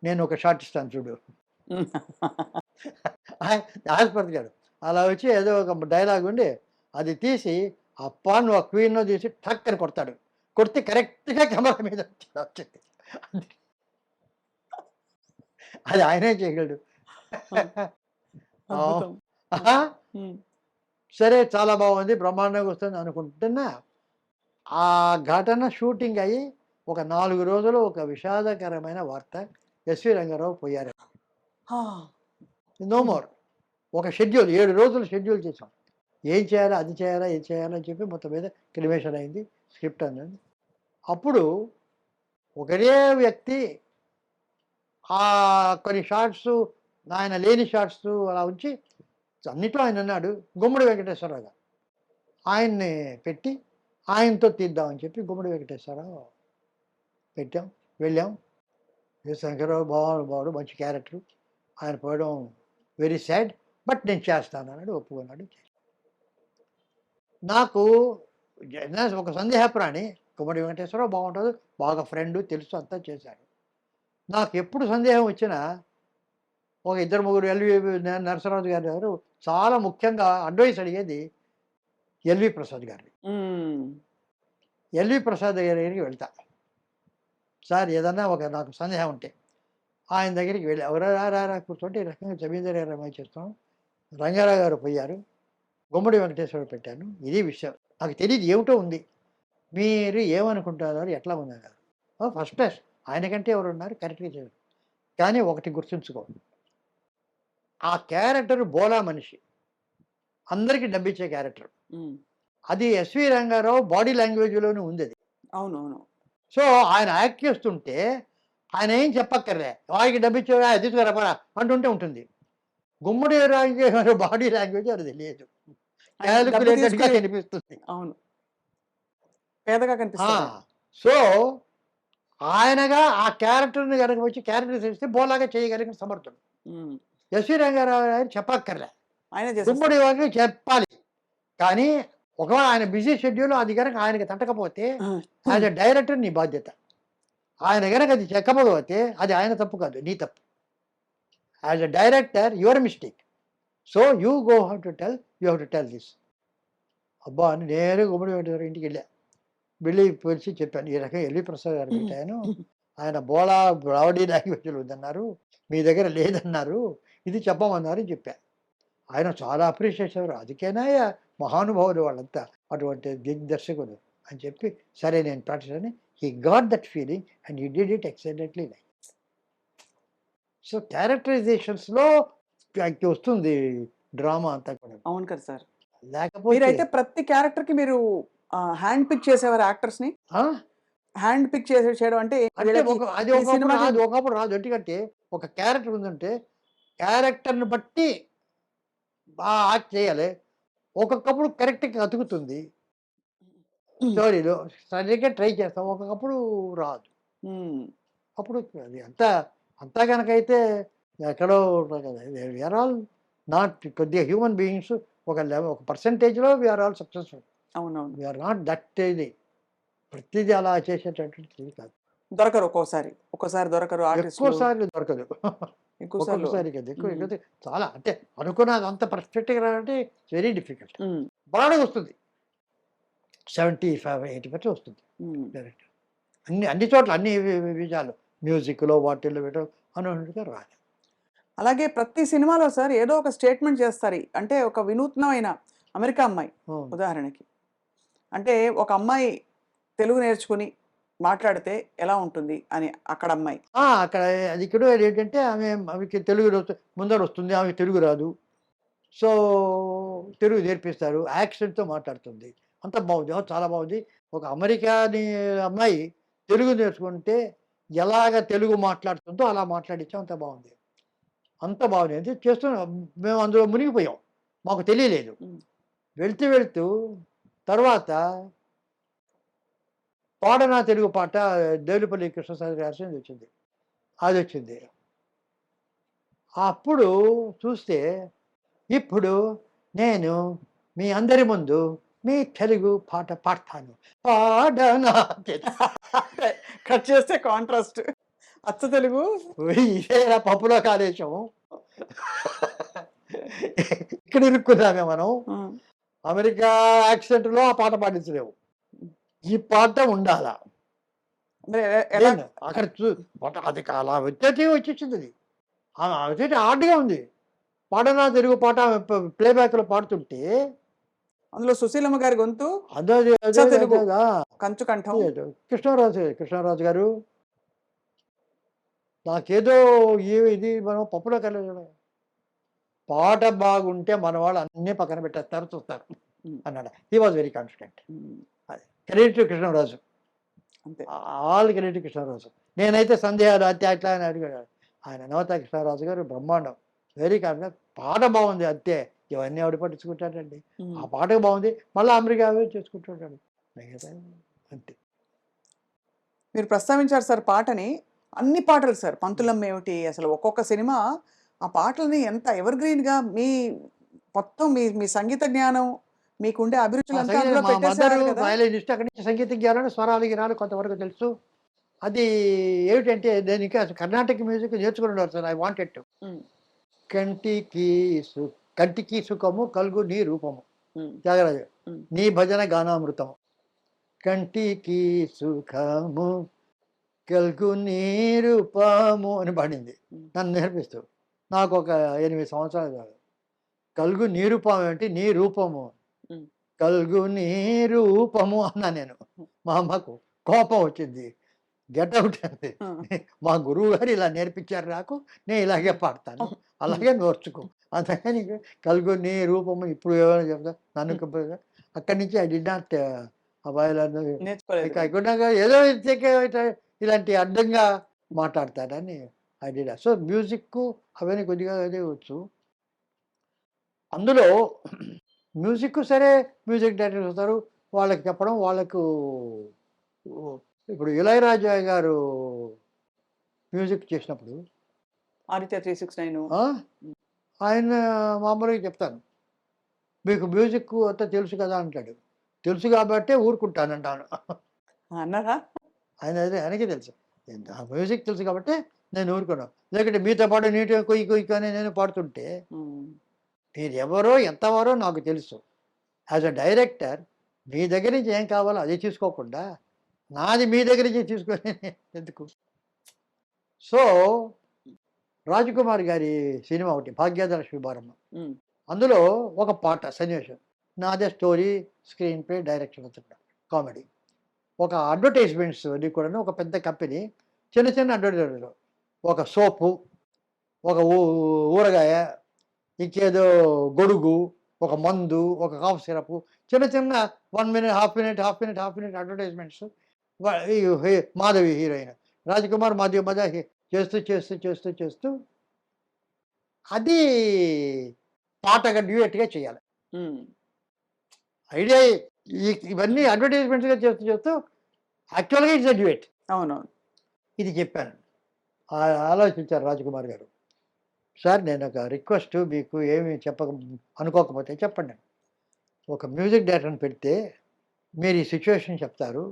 నేను ఒక షార్ట్ ఇస్తాను చూడు. ఆస్పత్రి అలా వచ్చి ఏదో ఒక డైలాగ్ ఉండి అది తీసి అప్పా నువ్వు ఆ క్వీన్లో తీసి టక్ అని కొడతాడు, కొడితే కరెక్ట్గా కెమెరా మీద వచ్చింది. అది ఆయనే చేయగలడు. సరే చాలా బాగుంది, బ్రహ్మాండంగా వస్తుంది అనుకుంటున్నా. ఆ ఘటన షూటింగ్ అయ్యి ఒక 4 రోజులు ఒక విషాదకరమైన వార్త, ఎస్వి రంగారావు పోయారు. No more. ఒక షెడ్యూల్ 7 రోజులు షెడ్యూల్ చేసాం, ఏం చేయాలా అది చేయాలా ఏం చేయాలని చెప్పి మొత్తం మీద క్రిమేషన్ అయింది, స్క్రిప్ట్ అన్నది. అప్పుడు ఒకరే వ్యక్తి ఆ కొన్ని షార్ట్స్, ఆయన లేని షార్ట్స్ అలా ఉంచి అన్నిట్లో ఆయన అన్నాడు, గుమ్మడి వెంకటేశ్వరరావు గారు. ఆయన్ని పెట్టి ఆయనతో తీద్దామని చెప్పి గుమ్మడి వెంకటేశ్వరరావు పెట్టాం, వెళ్ళాం. శంకరరావు బాగుడు మంచి క్యారెక్టర్, ఆయన పోవడం వెరీ సాడ్, బట్ నేను చేస్తాను అన్నాడు, ఒప్పుకున్నాడు. నాకు ఒక సందేహప్రాణి, గుమ్మడి వెంకటేశ్వరరావు బాగుంటుంది, బాగా ఫ్రెండ్ తెలుసు, అంతా చేశాడు. నాకు ఎప్పుడు సందేహం వచ్చినా ఒక 2-3 ఎల్వి నరసరాజు గారు చాలా ముఖ్యంగా అడ్వైస్ అడిగేది ఎల్వి ప్రసాద్ గారిని. ఎల్వి ప్రసాద్ గారికి వెళ్తా, సార్ ఏదన్నా నాకు సందేహం ఉంటే ఆయన దగ్గరికి వెళ్ళి ఎవరా కూర్చోండి, ఈ రకంగా జమీందారు గారు అమ్మాయి చేస్తాం, రంగారావు గారు పోయారు, గుమ్మడి వెంకటేశ్వరరావు పెట్టాను, ఇది విషయం, నాకు తెలియదు ఏమిటో ఉంది, మీరు ఏమనుకుంటున్నారు, ఎట్లా ఉన్నారు? ఫస్ట్ క్లాస్, ఆయనకంటే ఎవరు ఉన్నారు, కరెక్ట్గా చేయరు. కానీ ఒకటి గుర్తుంచుకో, ఆ క్యారెక్టర్ బోలా మనిషి, అందరికీ డబ్బిచ్చే క్యారెక్టర్. ఉమ్. అది ఎస్వి రంగారావు బాడీ లాంగ్వేజ్లోనే ఉంది అది. అవునవును. సో ఆయన యాక్ట్ చేస్తుంటే ఆయన ఏం చెప్పక్కర్లే, వాడికి డబ్బిచ్చే తీసుకురా పరా అంటుంటే ఉంటుంది. గుమ్మడి రాజు బాడీ లాంగ్వేజ్ అది తెలియదు, ఆయన డబ్బు క్యాలిక్యులేటెడ్గా తీసుకుని- కనిపిస్తుంది. అవును, పేదగా కనిపిస్తారు. సో ఆయనగా ఆ క్యారెక్టర్ని కనుక వచ్చి క్యారెక్టర్ చేస్తే బోలాగా చేయగలిగిన సమర్థుడు. ఉమ్. ఎస్వి రంగారావు గారు చెప్పక్కర్లే, ఆయన గుమ్మడి చేసేస్తారు. వారికి చెప్పాలి. కానీ ఒకవేళ ఆయన బిజీ షెడ్యూల్ అది కనుక ఆయనకి తట్టకపోతే యాజ్ ఎ డైరెక్టర్ నీ బాధ్యత. ఆయన కనుక అది చెక్కకపోతే అది ఆయన తప్పు కాదు, నీ తప్పు. As a director your mistake. So you go how to tell, you have to tell this. అబ్బా అని నేను గుమ్మడి వెంకటేశ్వర ఇంటికి వెళ్ళా, వెళ్ళి పిలిచి చెప్పాను, ఈ రకంగా ఎల్వి ప్రసాద్ గారు పెట్టాను, ఆయన బోలా బాడీ లాంగ్వేజ్లు ఉందన్నారు, మీ దగ్గర లేదన్నారు, ఇది చెప్పమన్నారు అని చెప్పాను. ఆయన చాలా అప్రిషియేట్ చేశారు. అందుకేనా మహానుభావులు వాళ్ళంతా అటువంటి దిగ్దర్శకులు అని చెప్పి, సరే నేను ప్రాక్టీస్ అని he got that feeling and he did it excellently like. So క్యారెక్టరైజేషన్స్లో వస్తుంది డ్రామా అంతా కూడా. అవును కదా సార్. లేకపోతే మీరైతే ప్రతి క్యారెక్టర్ కి మీరు హ్యాండ్ పిక్ చేసేవారు యాక్టర్స్ ని. ఆ? హ్యాండ్ పిక్ చేయడం అంటే అంటే వీళ్ళకి అది ఈ ఒకప్పుడు సినిమాకి- రాదు, ఒకప్పుడు రాదు. ఎందుకంటే ఒక క్యారెక్టర్ ఉందంటే క్యారెక్టర్ని బట్టి బాగా యాక్ట్ చేయాలి. ఒక్కొక్కప్పుడు కరెక్ట్గా అతుకుతుంది స్టోరీలో, సరిగ్గా ట్రై చేస్తాం, ఒక్కొక్కప్పుడు రాదు. ఉమ్. అప్పుడు అది అంతా కనుకైతే ఎక్కడో వీఆర్ ఆల్ నాట్ కొద్దిగా హ్యూమన్ బీయింగ్స్, ఒక పర్సంటేజ్లో వీఆర్ ఆల్ సక్సెస్ఫుల్. అవునవును. వీఆర్ నాట్ దట్ ఇది ప్రతిదీ అలా చేసేటటువంటి కాదు. దొరకరు ఒక్కోసారి దొరకరు ఆర్టిస్ట్. ఎక్కువ సార్లు దొరకదు, ఎక్కువ సార్లు. ఒక్కొక్కసారి కదా ఎక్కువ మ్మ్. ఎక్కువ చాలా, అంటే అనుకున్నది అంత పర్ఫెక్ట్గా రావాలంటే వెరీ డిఫికల్ట్. బాగా వస్తుంది, 75-80% వస్తుంది డైరెక్ట్. అన్ని చోట్ల అన్ని విజయాలు మ్యూజిక్లో వాటిల్లో వీటిలో అనుకున్నట్టుగా రాదు. అలాగే ప్రతి సినిమాలో సార్ ఏదో ఒక స్టేట్మెంట్ చేస్తారు. అంటే ఒక వినూత్నమైన అమెరికా అమ్మాయి ఉదాహరణకి, అంటే ఒక అమ్మాయి తెలుగు నేర్చుకుని మాట్లాడితే ఎలా ఉంటుంది అని అక్కడ అమ్మాయి. అక్కడ అది ఇక్కడ ఏంటంటే ఆమెకి తెలుగు ముందర వస్తుంది, ఆమెకి తెలుగు రాదు. సో తెలుగు నేర్పిస్తారు, యాక్సెంట్తో మాట్లాడుతుంది, అంత బాగుంది, చాలా బాగుంది. ఒక అమెరికాని అమ్మాయి తెలుగు నేర్చుకుంటే ఎలాగ తెలుగు మాట్లాడుతుందో అలా మాట్లాడించాం, అంత బాగుంది. అంటే చేస్తున్నాం మేము, అందులో మునిగిపోయాం, మాకు తెలియలేదు. వెళ్తూ తర్వాత పాడనా తెలుగు పాట దేవులపల్లి కృష్ణశాస్త్రి గారి వచ్చింది, అది వచ్చింది. అప్పుడు చూస్తే ఇప్పుడు నేను మీ అందరి ముందు మీ తెలుగు పాట పాడతాను, పాడనా కట్ చేస్తే కాంట్రాస్ట్ అచ్చ తెలుగు. ఇదేనా పప్పులో కాదేశం, ఇక్కడ ఇరుక్కున్నామే మనం. అమెరికా యాక్సెంట్లో ఆ పాట పాడించలేవు, ఈ పాట ఉండాలా. మరి ఎలా? అక్కడ అది అలా వచ్చేసింది అది, వచ్చేసి హార్డ్గా ఉంది. పాడనా తెలుగు పాట ప్లేబ్యాక్లో పాడుతుంటే అందులో సుశీలమ్మ గారి గొంతు, అదే తెలుగు. కంచు కంఠం. కృష్ణరాజు గారు నాకేదో ఇది మనం పప్పులో కలగడం, పాట బాగుంటే మన వాళ్ళు అన్నీ పక్కన పెట్టేస్తారు, చూస్తారు అన్నాడు. He was very confident. Credit Krishnaraju, అంతే, ఆల్ క్రెడిట్ కృష్ణరాజు. నేనైతే సందేహాలు అట్లా అని అడిగాడు. ఆయన నవత కృష్ణరాజు గారు బ్రహ్మాండం, వెరీ కాన్ఫిడెంట్. పాట బాగుంది అంతే, ఇవన్నీ ఆవిడ పట్టించుకుంటాడండి. ఆ పాట బాగుంది, మళ్ళీ అమెరికా చేసుకుంటుంటాడు అంతే. మీరు ప్రస్తావించారు సార్ పాటని, అన్ని పాటలు సార్, పంతులమ్మ ఏమిటి, అసలు ఒక్కొక్క సినిమా ఆ పాటలని ఎంత ఎవర్ గ్రీన్ గా మొత్తం మీ సంగీత జ్ఞానం, మీకుండే అభిరుచులంతా అందులో మా మదరు పెట్టేశారు కదా. వయలినిస్ట్, అక్కడి నుంచి సంగీత జ్ఞానాలు, స్వరాలు గిరాలు కొంతవరకు తెలుసు. అది ఏమిటంటే నేను ఇంకా కర్ణాటక మ్యూజిక్ నేర్చుకున్నాడు సార్. I wanted to. కంటికి సుఖము కలుగు నీ రూపము, త్యాగరాజు, నీ భజన గానామృతము. కంటికి సుఖము కలుగు నీ రూపము అని పాడింది నన్ను నేర్పిస్తూ. నాకు ఒక 8 సంవత్సరాలు కాదు. కలుగు నీ రూపం ఏంటి, నీ రూపము, కలుగు నీ రూపము అన్నా నేను. మా అమ్మకు కోపం వచ్చింది, గెట్ అవుట్ అంది. మా గురువు గారు ఇలా నేర్పించారు నాకు, నేను ఇలాగే పాడతాను, అలాగే నేర్చుకో అందుకని కలుగుని రూపము ఇప్పుడు ఏమైనా చెప్తా నన్ను అక్కడి నుంచి ఐ డి నాట్ అబ్బాయిలను నేర్చుకోలేదు. ఏదో ఇలాంటి అడ్డంగా మాట్లాడతాడని ఐ డి సో మ్యూజిక్ అవన్నీ కొద్దిగా అదే వచ్చు. అందులో మ్యూజిక్ సరే మ్యూజిక్ డైరెక్టర్స్ వస్తారు, వాళ్ళకి చెప్పడం వాళ్ళకు ఇప్పుడు ఇళయరాజా గారు మ్యూజిక్ చేసినప్పుడు ఆదిత్య 369 ఆ, ఆయన మామూలుగా చెప్తాను, మీకు మ్యూజిక్ అంతా తెలుసు కదా అంటాడు. తెలుసు కాబట్టే ఊరుకుంటానంటాను. అన్నారా? ఆయనకి తెలుసు, ఆ మ్యూజిక్ తెలుసు కాబట్టి నేను ఊరుకున్నాను. లేకుంటే మీతో పాటు నీట్గా కొయ్యి కొయ్యి కానీ నేను పాడుతుంటే మీరు ఎవరో ఎంతవరో నాకు తెలుసు. యాజ్ అ డైరెక్టర్ మీ దగ్గర నుంచి ఏం కావాలో అది తీసుకోకుండా నాది మీ దగ్గర నుంచి తీసుకొని ఎందుకు? సో రాజకుమార్ గారి సినిమా ఒకటి భాగ్యధర శుభారంభం, అందులో ఒక పాట సన్నివేశం నాదే స్టోరీ, స్క్రీన్ ప్లే, డైరెక్షన్ అంతా కామెడీ. ఒక అడ్వర్టైజ్మెంట్స్ అది కూడా ఒక పెద్ద కంపెనీ చిన్న చిన్న అడ్వర్టైజ్మెంట్, ఒక సోపు, ఒక ఊరగాయ, ఇంకేదో గొడుగు, ఒక మందు, ఒక కాఫ్ సిరప్, చిన్న చిన్న 1 minute, half minute advertisements. Madhavi heroine, Rajkumar Madhavi మధ్య చేస్తూ అది పాటగా డ్యూయట్గా చేయాలి. ఐడియా ఇవన్నీ అడ్వర్టైజ్మెంట్స్గా చేస్తూ యాక్చువల్గా ఇట్స్ అ డ్యూయట్. అవునవును. ఇది చెప్పాను. ఆలోచించారు రాజకుమార్ గారు, సార్ నేను ఒక రిక్వెస్ట్, మీకు ఏమి అనుకోకపోతే చెప్పండి. ఒక మ్యూజిక్ డైరెక్టర్ని పెడితే మీరు ఈ సిచ్యువేషన్ చెప్తారు,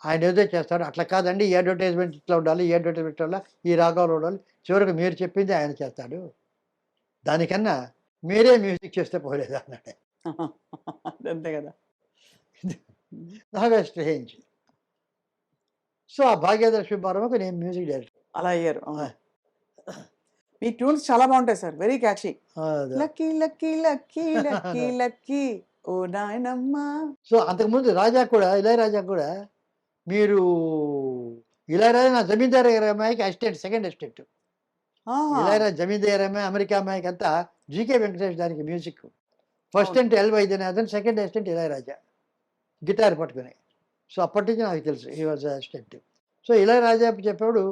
ఆయన ఏదో చేస్తారు. అట్లా కాదండి, ఈ అడ్వర్టైజ్మెంట్ ఇట్లా ఉండాలి, ఈ అడ్వర్టైజ్మెంట్ వల్ల ఈ రాగాలు ఉండాలి, చివరికి మీరు చెప్పింది ఆయన చేస్తాడు, దానికన్నా మీరే మ్యూజిక్ చేస్తే పోలేదు అన్నాడు. అంతే కదా. నాకు స్ట్రేంజ్. సో ఆ భాగ్యధర శుభారంభకు నేను మ్యూజిక్ డైరెక్టర్ అలా అయ్యారు. మీ ట్యూన్స్ చాలా బాగుంటాయి sir, very catchy. Lucky lucky lucky lucky lucky ఓ నాయనమ్మా. సో అంతకుముందు ఇళయరాజా కూడా మీరు ఇళయరాజా నా జమీందారు గారి అమ్మాయికి అసిస్టెంట్, సెకండ్ అసిస్టెంట్. ఇళయరాజా జమీందారు అమ్మాయి, అమెరికా అమ్మాయికి అంతా జీకే వెంకటేష్ దానికి మ్యూజిక్. ఫస్ట్ అంటే L Vaidyanathan, second assistant Ilaiyaraaja guitar పట్టుకుని. సో అప్పటి నుంచి నాకు తెలుసు ఈ వాజ్ అసిస్టెంట్. సో ఇళయరాజా చెప్పాడు,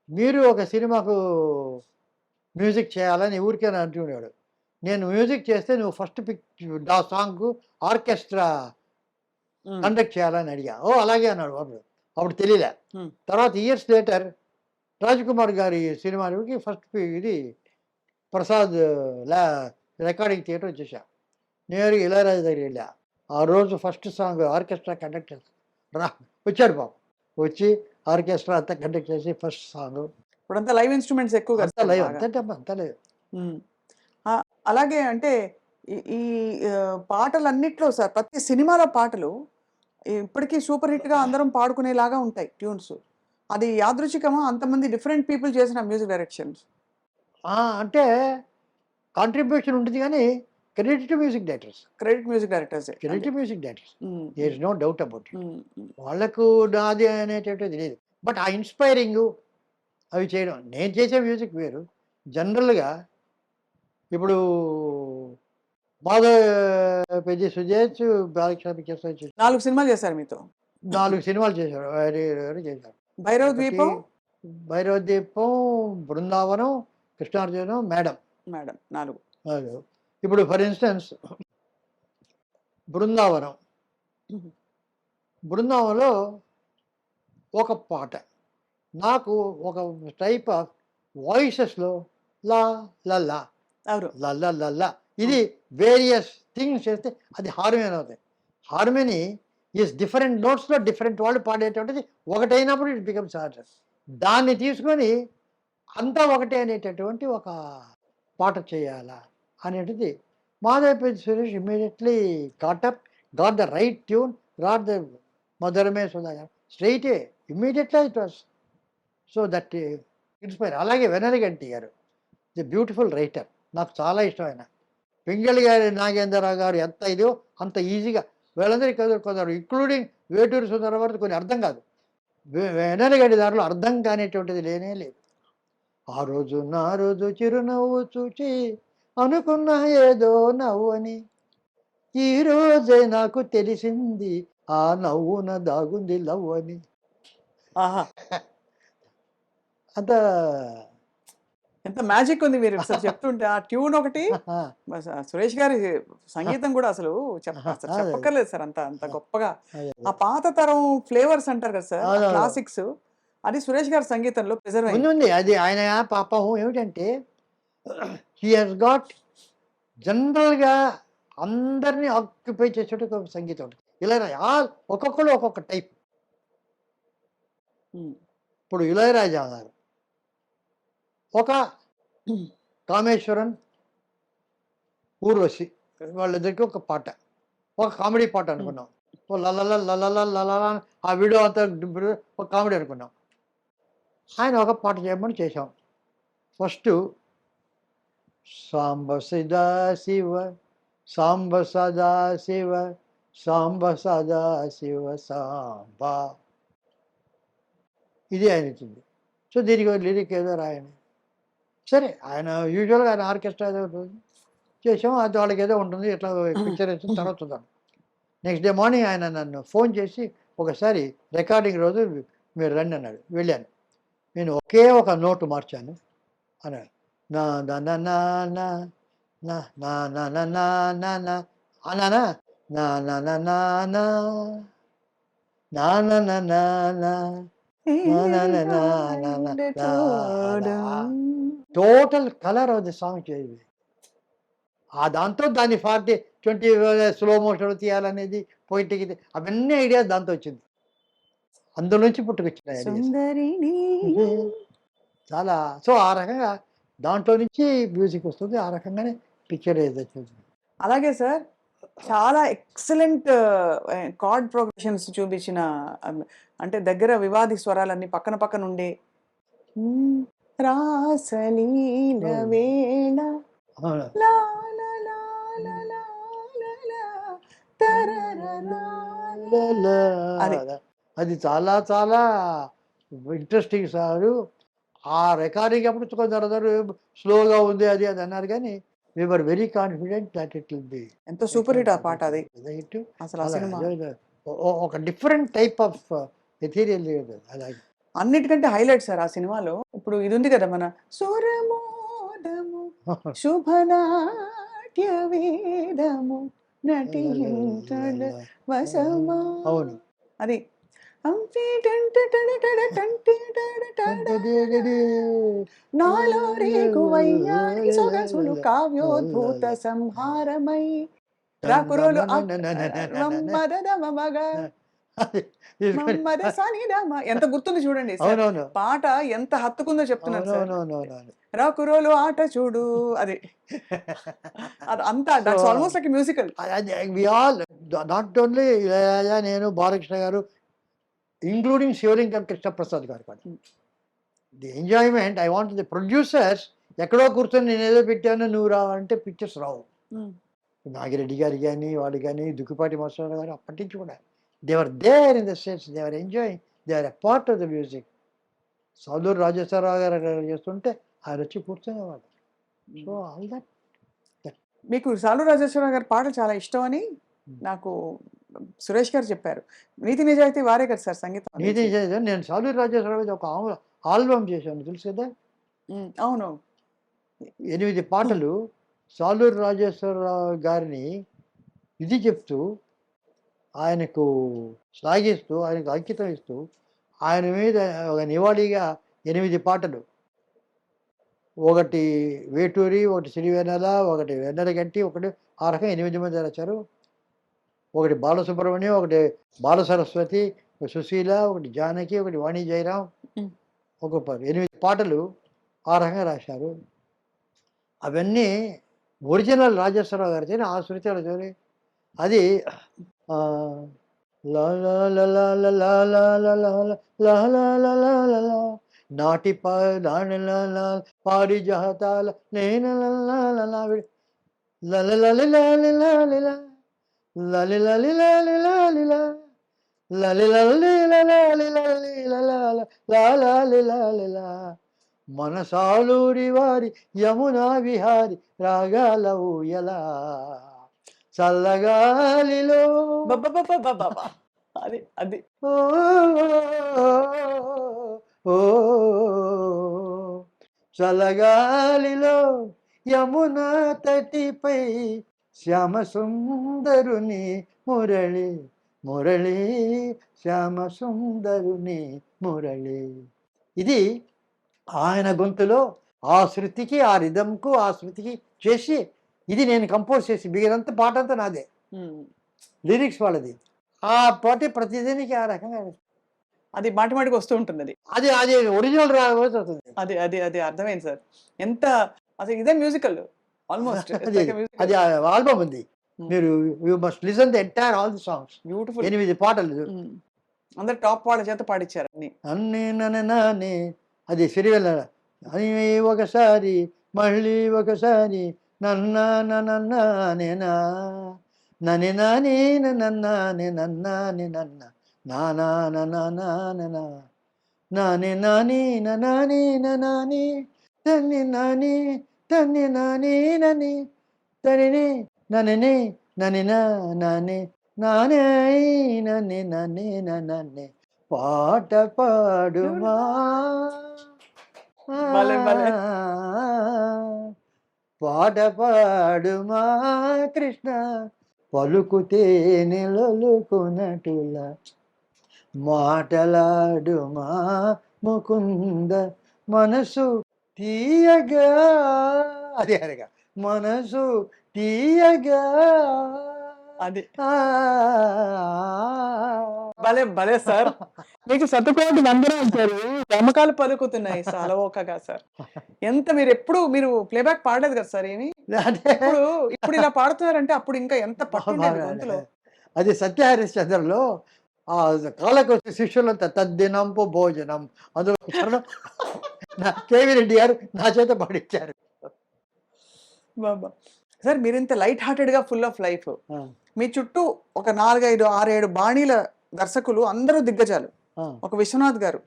మీరు ఒక సినిమాకు మ్యూజిక్ చేయాలని ఊరికే అంటున్నాడు. నేను మ్యూజిక్ చేస్తే నువ్వు ఫస్ట్ ఆ సాంగ్ ఆర్కెస్ట్రా కండక్ట్ చేయాలని అడిగా. ఓ అలాగే అన్నాడు అప్పుడు తెలియలే. తర్వాత ఇయర్స్ లేటర్ రాజకుమార్ గారి సినిమాకి ఫస్ట్ ఇది ప్రసాద్ రికార్డింగ్ థియేటర్ వచ్చేసా. నేరుగా ఇళయరాజా దగ్గర వెళ్ళా. ఆ రోజు ఫస్ట్ సాంగ్ ఆర్కెస్ట్రా కండక్ట్ చేస్తా వచ్చాడు పాపం. వచ్చి ఆర్కెస్ట్రా అంతా కండక్ట్ చేసి ఫస్ట్ సాంగ్. ఇప్పుడంతా లైవ్ ఇన్స్ట్రుమెంట్స్ ఎక్కువ అంతా లైవ్, అంతా లైవ్. అలాగే అంటే ఈ పాటలన్నిట్లో సార్, ప్రతి సినిమాలో పాటలు ఇప్పటికీ సూపర్ హిట్గా అందరం పాడుకునేలాగా ఉంటాయి ట్యూన్స్. అది యాదృచ్ఛికమా, అంతమంది డిఫరెంట్ పీపుల్ చేసిన మ్యూజిక్ డైరెక్షన్స్? అంటే కాంట్రిబ్యూషన్ ఉంటుంది కానీ credit music directors, music directors there is no doubt about it. వాళ్ళకు నాది అనేటటువంటిది లేదు. బట్ ఆ ఇన్స్పైరింగ్ అవి చేయడం, నేను చేసే మ్యూజిక్ వేరు. జనరల్గా ఇప్పుడు పెద్ద సుజేష్ బాలకృష్ణ 4 సినిమాలు చేశారు మీతో. 4 సినిమాలు చేశారు. భైరవ ద్వీపం, బృందావనం, కృష్ణార్జునం, మేడం 4. ఇప్పుడు ఫర్ ఇన్స్టెన్స్ బృందావనంలో ఒక పాట నాకు ఒక టైప్ ఆఫ్ వాయిసెస్లో లా లల్లా లల్లా లల్లా ఇది వేరియస్ థింగ్స్ చేస్తే అది హార్మోని అవుతాయి. హార్మోని ఈజ్ డిఫరెంట్ నోట్స్లో డిఫరెంట్ వాళ్ళు పాడేటువంటిది ఒకటైనప్పుడు ఇట్ బికమ్స్ హార్డర్. దాన్ని తీసుకొని అంతా ఒకటే అనేటటువంటి ఒక పాట చేయాలా అనేటిది Madhavapathi Suresh immediately got the right tune, got the మధురమే సుధాకర్ స్ట్రైటే immediately it was. So that inspire. అలాగే వెనరగంటి గారు ది బ్యూటిఫుల్ రైటర్, నాకు చాలా ఇష్టం ఆయన. పింగళి గారి నాగేంద్రరావు గారు ఎంత ఇదో అంత ఈజీగా వీళ్ళందరికీ కొందరు ఇంక్లూడింగ్ వేటూరు సుందరం వరకు కొన్ని అర్థం కాదు. వెనరగంటి దారిలో అర్థం కానిటువంటిది లేనే లేదు. ఆ రోజు నా రోజు చిరునవ్వు చూచి అనుకున్న ఏదో నవ్వని ఈ రోజే నాకు తెలిసింది ఆ నవ్వున దాగుంది లవ్ అని. ఆహా, అంత ఎంత మ్యాజిక్ ఉంది మీరు అసలు చెప్తుంటే. ఆ ట్యూన్ ఒకటి, సురేష్ గారి సంగీతం కూడా అసలు అసలు అదే. చెప్పక్కర్లేదు సార్, అంత అంత గొప్పగా. అదే. ఆ పాత తరం ఫ్లేవర్స్ అంటారు కదా సార్, అవునవును. క్లాసిక్స్, అది సురేష్ గారి సంగీతంలో ప్రిజర్వ్ అయింది. ఉంది అది ఆయన పాపం ఏమిటంటే హీ హాస్ గాట్ జనరల్గా అందరినీ ఆక్యుపై చేసేట ఒక సంగీతం ఉంటుంది. ఇలా ఒక్కొక్కరు ఒక్కొక్క టైప్. ఉమ్, ఇప్పుడు ఇళయరాజా గారు ఒక కామేశ్వరన్, ఊర్వశి వాళ్ళిద్దరికి ఒక పాట, ఒక కామెడీ పాట అనుకున్నాం. ఓ లలల లలల లలల ఆ వీడియో అంతా ఒక కామెడీ అనుకున్నాం. ఆయన ఒక పాట చేయమని చేశాం. ఫస్ట్ సాంబ సదా శివ సాంబ సదా శివ సాంబ సదా శివ సాంబ, ఇది ఆయన ఇచ్చింది. సో దీనికి లిరిక్ ఏదో రాయండి. సరే ఆయన యూజువల్గా ఆయన ఆర్కెస్ట్రా ఏదో ఉంటుంది చేసాం. అది వాళ్ళకి ఏదో ఉంటుంది ఇట్లా పిక్చర్ వేసిన తర్వాత చూద్దాం. నెక్స్ట్ డే మార్నింగ్ ఆయన నన్ను ఫోన్ చేసి ఒకసారి రికార్డింగ్ రోజు మీరు రండి అన్నాడు. వెళ్ళాను. నేను ఒకే ఒక నోటు మార్చాను అన్నాడు. నా నా నా నా నా నా నా నా నా నా నా నా అన్నానా, నా నా నా నా నా నా నా నా నా నా total colour of the song చేయాలి. ఆ దాంతో దాన్ని 20 స్లో మోషన్ తీయాలనేది పోయిట్కి అవన్నీ ఐడియాస్ దాంతో వచ్చింది. అందులోంచి పుట్టుకొచ్చిన ఐడియాస్ సుందరిని. చాలా. సో ఆ రకంగా దాంట్లో నుంచి మ్యూజిక్ వస్తుంది. ఆ రకంగానే పిక్చర్ ఏదైతే అలాగే సార్, చాలా ఎక్సలెంట్ కార్డ్ ప్రోగ్రెషన్స్ చూపించిన, అంటే దగ్గర వివాది స్వరాలన్నీ పక్కన పక్కన ఉండే, రాసలీల వేళ లా లా లా లా లా లా లా, తరరరా లా. అది. అది చాలా చాలా ఇంట్రెస్టింగ్ సారు. ఆ రికార్డింగ్ అప్పుడు కొందరు స్లోగా ఉంది అది అది అన్నారు కానీ we are very confident that it will be ఎంత సూపర్ హిట్ ఆ పాట అది. హిట్. అసలు ఆ సినిమా ఒక డిఫరెంట్ టైప్ ఆఫ్ మెటీరియల్ అలాగే. అన్నిటికంటే హైలైట్ సార్ ఆ సినిమాలో. ఇప్పుడు ఇది ఉంది కదా, మన సురమోదము శుభనాట్య వేదము నటించడ వసమా. అవును. అది నాలో రేగువయ్యారి సొగసులు కావ్యోద్భూత సంహారమై రాకురోలు ఎంత గుర్తుంది చూడండి సార్. అవునవును. పాట ఎంత హత్తుకుందో చెప్తున్నాను సార్. అవునవును. రాకురోలు ఆట చూడు, అది అది అంతా that's almost like musical. We all not only నేను బాలకృష్ణ గారు ఇంక్లూడింగ్ శివలింగం కృష్ణప్రసాద్ గారు కూడా. The enjoyment I want the producers ఎక్కడో కూర్చొని నేను ఏదో పెట్టాను నువ్వు రావంటే పిక్చర్స్ రావు. నాగిరెడ్డి గారు కానీ వాళ్ళు కానీ దుక్కిపాటి మసూర గారు అప్పటి నుంచి కూడా they were there in the sense they were enjoying, they were a part of the music. Saluru Rajeswararao garu చేస్తుంటే ఆయన వచ్చి కూర్చునేవాడు. So all that. మీకు సాలూరు రాజేశ్వరరావు గారి పాటలు చాలా ఇష్టం అని నాకు సురేష్ గారు చెప్పారు. నీతి నిజాయితీ వారే కదా సార్ సంగీతం. నీతి నిజాయితీ నేను సాలూరు రాజేశ్వరరావు మీద ఒక ఆల్బమ్ చేశాను తెలుసు కదా. అవును. 8 పాటలు సాలూరు రాజేశ్వరరావు గారిని ఇది చెప్తూ ఆయనకు శ్లాఘిస్తూ ఆయనకు అంకితం ఇస్తూ ఆయన మీద ఒక నివాళిగా 8 పాటలు, ఒకటి వేటూరి, ఒకటి సిరివెన్నెల, ఒకటి వెన్నెలగంటి, ఒకటి ఆ రకంగా 8 మంది రాశారు. ఒకటి బాలసుబ్రహ్మణ్యం, ఒకటి బాల సరస్వతి, ఒక సుశీల, ఒకటి జానకి, ఒకటి వాణి జయరాం, ఒక 8 పాటలు ఆ రకంగా రాశారు. అవన్నీ ఒరిజినల్ రాజేశ్వరరావు గారితో ఆ శృతిలో చూరి అది నాటి పారిజాతాల మనసాలూరి వారి యమునా విహారి రాగాల ఊయల చల్లగాలిలో బాబా అది అది ఓ ఓ చల్లగాలిలో యమునా తటిపై శ్యామ సుందరుని మురళి మురళి శ్యామ సుందరుని మురళి. ఇది ఆయన గొంతులో ఆ శృతికి ఆ రిధంకు ఆ శృతికి చేసి ఇది నేను కంపోజ్ చేసి మిగిలినంత పాట అంతా నాదే, లిరిక్స్ వాళ్ళది. ఆ పాట ప్రతిదానికి ఆ రకంగా అది మాటి మాటికి వస్తూ ఉంటుంది అది అది అది ఒరిజినల్ రావచ్చు అవుతుంది. అది అది అది అర్థమైంది సార్. ఎంత అసలు ఇదే మ్యూజికల్ ఆల్మోస్ట్ అది ఆల్బమ్ ఉంది, మీరు you must listen the entire all the songs. Beautiful. 8 పాటలు అందరు టాప్ వాళ్ళ చేత పాడించారు అన్ని. అన్నీ నన్నే అది సిరివెల్ల అని ఒకసారి మళ్ళీ ఒకసారి నన్నా నేనా నని నాని నన్నాని నన్నాని నన్న నానా నానా నాని నాని నాని నాని తన్ని నాని తన్ని నాని నని తని నని నని నాని నానే నని నని నన్నే పాట పాడుమా భలే భలే. పాట పాడుమా కృష్ణ పలుకుతే నిలలుకునటుల మాటలాడుమా ముకుంద మనసు తీయగా అది అరగా మనసు తీయగా అది భలే భలే సార్. మీకు సతకోటి వందనాలు సార్. గమకాలు పలుకుతున్నాయి అలవోకగా సార్. ఎంత మీరు ఎప్పుడు మీరు ప్లేబ్యాక్ పాడలేదు కదా సార్ ఏమి. ఇప్పుడు ఇప్పుడు ఇలా పాడుతున్నారంటే అప్పుడు ఇంకా ఎంత పట్టుండేది గొంతులో. అది సత్యహరిశ్చంద్రలో ఆ కాలకోశ శిష్యులంతా తద్దినంపు భోజనం అందులో కేవీ రెడ్డి గారు నా చేత పాడించారు. బాబా సార్ మీరు ఇంత లైట్ హార్టెడ్ గా ఫుల్ ఆఫ్ లైఫ్, మీ చుట్టూ ఒక 4, 5, 6, 7 బాణీల దర్శకులు అందరూ దిగ్గజాలు. ఒక విశ్వనాథ్ గారు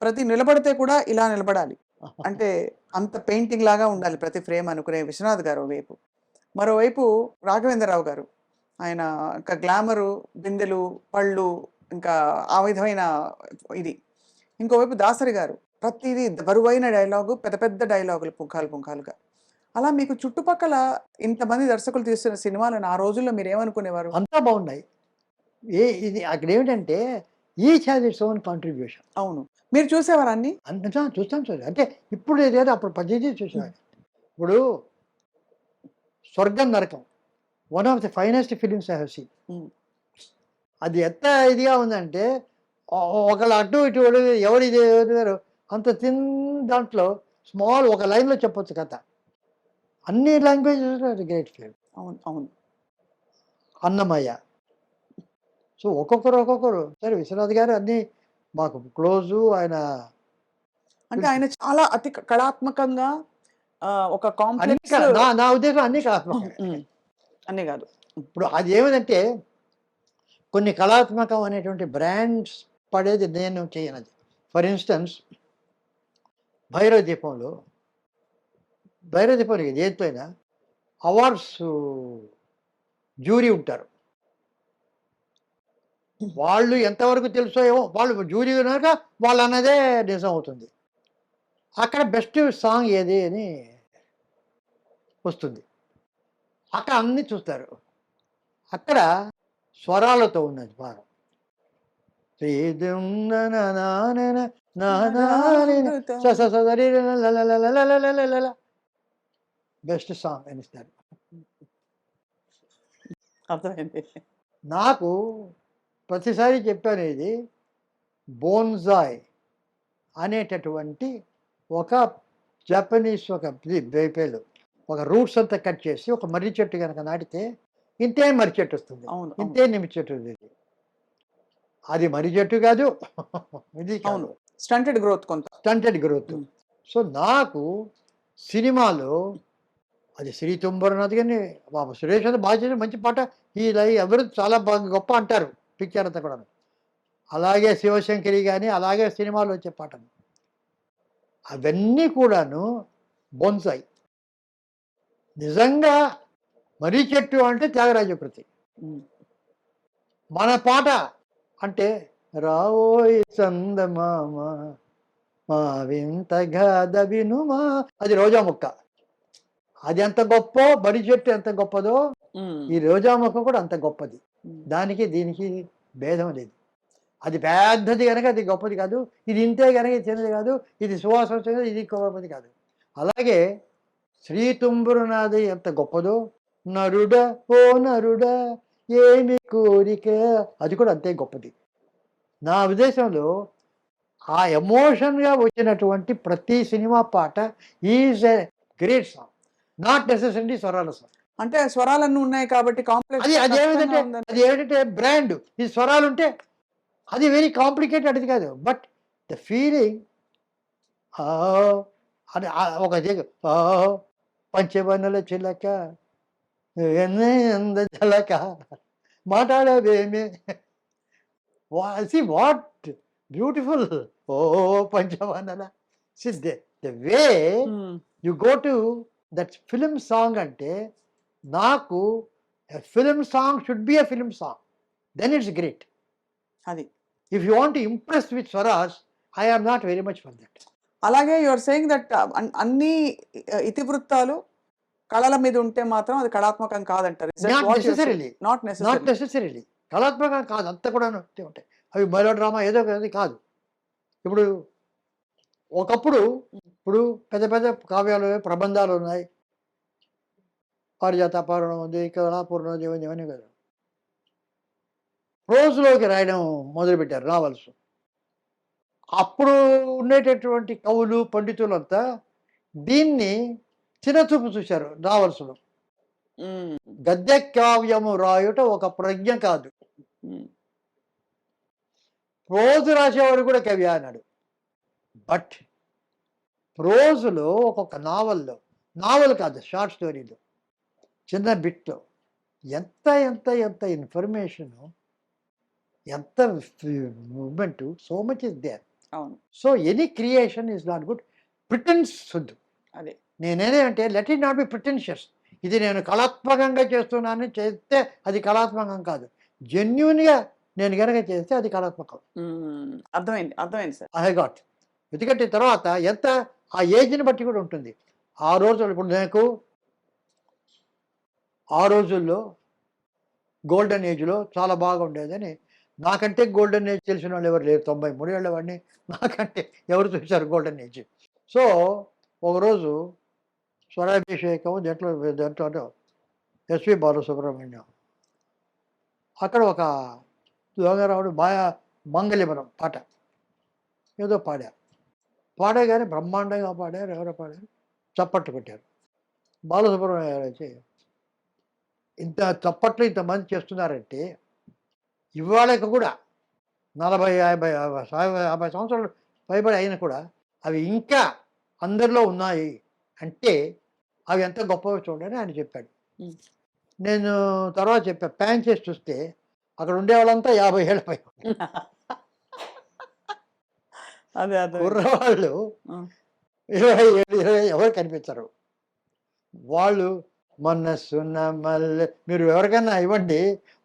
ప్రతి నిలబడితే కూడా ఇలా నిలబడాలి అంటే అంత పెయింటింగ్ లాగా ఉండాలి ప్రతి ఫ్రేమ్ అనుకునే విశ్వనాథ్ గారు వైపు. మరోవైపు రాఘవేంద్రరావు గారు ఆయన ఇంకా గ్లామరు, బిందెలు, పళ్ళు, ఇంకా ఆ విధమైన ఇది. ఇంకోవైపు దాసరి గారు ప్రతిదీ బరువైన డైలాగు, పెద్ద పెద్ద డైలాగులు పుంఖాలుగా. అలా మీకు చుట్టుపక్కల ఇంతమంది దర్శకులు తీస్తున్న సినిమాలను ఆ రోజుల్లో మీరు ఏమనుకునేవారు? అంతా బాగున్నాయి. ఇది అక్కడ ఏమిటంటే each has its own contribution. అవును, మీరు చూసేవారు అన్ని? అంతా చూస్తాం సార్. అంటే ఇప్పుడు ఏదో అప్పుడు పద్ధతి చూసేవాడు. ఇప్పుడు స్వర్గం నరకం one of the finest films I have seen. అది ఎంత ఇదిగా ఉందంటే ఒకళ్ళు అటు ఇటు ఎవరు ఇది ఎవరు అంత దాంట్లో స్మాల్ ఒక లైన్లో చెప్పొచ్చు కథ. అన్ని లాంగ్వేజెస్ గ్రేట్ ఫిల్మ్. అవును అవును. అన్నమయ్య. సో ఒక్కొక్కరు సరే విశ్వనాథ్ గారు అన్నీ మాకు క్లోజు. ఆయన అంటే ఆయన చాలా అతి కళాత్మకంగా ఒక కాంప్లెక్స్. నా ఉద్దేశం అన్ని కళాత్మకం అన్నీ కాదు. ఇప్పుడు అది ఏమిటంటే కొన్ని కళాత్మకం అనేటువంటి బ్రాండ్స్ పడేది నేను చేయనది. ఫర్ ఇన్స్టెన్స్ భైరవ దీపంలో దేంతో అయినా అవార్డ్స్ జ్యూరీ ఉంటారు. వాళ్ళు ఎంతవరకు తెలుసో ఏమో, వాళ్ళు జ్యూరీ కనుక వాళ్ళు అన్నదే నిజం అవుతుంది. అక్కడ బెస్ట్ సాంగ్ ఏది అని వస్తుంది. అక్కడ అన్నీ చూస్తారు. అక్కడ స్వరాలతో ఉన్నది బాగా. బెస్ట్ సాంగ్ అనిస్తారు. అర్థమైంది. నాకు ప్రతిసారి చెప్పాను, ఇది బోన్జాయ్ అనేటటువంటి ఒక జపనీస్ ఒక పేలు ఒక రూట్స్ అంతా కట్ చేసి ఒక మర్రి చెట్టు కనుక నాటితే ఇంతే మర్రి చెట్టు వస్తుంది, ఇంతే నిమ్మ చెట్టు ఉంది. అది మర్రి చెట్టు కాదు, ఇది అవును స్టంటెడ్ గ్రోత్. సో నాకు సినిమాలో అది శ్రీ తుంబరనాథ్ కానీ బాబు సురేష్ అంతా బాగా చేసి మంచి పాట. ఈ ఎవరు చాలా బాగా గొప్ప అంటారు పిక్చర్ అంతా కూడా. అలాగే శివశంకరి కానీ అలాగే సినిమాలో వచ్చే పాట. అవన్నీ కూడాను బొన్సాయి. నిజంగా మర్రి చెట్టు అంటే త్యాగరాజ కృతి. మన పాట అంటే రావోయ్ చందమామ మా వింత గాథ వినుమా, అది రోజా మొక్క. అది ఎంత గొప్ప, మర్రి చెట్టు ఎంత గొప్పదో ఈ రోజా మొక్క కూడా అంత గొప్పది. దానికి దీనికి భేదం లేదు. అది పెద్దది కనుక అది గొప్పది కాదు, ఇది ఇంతే కనుక ఇది చిన్నది కాదు, ఇది సువాసన వచ్చినది ఇది గొప్పది కాదు. అలాగే శ్రీ తుంబురునాథి ఎంత గొప్పదో, నరుడ ఓ నరుడ ఏమి కోరిక, అది కూడా అంతే గొప్పది. నా ఉద్దేశంలో ఆ ఎమోషన్గా వచ్చినటువంటి ప్రతి సినిమా పాట is a great song, not necessary స్వరాల సాంగ్. అంటే స్వరాలన్నీ ఉన్నాయి కాబట్టి కాంప్లెక్స్ అది ఏమిటంటే బ్రాండ్, ఈ స్వరాలు ఉంటే అది వెరీ కాంప్లికేటెడ్, అది కాదు. బట్ ద ఫీలింగ్ అని ఒక పంచవన్నెల చిలక జలక మాట్లాడవేమే, వాట్ బ్యూటిఫుల్, ఓ పంచవన్నెల. The way you go to that film song అంటే, నాకు film song should be a film song, then it's great. అది If you want to impress with swaras, I am not very much for that. అలాగే you are saying that అన్ని ఇతివృత్తాలు కళల మీద ఉంటే మాత్రం అది కళాత్మకం కాదంటారు. Not necessarily. Not Not necessary. necessarily. కళాత్మకంగా కాదు, అంతా కూడా ఉంటాయి. అవి మెలో డ్రామా ఏదో ఒకటి కాదు. ఇప్పుడు ఒకప్పుడు ఇప్పుడు పెద్ద పెద్ద కావ్యాలు ప్రబంధాలు ఉన్నాయి, పారిజాత పారణం ఉంది, కళాపూర్ణ ఉంది, ఇవన్నీ కదా ప్రోజ్లోకి రాయడం మొదలుపెట్టారు నావల్స్. అప్పుడు ఉండేటటువంటి కవులు పండితులంతా దీన్ని చిన్నచూపు చూశారు నావల్స్లో. గద్య కావ్యము రాయుట ఒక ప్రజ్ఞ కాదు, ప్రోజు రాసేవాడు కూడా కవి అన్నాడు. బట్ ప్రోజులో ఒక్కొక్క నావల్ కాదు, షార్ట్ స్టోరీలో, చిన్న బిట్లో ఎంత ఎంత ఎంత ఇన్ఫర్మేషను, ఎంత moment, so much is there. అవును. So any creation is not good. Pretence వద్దు. అదే నేనేదంటే let it not be pretentious. ఇది నేను కళాత్మకంగా చేస్తున్నాను చేస్తే అది కళాత్మకం కాదు. జెన్యున్గా నేను కనుక చేస్తే అది కళాత్మకం. అర్థమైంది సార్. I got. ఎందుకంటే తర్వాత ఎంత ఆ ఏజ్ని బట్టి కూడా ఉంటుంది. ఆ రోజుల్లో ఇప్పుడు నాకు ఆ రోజుల్లో గోల్డెన్ ఏజ్లో చాలా బాగా ఉండేదని, నాకంటే గోల్డెన్ ఏజ్ తెలిసిన వాళ్ళు ఎవరు లేరు. 93 ఏళ్ళ వాడిని, నాకంటే ఎవరు చూశారు గోల్డెన్ ఏజ్. సో ఒకరోజు స్వరాభిషేకం దాంట్లో ఎస్వి బాలసుబ్రహ్మణ్యం, అక్కడ ఒక దొంగరావుడు మంగళిమరం పాట ఏదో పాడగానే బ్రహ్మాండంగా పాడారు. ఎవరో పాడారు, చప్పట్లు కొట్టారు. బాలసుబ్రహ్మణ్యం గారు వచ్చి, ఇంత చప్పట్లు ఇంతమంది చేస్తున్నారంటే ఇవాళకి కూడా 40-50 సంవత్సరాలు పైబడి అయినా కూడా అవి ఇంకా అందరిలో ఉన్నాయి అంటే అవి ఎంత గొప్పగా చూడని ఆయన చెప్పాడు. నేను తర్వాత చెప్పా, ప్యాన్ చేసి చూస్తే అక్కడ ఉండే వాళ్ళంతా 50 ఏళ్ళ పై అదే కుర్రవాళ్ళు 27 ఎవరు కనిపించరు. వాళ్ళు మనస్సున్న మల్లె, మీరు ఎవరికైనా ఇవ్వండి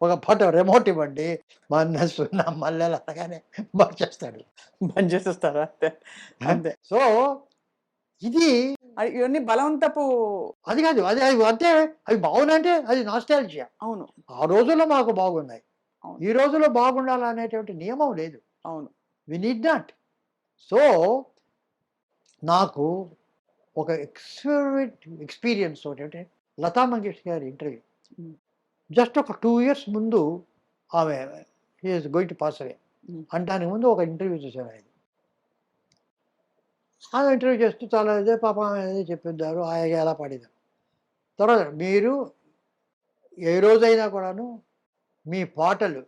ఒక పాట రిమోట్ ఇవ్వండి, మనస్సున్న మల్లెలు అనగానే బాగా చేస్తాడు, బంద్ చేసేస్తారా? అంతే. సో ఇది ఇవన్నీ బలవంతపు అది కాదు, అది అంటే అవి బాగున్నాయంటే అది నాస్టాల్జియా. అవును, ఆ రోజుల్లో మాకు బాగున్నాయి, అవును. ఈ రోజుల్లో బాగుండాలనేటువంటి నియమం లేదు. అవును. We need not. సో నాకు ఒక ఎక్స్పీరియన్స్ ఒకటి, లతా మంగేష్కర్ గారి ఇంటర్వ్యూ జస్ట్ ఒక 2 years ముందు, ఆమె ఈజ్ గోయింగ్ టు పాస్ అవే అంటానికి ముందు ఒక ఇంటర్వ్యూ చూశాను. ఆమె ఇంటర్వ్యూ చేస్తూ చాలా ఇదే పాపం ఏదో చెప్పిద్దారు, ఆయన ఎలా పాడిదారు. తర్వాత మీరు ఏ రోజైనా కూడాను మీ పాటలు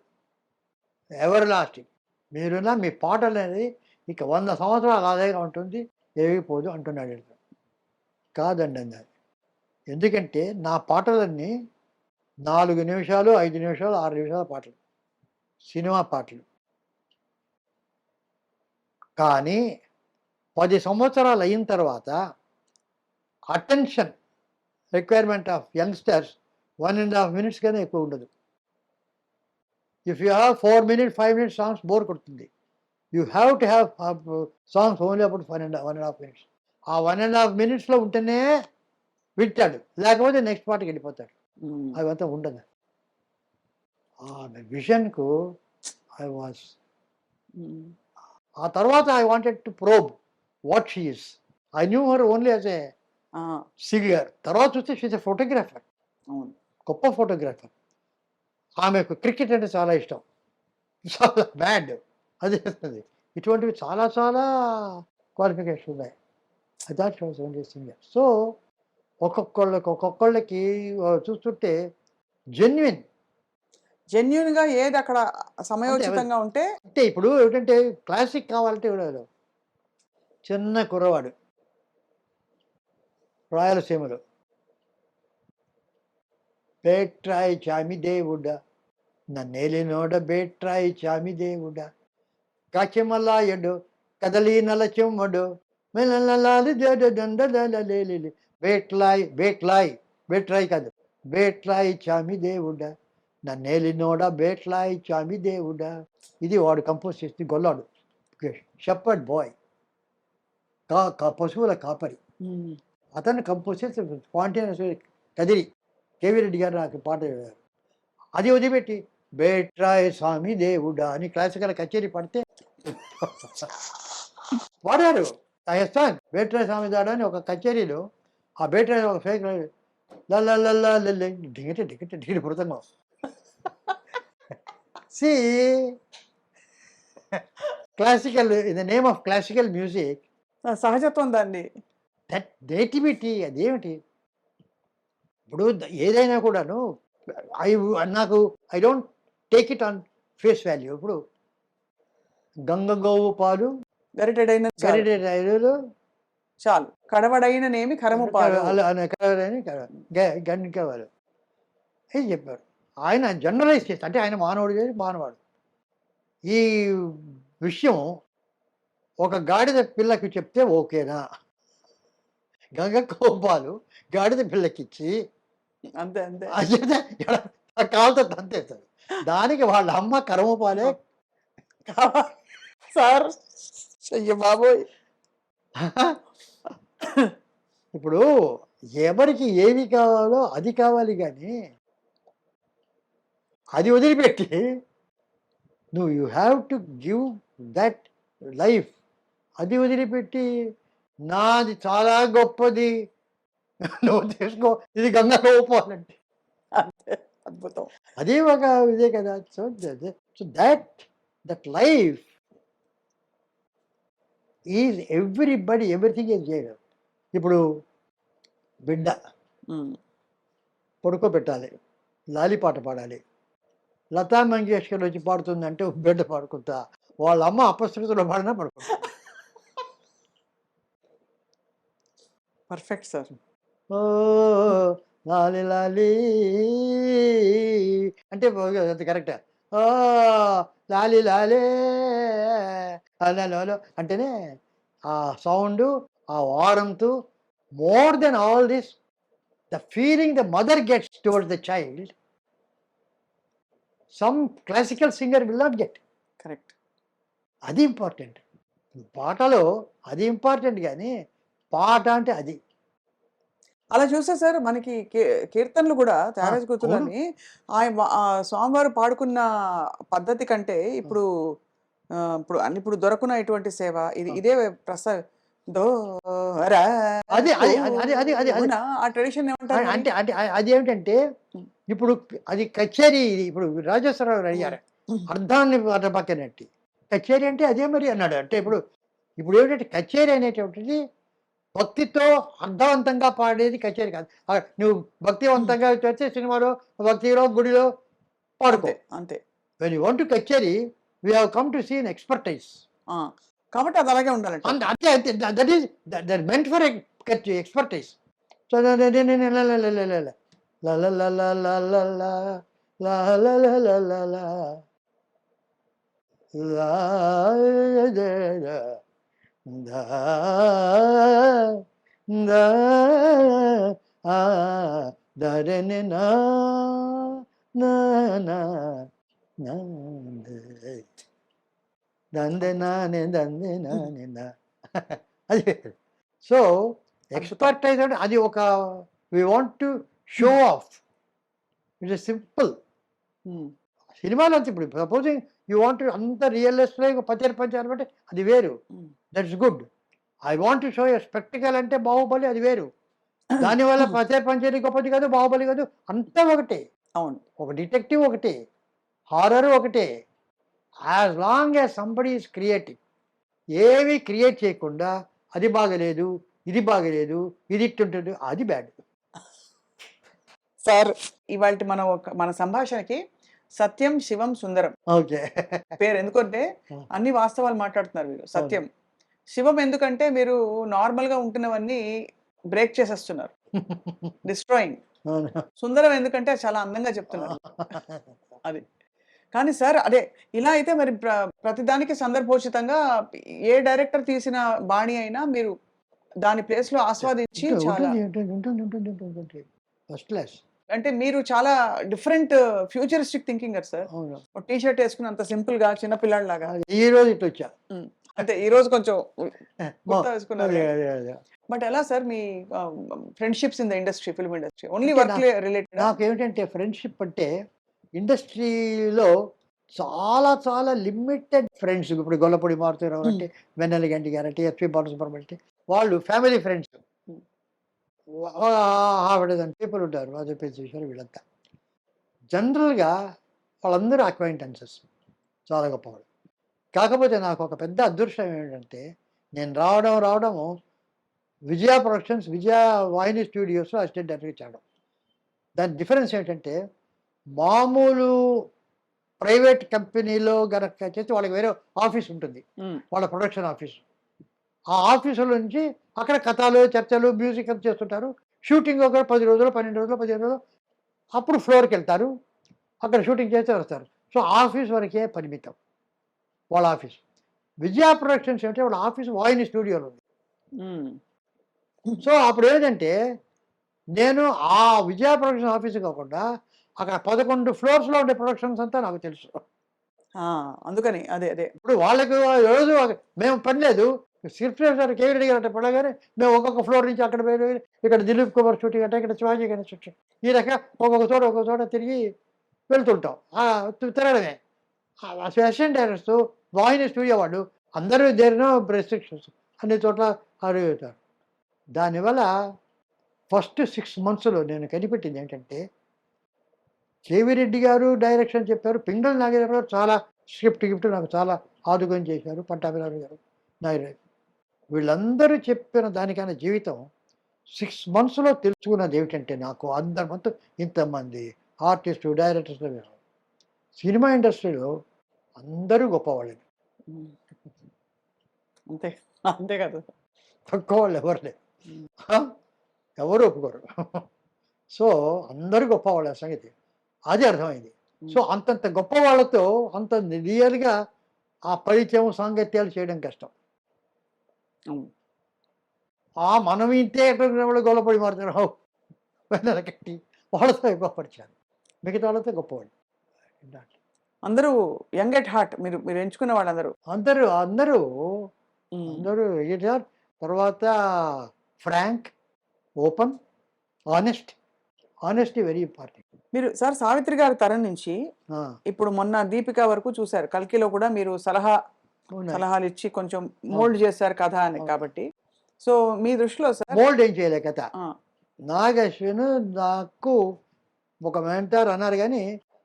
ఎవర్ లాస్టింగ్, మీరున్న మీ పాటలు అనేది ఇక 100 సంవత్సరాలు అలాగే ఉంటుంది, ఏగిపోదు అంటున్నాడు. కాదండి అన్నారు. ఎందుకంటే నా పాటలన్నీ 4 నిమిషాలు 5 నిమిషాలు 6 నిమిషాల పాటలు, సినిమా పాటలు. కానీ 10 సంవత్సరాలు అయిన తర్వాత attention requirement of youngsters 1.5 minutes కన్నా ఎక్కువ ఉండదు. If you have 4 minutes 5 minutes songs bore కొడుతుంది. You have to have songs only about 1.5 minutes. ఆ 1.5 minutesలో ఉంటేనే వింటాడు, లేకపోతే నెక్స్ట్ పాటకి వెళ్ళిపోతాడు. అవంతా ఉండదు. ఆ విజన్కు ఐ వాజ్, ఆ తర్వాత I wanted to probe what she is. I knew her only as a singer. తర్వాత చూస్తే షీజ్ ఎ ఫోటోగ్రాఫర్, అవును. గొప్ప ఫోటోగ్రాఫర్. ఆమెకు క్రికెట్ అంటే చాలా ఇష్టం, చాలా బ్యాడ్ అది చేస్తుంది. ఇటువంటివి చాలా చాలా క్వాలిఫికేషన్ ఉన్నాయి. అదాట్ వాజ్ ఓన్లీ సింగర్. సో ఒక్కొక్కళ్ళకి చూస్తుంటే జెన్యున్ గా ఏది అక్కడ సమయోచితంగా ఉంటే. అంటే ఇప్పుడు ఏమిటంటే క్లాసిక్ కావాలంటే ఎవరు, చిన్న కుర్రవాడు రాయలసీమలో, బేట్రాయి చామి దేవుడా నన్నేలినోడ బేట్రాయి చామి దేవుడా కాచెమలాయడు కదలి నల చెమ్మడు బేట్లాయ్ బేట్లాయ్ బేట్రాయి కాదు, బేట్రాయి చామి దేవుడా నన్నేలినోడ బేట్లాయ్ చామి దేవుడా. ఇది వాడు కంపోజ్ చేసింది. గొల్లాడు షెపర్డ్ బాయ్, పశువుల కాపరి. అతను కంపోజ్ చేసి స్పాంటేనియస్ కదిరి కేవీ రెడ్డి గారు నాకు పాట చెప్పారు. అది వదిలిపెట్టి బేట్రాయ్ స్వామి దేవుడా అని క్లాసికల్ కచేరీ పడితే వాడారు. రాజస్థాన్ బేట్రాయ్ స్వామి దాడా అని ఒక కచేరీలో ఆ బేట్రాయ్ ఒక ఫేక్ లల్లల్లా దిగితే దిగితే దిగిటి మృతంగం. See classical, in the name of classical music, సహజత్వం దాన్ని, దట్ నేటివిటీ అదేమిటి. ఇప్పుడు ఏదైనా కూడాను నాకు I don't take it on face value. ఇప్పుడు గంగ గోవు పాలు గరిటెడైన గరిటెడు చాలు, కడవడైన నేమి కరము పాలు గండికేవారు ఏం చెప్పారు. ఆయన జనరలైజ్ చేస్తే, అంటే ఆయన మానవుడు చేసి మానవాడు. ఈ విషయం ఒక గాడిద పిల్లకి చెప్తే ఓకేనా, గంగ కోపాలు గాడిద పిల్లకిచ్చి అంతే అంతే కాలుతో తంతేస్తారు. దానికి వాళ్ళ అమ్మ కరమపాలే సార్. అయ్య బాబోయ్. ఇప్పుడు ఎవరికి ఏమి కావాలో అది కావాలి, కానీ అది వదిలిపెట్టి నువ్వు you have to give that life. అది వదిలిపెట్టి నాది చాలా గొప్పది నువ్వు తీసుకో, ఇది గంగా పోవాలంటే అంతే, అద్భుతం. అదే ఒక ఇదే కదా. So so that life is everybody, everything is చేయడం. ఇప్పుడు బిడ్డ పడుకోబెట్టాలి, లాలిపాట పాడాలి. లతా మంగేష్కర్ వచ్చి పాడుతుందంటే బిడ్డ పాడుకుంటా, వాళ్ళ అమ్మ అపశృతిలో పాడినా పడుకుంటా. Perfect sir. ఓ లాలి లాలి అంటే అది కరెక్టా. ఓ లాలి లాలే అలా అంటేనే ఆ సౌండ్, ఆ వారంతు, more than all this the feeling the mother gets towards the child, some classical singer will not get. Correct. అది ఇంపార్టెంట్. పాటలో అది ఇంపార్టెంట్, కానీ పాట అంటే అది. అలా చూస్తే సార్ మనకి కీర్తనలు కూడా త్యాగరాజ కృతులని స్వామివారు పాడుకున్న పద్ధతి కంటే ఇప్పుడు ఇప్పుడు దొరకున్న ఇటువంటి సేవ ఇదే ఆ ట్రెడిషన్ ఏమంటారు అంటే అంటే అది ఏమిటంటే, ఇప్పుడు అది కచేరీ. ఇప్పుడు రాజేశ్వరరావు అడిగారు అర్థాన్ని పక్కనట్టి కచేరీ అంటే అదే మరి అన్నాడు. అంటే ఇప్పుడు ఏమిటంటే కచేరీ అనేటువంటిది భక్తితో అర్థవంతంగా పాడేది కచేరీ కాదు. నువ్వు భక్తివంతంగా చేస్తే సినిమాలో భక్తిలో గుడిలో పాడుకో అంతే. When you want to kutcheri we have come to see an expertise. కాబట్టి అది అలాగే ఉండాలంటే అంతే అంతే. That is that meant for expertise. So దా దా ఆ దరని నా నా నా నా దందె నానే దందె నానే నా అది. సో ఎక్స్పర్టైజ్ అంటే అది ఒక we want to show off. It is simple. సినిమాలో అంతే. ఇప్పుడు సపోజింగ్ యూ వాంట్ అంత రియలిస్ట్గా పచారు పంచారు అంటే అది వేరు, that's good. I want to show a spectacle అంటే బాహుబలి, అది వేరు. దానివల్ల పచారు పంచారి గొప్పది కాదు, బాహుబలి కాదు, అంతా ఒకటే. అవును. ఒక డిటెక్టివ్ ఒకటే, హారర్ ఒకటే. As long as somebody is creative. ఏవి క్రియేట్ చేయకుండా అది బాగలేదు, ఇది బాగలేదు, ఇది ఇట్టుంటుంది, అది బ్యాడ్. సార్ ఇవాళ మన సంభాషణకి సత్యం శివం సుందరం ఓకే. పేరు ఎందుకంటే అన్ని వాస్తవాలు మాట్లాడుతున్నారు మీరు. సత్యం శివం ఎందుకంటే మీరు నార్మల్ గా ఉంటున్నవన్నీ బ్రేక్ చేసేస్తున్నారు, డిస్ట్రాయింగ్. సుందరం ఎందుకంటే చాలా అందంగా చెప్తున్నారు అది. కానీ సార్ అదే ఇలా అయితే మరి ప్రతిదానికి సందర్భోచితంగా ఏ డైరెక్టర్ తీసిన బాణి అయినా మీరు దాని ప్లేస్ లో ఆస్వాదించి చాలా ఉంటుంది ఫస్ట్ క్లాస్. అంటే మీరు చాలా different futuristic thinking sir. T shirt వేసుకుని అంత సింపుల్ గా చిన్న పిల్లాడిలాగా. ఈ రోజు ఇట్లా వచ్చా అంటే ఈ రోజు కొంచెం వేసుకున్నారు. బట్ ఎలా sir me friendships in the industry, film industry, only work related? నాకు ఏమిటంటే ఫ్రెండ్షిప్ అంటే ఇండస్ట్రీలో చాలా చాలా లిమిటెడ్ ఫ్రెండ్స్. ఇప్పుడు గొల్లపూడి మారుతారావు అంటే, వెన్నెల గంటి గారంటే, ఎస్పి బాలసుబ్రహ్మణ్యం అంటే వాళ్ళు ఫ్యామిలీ ఫ్రెండ్స్. ఆవిడ పీపుల్ ఉంటారు, అది పెద్ద వీళ్ళంతా జనరల్గా వాళ్ళందరూ అక్వైంటెన్సెస్, చాలా గొప్పవాళ్ళు. కాకపోతే నాకు ఒక పెద్ద అదృష్టం ఏంటంటే నేను రావడము విజయ ప్రొడక్షన్స్, విజయ వాహిని స్టూడియోస్లో అసిస్టెంట్ డైరెక్టర్ చేయడం. దాని డిఫరెన్స్ ఏంటంటే మామూలు ప్రైవేట్ కంపెనీలో గనక చేస్తే వాళ్ళకి వేరే ఆఫీస్ ఉంటుంది, వాళ్ళ ప్రొడక్షన్ ఆఫీస్. ఆ ఆఫీసుల నుంచి అక్కడ కథలు, చర్చలు, మ్యూజిక్ అంతా చేస్తుంటారు. షూటింగ్ ఒక 10 రోజులు, 12 రోజులు, 15 రోజులు, అప్పుడు ఫ్లోర్కి వెళ్తారు, అక్కడ షూటింగ్ చేస్తే వస్తారు. సో ఆఫీస్ వరకే పరిమితం వాళ్ళ ఆఫీస్. విజయ ప్రొడక్షన్స్ అంటే వాళ్ళ ఆఫీస్ వాహిని స్టూడియోలో ఉంది. సో అప్పుడు ఏంటంటే నేను ఆ విజయ ప్రొడక్షన్ ఆఫీస్ కాకుండా అక్కడ 11 ఫ్లోర్స్లో ఉండే ప్రొడక్షన్స్ అంతా నాకు తెలుసు. అందుకని అదే అదే ఇప్పుడు వాళ్ళకి రోజు మేము పని లేదు. స్క్రిప్ట్ సార్ కేవీ రెడ్డి గారు అంటే పడగానే మేము ఒక్కొక్క ఫ్లోర్ నుంచి అక్కడ పోయి, ఇక్కడ దిలీప్ కుమార్ షూటింగ్ అంటే, ఇక్కడ శివాజీ గారి షూటింగ్, ఈ రకంగా ఒక్కొక్క చోట తిరిగి వెళ్తుంటాం. తిరగడమే. అసిస్టెంట్ డైరెక్టర్స్, వాహిని స్టూడియో వాళ్ళు అందరూ దేరిన రెస్ట్రిక్షన్స్ అన్ని చోట్ల అడుగుతారు. దానివల్ల ఫస్ట్ 6 monthsలో నేను కనిపెట్టింది ఏంటంటే కేవీ రెడ్డి గారు డైరెక్షన్ చెప్పారు, పింగళి నాగేశ్వర గారు చాలా స్క్రిప్ట్ నాకు చాలా ఆదుకొని చేశారు, పట్టాభిరావు గారు, నాయుడు, వీళ్ళందరూ చెప్పిన దానికైనా జీవితం 6 monthsలో తెలుసుకున్నది ఏమిటంటే నాకు అందరి మొత్తం ఇంతమంది ఆర్టిస్టు, డైరెక్టర్స్, సినిమా ఇండస్ట్రీలో అందరూ గొప్పవాళ్ళే, అంతే అంతే కదా, తక్కువ వాళ్ళు ఎవరు లేరు, ఎవరు ఒప్పుకోరు. సో అందరూ గొప్పవాళ్ళ సంగతి అది అర్థమైంది. సో అంతంత గొప్ప వాళ్ళతో అంత రియల్గా ఆ పరిచయం, సాంగత్యాలు చేయడం కష్టం. మనం ఇంతే వాళ్ళు గొల్లపడి మారుతారు, వెన్నెల కట్టి వాళ్ళతో గొప్పపరిచారు, మిగతా వాళ్ళతో గొప్పవాళ్ళు. అందరూ యంగ్ ఎట్ హార్ట్. మీరు ఎంచుకున్న వాళ్ళందరూ అందరూ అందరూ అందరూ ఎడిటర్. తర్వాత frank, open, honesty very important. మీరు సార్ సావిత్రి గారి తరం నుంచి ఇప్పుడు మొన్న దీపిక వరకు చూశారు. కల్కిలో కూడా మీరు సలహాలు ఇచ్చి కొంచెం మోల్డ్ చేశారు కథ అని. కాబట్టి సో మీ దృష్టిలో సార్ మోల్డ్ ఏం చేయలే కథ. నాగశ్విన్ నాకు ఒక మెంటర్ అన్నారు, కానీ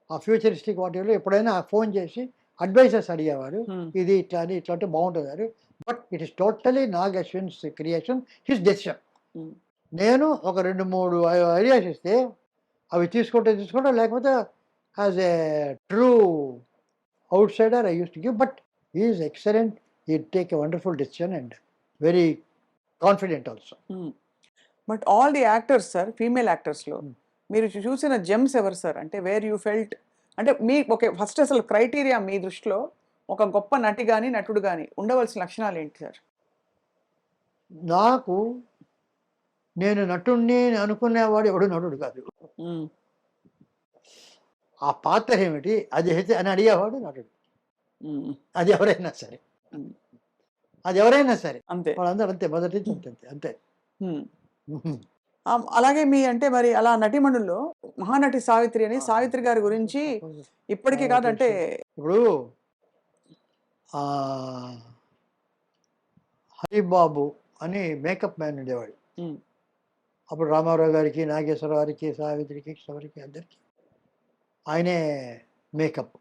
ఆ ఫ్యూచరిస్టిక్ వాటిలో ఎప్పుడైనా ఫోన్ చేసి అడ్వైజర్స్ అడిగేవారు, ఇది ఇట్లా అని ఇట్లా అంటే బాగుంటుంది. But it is totally Nag Ashwin's creation, his decision. నేను ఒక 2-3 ఐడియాస్ ఇస్తే అవి తీసుకుంటే లేకపోతే as a true outsider I use to give. But he is excellent, he take a wonderful decision and very confident also. But all the actors sir, female యాక్టర్స్లో మీరు చూసిన Gems ఎవరు సార్? అంటే where you felt అంటే మీ okay first అసలు criteria మీ దృష్టిలో ఒక గొప్ప నటి కానీ నటుడు కానీ ఉండవలసిన లక్షణాలు ఏంటి సార్? నాకు నేను నటుణ్ణి అనుకునేవాడు ఎవడు నటుడు కాదు. ఉమ్, ఆ పాత్ర ఏమిటి అది అయితే అని అడిగేవాడు నటుడు. ఉమ్, అది ఎవరైనా సరే, ఉమ్, అది ఎవరైనా సరే అంతే. వాళ్ళందరూ అంతే, మొదటి నుంచి అంతే అంతే అంతే. ఉమ్. అలాగే మీ అంటే మరి అలా నటిమణుల్లో మహానటి సావిత్రి అని సావిత్రి గారి గురించి ఇప్పటికీ కాదంటే ఇప్పుడు ఆ, హరిబాబు అని మేకప్ మ్యాన్ ఉండేవాడు. ఉమ్, అప్పుడు రామారావు గారికి, నాగేశ్వరరావు గారికి, సావిత్రికి, ఎవరికి అందరికి ఆయనే మేకప్.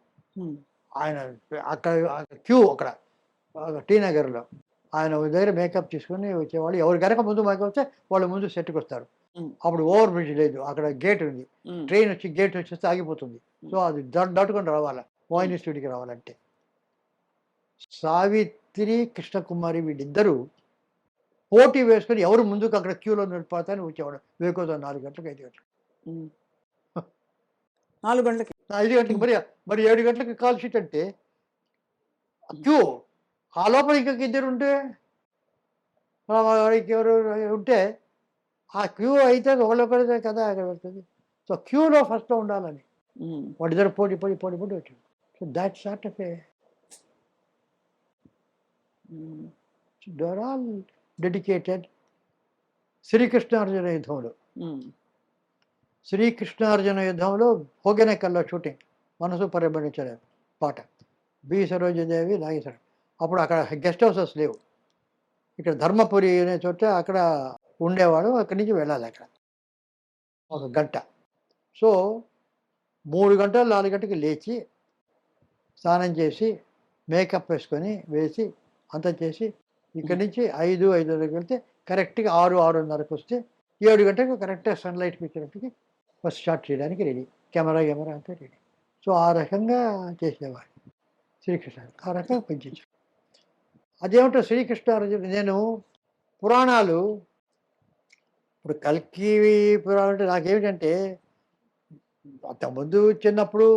ఉమ్, ఆయన అక్కడ క్యూ అక్కడ టీ నగర్లో ఆయన దగ్గర మేకప్ తీసుకొని వచ్చేవాళ్ళు. ఎవరు కనుక ముందు మేకప్ వస్తే వాళ్ళు ముందు సెట్కి వస్తారు. ఉమ్, అప్పుడు ఓవర్ బ్రిడ్జ్ లేదు, అక్కడ గేట్ ఉంది. ఉమ్, ట్రైన్ వచ్చి గేట్ వచ్చేస్తే ఆగిపోతుంది. సో అది దాటుకొని రావాలి మోహిని స్టూడియోకి రావాలంటే. సావిత్రి, కృష్ణకుమారి వీళ్ళిద్దరూ పోటీ వేసుకొని ఎవరు ముందుకు అక్కడ క్యూలో నిలిపోతారని వచ్చేవాడు. వేకోదా 4 గంటలకు 5 గంటలకు. ఉమ్. 4 గంటలకి 5 గంటలకు మరి 7 గంటలకు కాల్ షీట్ అంటే క్యూ. ఆ లోపల ఇంకా ఇద్దరు ఉంటే వాడికి ఎవరు ఉంటే ఆ క్యూ అయితే ఒకళ్ళొకరిదే కదా అక్కడ వెళ్తుంది. సో క్యూలో ఫస్ట్లో ఉండాలని ఉమ్, వాడిద్దరు పోటీ వచ్చాడు. So that sort of a um, they're all dedicated. శ్రీకృష్ణార్జున యుద్ధంలో ఉమ్, శ్రీకృష్ణార్జున యుద్ధంలో హోగెనకల్లో షూటింగ్, మనసు పరిగణించలేదు పాట. బి సరోజదేవి, నాగేశ్వరం. అప్పుడు అక్కడ గెస్ట్ హౌసెస్ లేవు. ఇక్కడ ధర్మపురి అనే చోట అక్కడ ఉండేవాడు. అక్కడి నుంచి వెళ్ళాలి అక్కడ 1 గంట. సో 3 గంటలు 4 గంటకి లేచి స్నానం చేసి మేకప్ వేసి అంతా చేసి ఇక్కడి నుంచి 5:30కి వెళ్తే కరెక్ట్గా 6:30కి వస్తే 7 గంటలకు కరెక్ట్గా సన్లైట్ పిక్చర్కి ఫస్ట్ షాట్ చేయడానికి రెడీ. కెమెరా అంతా రెడీ. సో ఆ రకంగా చేసేవాడు శ్రీకృష్ణ. ఆ రకంగా పనిచేసాడు. అదేమిటో శ్రీకృష్ణార్జున నేను పురాణాలు ఇప్పుడు కల్కి పురాణం అంటే నాకేమిటంటే అంతకుముందు చిన్నప్పుడు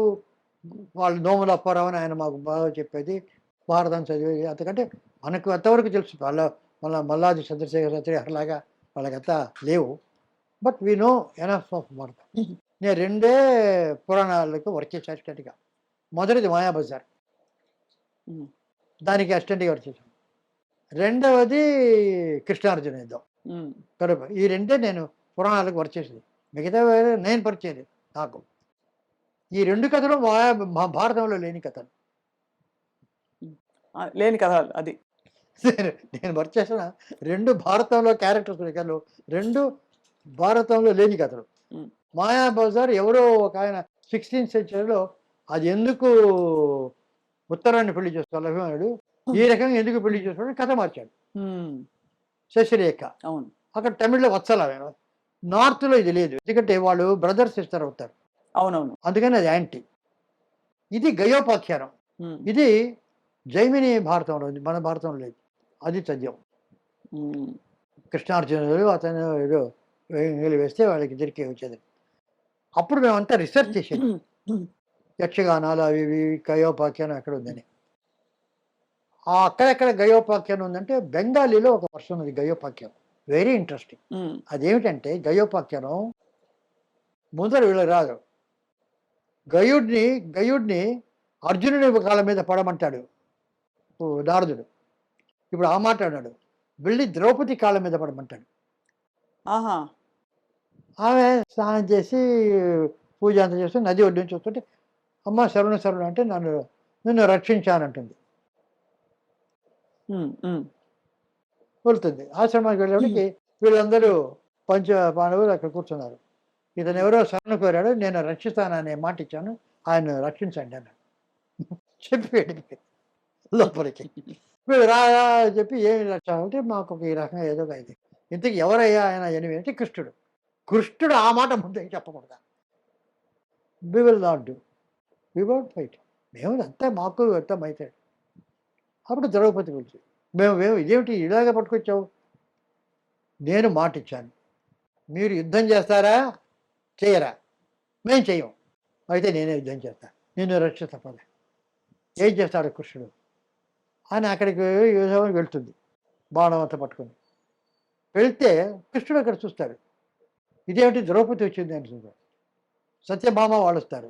వాళ్ళు నోముల అప్పారావు అని ఆయన మాకు బాగా చెప్పేది, భారతం చదివేది. అంతకంటే మనకు అంతవరకు తెలుసు. మల్లాది చంద్రశేఖర శాస్త్రి అట్లాగా వాళ్ళకంతా లేవు. But we know enough of Bharatam. నేను 2 పురాణాలకు వర్క్ చేసి అసిస్టెంట్గా. మొదటిది మాయాబజార్, ఉమ్, దానికి అసిస్టెంట్గా వర్క్ చేశాను. రెండవది కృష్ణార్జున యుద్ధం. ఉమ్, ఈ 2 నేను పురాణాలకు వర్క్ చేసేది. మిగతా నేను పరిచయం నాకు. ఈ 2 కథలు భారతంలో లేని కథలు. లేని కథ అది. నేను వర్క్ చేసిన 2 భారతంలో క్యారెక్టర్స్ కథలు, 2 భారతంలో లేని కథలు. ఉమ్, మాయాబజార్ ఎవరో ఒక ఆయన 16th సెంచరీలో అది ఎందుకు ఉత్తరాన్ని పెళ్లి చేసుకోవాలి అభిమానుడు, ఈ రకంగా ఎందుకు పెళ్లి చేసుకోవాలని కథ మార్చాడు. ఉమ్, శశిరేఖ అవును. అక్కడ తమిళ్లో వత్సల. నార్త్లో ఇది లేదు, ఎందుకంటే వాళ్ళు బ్రదర్ సిస్టర్ అవుతారు. అవునవును. అందుకని అది యాంటీ. ఇది గయోపాఖ్యానం. ఉమ్, ఇది జైమిని భారతంలో ఉంది, మన భారతంలో లేదు. అది చదివాం. ఉమ్, కృష్ణార్జునుడు అతను ఏదో వేస్తే వాళ్ళకి ఇద్దరికి వచ్చేది. అప్పుడు మేమంతా రీసెర్చ్ చేసాం, యక్షగానాలు అవి ఇవి గయోపాఖ్యానం ఎక్కడ ఉందని. అక్కడెక్కడ గయోపాఖ్యానం ఉందంటే బెంగాలీలో ఒక వర్షన్ ఉంది గయోపాఖ్యానం, వెరీ ఇంట్రెస్టింగ్. ఉమ్, అదేమిటంటే గయోపాఖ్యానం ముందర వీళ్ళు రాదు. గయుడిని అర్జునుడి కాళ్ళ మీద పడమంటాడు నారదుడు. ఇప్పుడు ఆ మాట అన్నాడు, వెళ్ళి ద్రౌపది కాళ్ళ మీద పడమంటాడు. ఆహా. ఆమె స్నానం చేసి పూజ అంతా చేస్తే నది ఒడ్డు నుంచి వస్తుంటే, అమ్మ శరణ అంటే నిన్ను రక్షించానంటుంది. ఉమ్, ఉమ్, వెళ్తుంది. ఆశ్రమానికి వెళ్ళేప్పటికి వీళ్ళందరూ పంచ పాండవులు అక్కడ కూర్చున్నారు. ఇతను ఎవరో శరణు కోరాడు, నేను రక్షిస్తాననే మాట ఇచ్చాను, ఆయన రక్షించండి అన్నాడు. చెప్పి వెళ్ళిపోయింది లోపలికి. వీళ్ళు రాగా చెప్పి ఏమి రక్ష అంటే మాకు ఈ రకంగా ఏదో అయింది. ఇంతకు ఎవరయ్యా ఆయన ఎనిమిది అంటే కృష్ణుడు ఆ మాట ముందు చెప్పకూడదా. We will not do, we won't fight. మేము అంతా మాకు అర్థం అవుతాడు. అప్పుడు ద్రౌపది పిలిచి, మేము ఇదేమిటి ఇలాగే పట్టుకొచ్చావు, నేను మాట ఇచ్చాను, మీరు యుద్ధం చేస్తారా చేయరా, మేము చెయ్యం, అయితే నేనే యుద్ధం చేస్తాను, నేను రక్ష తప్పలే. ఏం చేస్తాడు కృష్ణుడు అని అక్కడికి యుద్ధం వెళ్తుంది బాణం అంతా పట్టుకొని. వెళ్తే కృష్ణుడు అక్కడ చూస్తాడు, ఇదేమిటి ద్రౌపది వచ్చింది అని చూస్తాడు. సత్యభామ వాళ్ళు వస్తారు,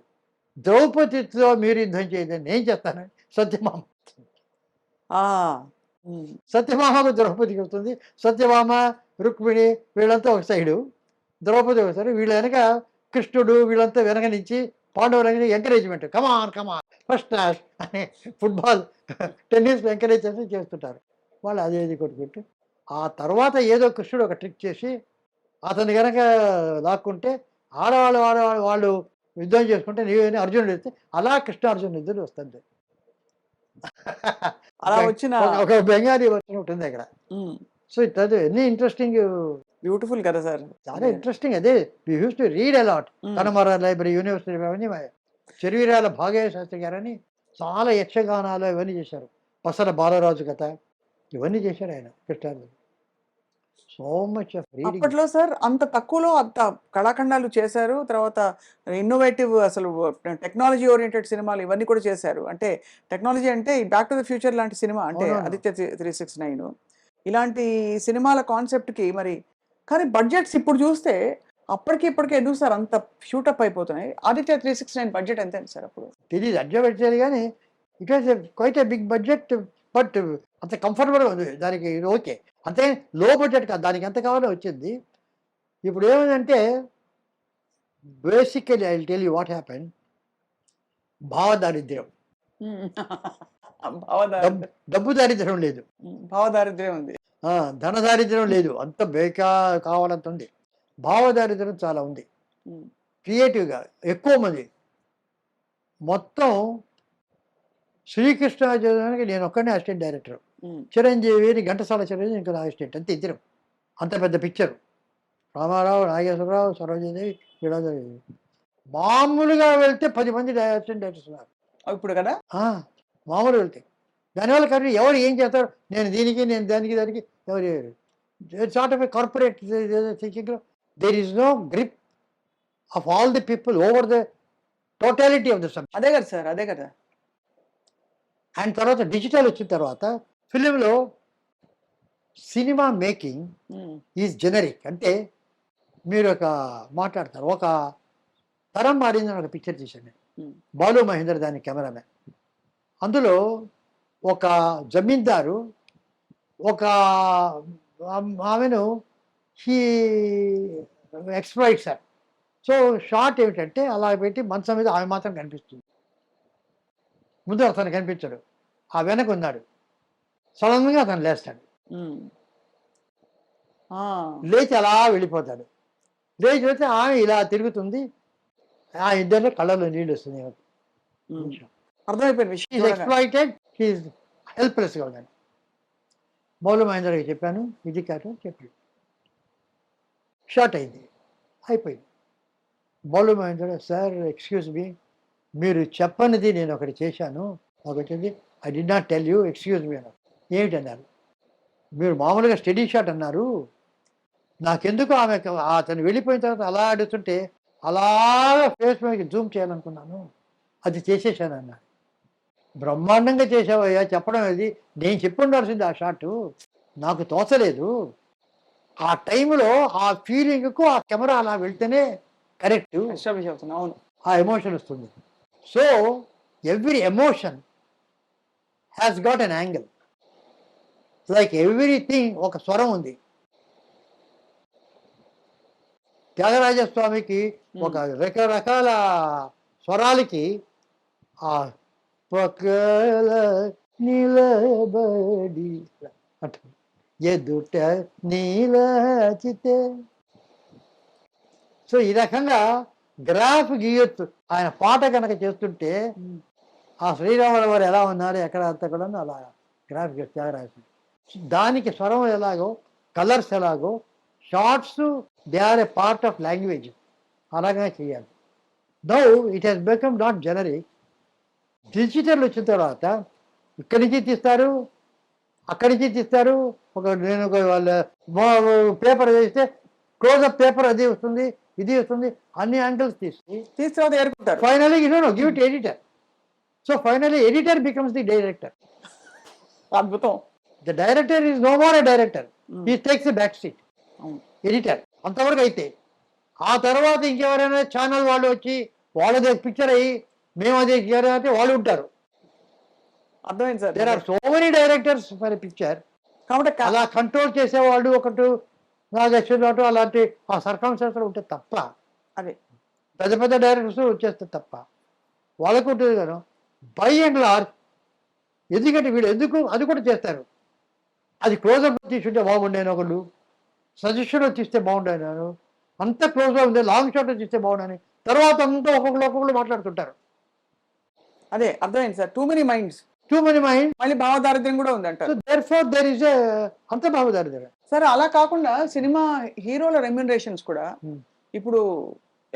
ద్రౌపదితో మీరు యుద్ధం చేయదని నేను చేస్తాను. సత్యభామ ఆ, ఉమ్, సత్యభామకు ద్రౌపదికి వస్తుంది. సత్యభామ రుక్మిణి వీళ్ళంతా ఒక సైడు, ద్రౌపది ఒక సైడు, వీళ్ళ వెనక కృష్ణుడు వీళ్ళంతా వెనక నుంచి పాండవులకి ఎంకరేజ్మెంట్, కమాన్ కమాన్ ఫస్ట్ క్లాస్ అని ఫుట్బాల్ టెన్నిస్ ఎంకరేజ్ చేసి చేస్తుంటారు. వాళ్ళు అదే ఇది కొట్టుకుంటూ ఆ తర్వాత ఏదో కృష్ణుడు ఒక ట్రిక్ చేసి అతను కనుక లాక్కుంటే వాళ్ళు యుద్ధం చేసుకుంటే నీవేని అర్జునుడు వస్తే అలా కృష్ణ అర్జునుడు ఇద్దరు వస్తుంది. అలా వచ్చిన ఒక బెంగాలీ వర్షన్ ఉంటుంది అక్కడ. సో ఇట్ ఎన్ని ఇంట్రెస్టింగ్, బ్యూటిఫుల్ కదా సార్. చాలా ఇంట్రెస్టింగ్. అదే we use to read a lot. Connemara library, university అవన్నీ చెరువిరాల భాగయ్య శాస్త్రి గారని చాలా యక్షగానాలు ఇవన్నీ చేశారు. పసల బాలరాజు కథ ఇవన్నీ చేశారు ఆయన Krishnarjuna. So much of reading. అప్పట్లో సార్ అంత తక్కువలో అంత కళాఖండాలు చేశారు. తర్వాత ఇన్నోవేటివ్ అసలు టెక్నాలజీ ఓరియంటెడ్ సినిమాలు ఇవన్నీ కూడా చేశారు. అంటే టెక్నాలజీ అంటే బ్యాక్ టు ద ఫ్యూచర్ లాంటి సినిమా, అంటే అవునవును. ఆదిత్య 369 ఇలాంటి సినిమాల కాన్సెప్ట్కి మరి. కానీ బడ్జెట్స్ ఇప్పుడు చూస్తే అప్పటికి ఇప్పటికి ఎందుకు సార్ అంత షూటప్ అయిపోతున్నాయి? ఆదిత్య 369 బడ్జెట్ ఎంత సార్ అప్పుడు? తెలియదు, అడ్జస్ట్ పెట్టారు కానీ it was quite a big budget. But అంత కంఫర్టబుల్గా ఉంది దానికి, ఇది ఓకే. అంతే లో బడ్జెట్ కాదు, దానికి ఎంత కావాలో వచ్చింది. ఇప్పుడు ఏమైందంటే basically I will tell you what happen. భావదారిద్ర్యం, డబ్బు దారిద్ర్యం లేదు, భావదారిద్ర్యం ఉంది. ధన దారిద్ర్యం లేదు, అంత బేకా కావాలంత ఉంది. భావదారిద్ర్యం చాలా ఉంది. క్రియేటివ్గా ఎక్కువ మంది. మొత్తం శ్రీకృష్ణార్జునానికి నేను ఒక్కనే అసిస్టెంట్ డైరెక్టర్, చిరంజీవిని ఘంటసాల చిరంజీవి ఇంకా నా అసిస్టెంట్, అంతే ఇద్దరం. అంత పెద్ద పిక్చరు. రామారావు, నాగేశ్వరరావు, సరోజిదేవి, వీళ్ళందరూ. మామూలుగా వెళ్తే 10 మంది అసిస్టెంట్ డైరెక్టర్స్ ఉన్నారు ఇప్పుడు కదా. మామూలు వెళ్తే. దానివల్ల కానీ ఎవరు ఏం చేస్తారు, నేను దీనికి నేను దానికి దానికి ఎవరు సార్ట్ ఆఫ్ ఏ కార్పొరేట్ థింకింగ్లో there is no grip of all the people over the totality of the subject. అదే కదా సార్, అదే కదా. అండ్ తర్వాత డిజిటల్ వచ్చిన తర్వాత ఫిలింలో సినిమా మేకింగ్ ఈజ్ జెనరిక్. అంటే మీరు ఒక మాట్లాడతారు, ఒక తరం మారిందని ఒక పిక్చర్ తీశాను నేను, బాలు మహేందర్ దాని కెమెరామెన్. అందులో ఒక జమీందారు ఒక ఆమెను he exploit sir. So short ఏమిటంటే అలా పెట్టి మంచం మీద ఆమె మాత్రం కనిపిస్తుంది, ముందు అతను కనిపించాడు, ఆ వెనక ఉన్నాడు. సడన్గా అతను లేస్తాడు, లేచి అలా వెళ్ళిపోతాడు. లేచి వెళ్తే ఆమె ఇలా తిరుగుతుంది, ఆ ఇద్దరిలో కళ్ళలో నీళ్ళు వస్తుంది. అర్థమైపోయిన విషయం. ఎక్స్ప్లాయిటెడ్, హీఈస్ హెల్ప్లెస్గా ఉన్నాడు. బాలు మహేందర్కి చెప్పాను, ఇది కాదు చెప్పి షార్ట్ అయింది, అయిపోయింది. Balu Mahender, sir excuse me, మీరు చెప్పనిది నేను ఒకటి చేశాను, ఒకటి I did not tell you, excuse me అన్నారు. ఏమిటన్నారు? మీరు మామూలుగా స్టడీ షాట్ అన్నారు, నాకెందుకు ఆమె అతను వెళ్ళిపోయిన తర్వాత అలా అడుగుతుంటే అలాగా ఫేస్ మీద జూమ్ చేయాలనుకున్నాను, అది చేసేసాను అన్నారు. బ్రహ్మాండంగా చేసావయ్యా, చెప్పడం అది నేను చెప్పి ఉండాల్సింది, ఆ షాటు నాకు తోచలేదు. ఆ టైంలో ఆ ఫీలింగ్కు ఆ కెమెరా అలా వెళ్తేనే కరెక్ట్, అవును, ఆ ఎమోషన్ వస్తుంది. So every emotion has got an angle, like everything ఒక స్వరం ఉంది. త్యాగరాజస్వామికి ఒక రకరకాల స్వరాలకి ఆ పక్కల నిలబడి అంట ఎదుట నీలచితే. సో ఈ రకంగా గ్రాఫ్ గీయొచ్చు. ఆయన పాట కనుక చేస్తుంటే ఆ శ్రీరాముల వారు ఎలా ఉన్నారు ఎక్కడ అంతా కూడా అలా గ్రాఫ్ త్యాగరాజ. దానికి స్వరం ఎలాగో, కలర్స్ ఎలాగో, shorts they are a part of language, అలాగే చేయాలి. Now it has become not generic. Digital వచ్చిన తర్వాత ఇక్కడి నుంచి తీస్తారు, అక్కడి నుంచి తీస్తారు. నేను వాళ్ళ పేపర్ వేస్తే క్లోజ్అప్ పేపర్ అది వస్తుంది, ఇది వస్తుంది, అన్ని యాంగిల్స్ తీసి తర్వాత ఏర్పడతారు. Finally give it editor. So finally editor becomes the director. అద్భుతం. The director is no more a director. He takes a back seat. అవును. ఎడిటర్ అంతవరకు అయితే. ఆ తర్వాత ఇంకెవరైనా ఛానల్ వాళ్ళు వచ్చి వాళ్ళదే పిక్చర్ అయ్యి మేము అదే అంటే వాళ్ళు ఉంటారు. అర్థమైంది sir. There are so many directors for picture. కాబట్టి అలా కంట్రోల్ చేసేవాళ్ళు ఒకటి నాగేశ్వరరావు అలాంటి ఆ సర్కమ్స్టాన్సెస్ ఉంటే తప్ప, అదే పెద్ద పెద్ద డైరెక్టర్స్ వచ్చేస్తే తప్ప వాళ్ళకు ఉంటుంది కదా. బై అండ్ లార్జ్ ఎందుకంటే వీళ్ళు ఎందుకు అది కూడా చేస్తారు. అది క్లోజప్ తీసుంటే బాగుండేను, ఒకళ్ళు సజెషన్ తీస్తే బాగుండేను, అంత క్లోజ్గా ఉంది, లాంగ్ షాట్ తీస్తే బాగుండని, తర్వాత అంతా ఒక్కొక్కరు మాట్లాడుతుంటారు. అదే అర్థమైంది sir. Too many minds, too many mind. మళ్ళీ భావదారిద్ర్యం కూడా ఉంది సో అంటారు. Therefore there is a అంత బాగుదారు దగ్గర. సరే, అలా కాకుండా సినిమా హీరోల రెమ్యూనరేషన్స్ కూడా ఇప్పుడు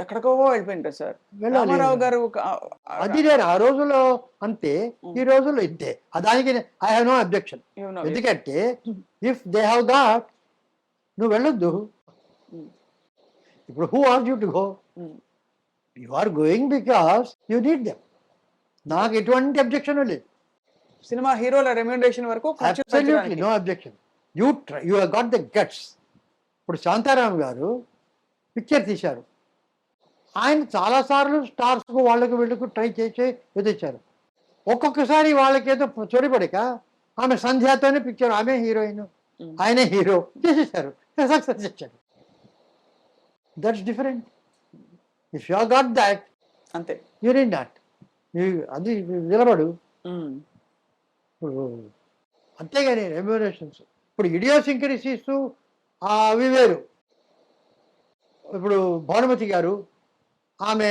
ఎక్కడికో వెళ్ళిపోయింది కదా సార్. వెళ్ళాలి. రామారావు గారు అది లేదు ఆ రోజుల్లో అంతే, ఈ రోజుల్లో ఇంతే. దానికి ఐ హ్యావ్ నో అబ్జెక్షన్. ఎందుకంటే ఇఫ్ దే హ్యావ్ గాట్, నువ్వు వెళ్ళొద్దు. ఇప్పుడు who are you to go? You are going because you need them. నాకు ఎటువంటి అబ్జెక్షన్ లేదు. సినిమా హీరోల రెమ్యూనరేషన్ వరకు ఖర్చు అబ్సల్యూట్లీ పెట్టడానికి. No objection. You have got the guts. ఇప్పుడు శాంతారాం గారు పిక్చర్ తీశారు. ఆయన చాలాసార్లు స్టార్స్కు వాళ్ళకు వీళ్ళకు ట్రై చేసి ఎదిరించారు. ఒక్కొక్కసారి వాళ్ళకేదో చొరిపడిక ఆమె సంధ్యాతోనే పిక్చర్, ఆమె హీరోయిన్, ఆయనే హీరో చేసేసారు, సక్సెస్ చేశారు. That's different. If you got that అంతే. You need not. అది నిలబడు. ఇప్పుడు అంతేగాని రెమ్యూనరేషన్స్ ఇప్పుడు ఇడియోసింక్రసీస్ అవి వేరు. ఇప్పుడు భానుమతి గారు ఆమె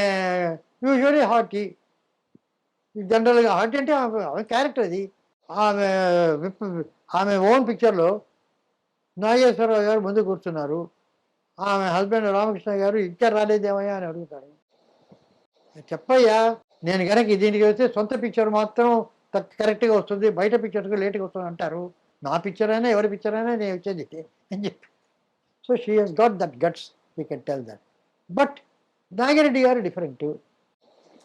యూజువలీ హార్టీ, జనరల్గా హార్టీ అంటే ఆమె క్యారెక్టర్ అది. ఆమె ఓన్ పిక్చర్లో నాగేశ్వరరావు గారు ముందు కూర్చున్నారు, ఆమె హస్బెండ్ రామకృష్ణ గారు ఇంకా రాలేదేమయ్యా అని అడుగుతారు. చెప్పయ్యా, నేను కనుక దీనికి వస్తే సొంత పిక్చర్ మాత్రం కరెక్ట్గా వస్తుంది, బయట పిక్చర్కి లేట్గా వస్తుంది అంటారు. నా పిక్చర్ అయినా ఎవరి పిక్చర్ అయినా నేను వచ్చేది అని చెప్పి. So she has got that guts, you can tell that. But Nagireddy గారు డిఫరెంట్.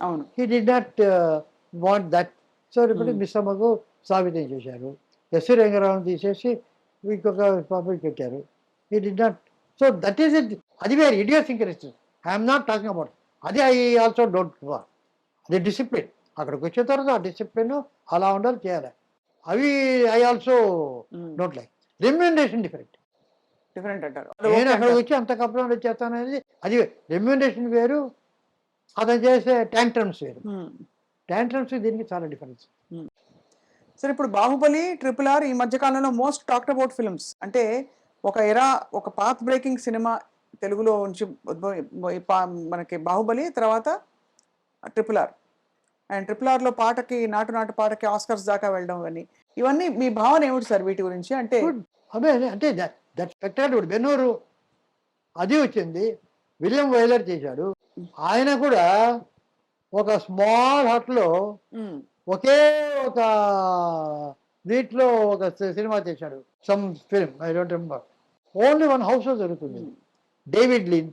అవును. He did not want that. So ఇప్పుడు మిస్సమ్మకు సాబితం చేశారు, ఎస్వి రంగారావు తీసేసి ఇంకొక పాపకి పెట్టారు. He did not. So that is it. అది వేరు idiosyncrasy. I'm not talking about అది. I also don't want. అది డిసిప్లిన్. అక్కడికి వచ్చిన తర్వాత ఆ డిసిప్లిన్ అలా ఉండాలి, చేయాలి. అవి I also don't like. Remuneration different అంటారు. నేను అక్కడికి వచ్చి అంత కంప్లైంట్ చేస్తాను అనేది అది రెమ్యూనరేషన్ వేరు, అతను చేసే ట్యాంట్రమ్స్ వేరు. ట్యాంట్రమ్స్ దీనికి చాలా డిఫరెన్స్. సరే, ఇప్పుడు బాహుబలి, RRR ఈ మధ్య కాలంలో మోస్ట్ టాక్డ్ అబౌట్ ఫిల్మ్స్. అంటే ఒక పాత్ బ్రేకింగ్ సినిమా తెలుగులో నుంచి మనకి బాహుబలి, తర్వాత RRR. అండ్ RRRలో పాటకి, నాటు పాటకి ఆస్కర్స్ దాకా వెళ్ళడం ఇవన్నీ మీ భావన ఏమిటి సార్ వీటి గురించి? అంటే అదే అంటే దట్ స్పెక్టాక్యులర్. బెన్నూరు అది వచ్చింది, విలియం వైలర్ చేశాడు. ఆయన కూడా ఒక స్మాల్ హట్లో ఒకే ఒక వీటిలో ఒక సినిమా చేశాడు, some film, I don't remember. Only one హౌస్లో జరుగుతుంది. డేవిడ్ లిన్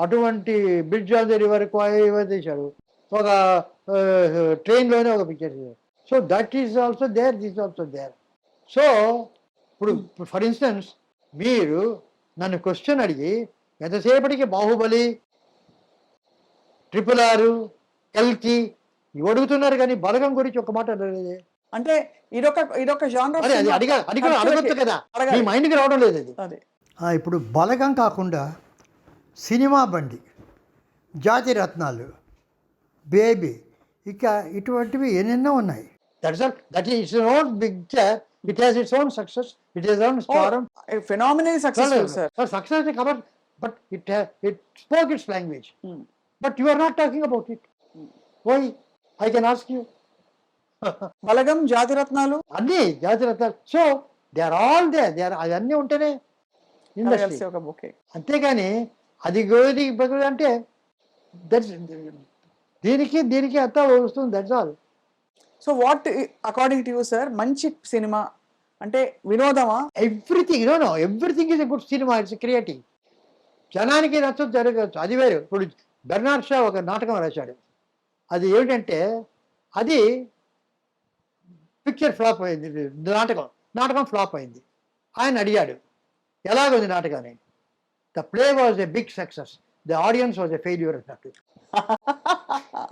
అటువంటి బ్రిడ్జ్ ఆన్ ది రివర్ తీశాడు. ఒక ట్రైన్లోనే ఒక పిక్చర్ చేశాడు. So that is also there, this also there. So ఇప్పుడు ఫర్ ఇన్స్టెన్స్ మీరు నన్ను క్వశ్చన్ అడిగి ఎంతసేపటికి బాహుబలి, RRR, కల్కి ఇవి అడుగుతున్నారు, కానీ బలగం గురించి ఒక మాట అడగలేదే. అంటే ఇదొక genre of అది cinema. అడగొచ్చు కదా, మీ మైండ్కి రావడం లేదు అది. అదే. ఇప్పుడు బలగం కాకుండా సినిమా బండి, జాతి రత్నాలు, బేబీ, ఇక ఇటువంటివి ఎన్నెన్నో ఉన్నాయి. That is its own picture. It has its own success. It has its own stardom. Phenomenally successful, sir. Success is covered, but it spoke its language. But you are not talking about it. Why? I can ask you. బలగం, జాతి రత్నాలు అన్నీ జాతి రత్నాలు. So they are all they అవన్నీ ఉంటేనే industry. ఒక bouquet. అంతేగాని అది గోది అంటే దీనికి అంతా వస్తుంది. That's all. So what according to you sir మంచి సినిమా అంటే? వినోదమా? Everything is a good cinema. It's creative. జనానికి నచ్చదు, జరగచ్చు, అది వేరు. ఇప్పుడు బెర్నార్డ్ షా ఒక నాటకం రాశాడు. అది ఏమిటంటే అది పిక్చర్ ఫ్లాప్ అయింది, నాటకం ఫ్లాప్ అయింది. ఆయన అడిగాడు ఎలాగుంది నాటకాన్ని? The play was a big success, the audience was a failure అన్నట్టు.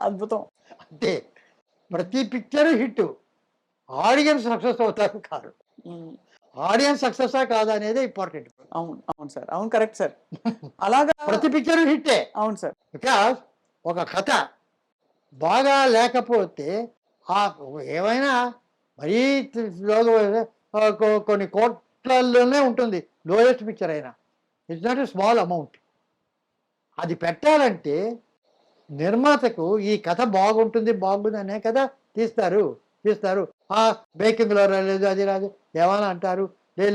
అద్భుతం. అంతే, ప్రతి పిక్చర్ హిట్, ఆడియన్స్ సక్సెస్ అవుతారు కాదు. ఆడియన్స్ సక్సెస్ కాదా అనేది ఇంపార్టెంట్. అవును అవును సార్, అవును కరెక్ట్ సార్. అలాగా ప్రతి పిక్చర్ హిట్టే. అవును సార్. బికాస్ ఒక కథ బాగా లేకపోతే ఆ ఏమైనా మరీ కొన్ని కోట్లలోనే ఉంటుంది లోయెస్ట్ పిక్చర్ అయినా. It's not a small amount. అది పెట్టాలంటే నిర్మాతకు ఈ కథ బాగుంటుంది అనే కదా తీస్తారు. ఆ మేకింగ్లో రాలేదు, అది రాదు ఏమైనా అంటారు.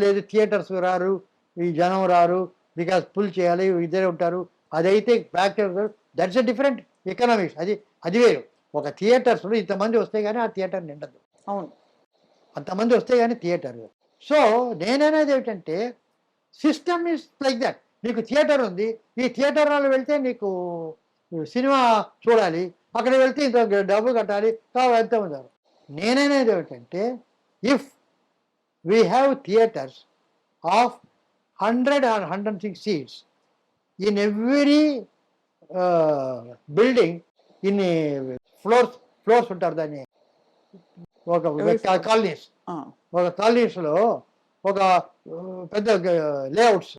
లేదు థియేటర్స్ రారు, ఈ జనం రారు, బికాస్ పుల్ చేయాలి, ఇద్దరే ఉంటారు. అదైతే back that's a different economics. అది వేరు. ఒక థియేటర్స్లో ఇంతమంది వస్తే కానీ ఆ థియేటర్ నిండదు, అవును. అంతమంది వస్తే కానీ థియేటర్. సో నేననేది ఏమిటంటే సిస్టమ్ ఈస్ లైక్ దట్. నీకు థియేటర్ ఉంది, ఈ థియేటర్ వాళ్ళు వెళ్తే నీకు సినిమా చూడాలి, అక్కడ వెళ్తే ఇంత డబ్బు కట్టాలి, ఎంత ఉన్నారు. నేననేది ఏమిటంటే if we have theatres of 100 or 106 seats in every building, ఇన్ని ఫ్లోర్స్ ఉంటారు దాన్ని, ఒక కాలనీస్, ఒక కాలనీస్లో ఒక పెద్ద లేఅవుట్స్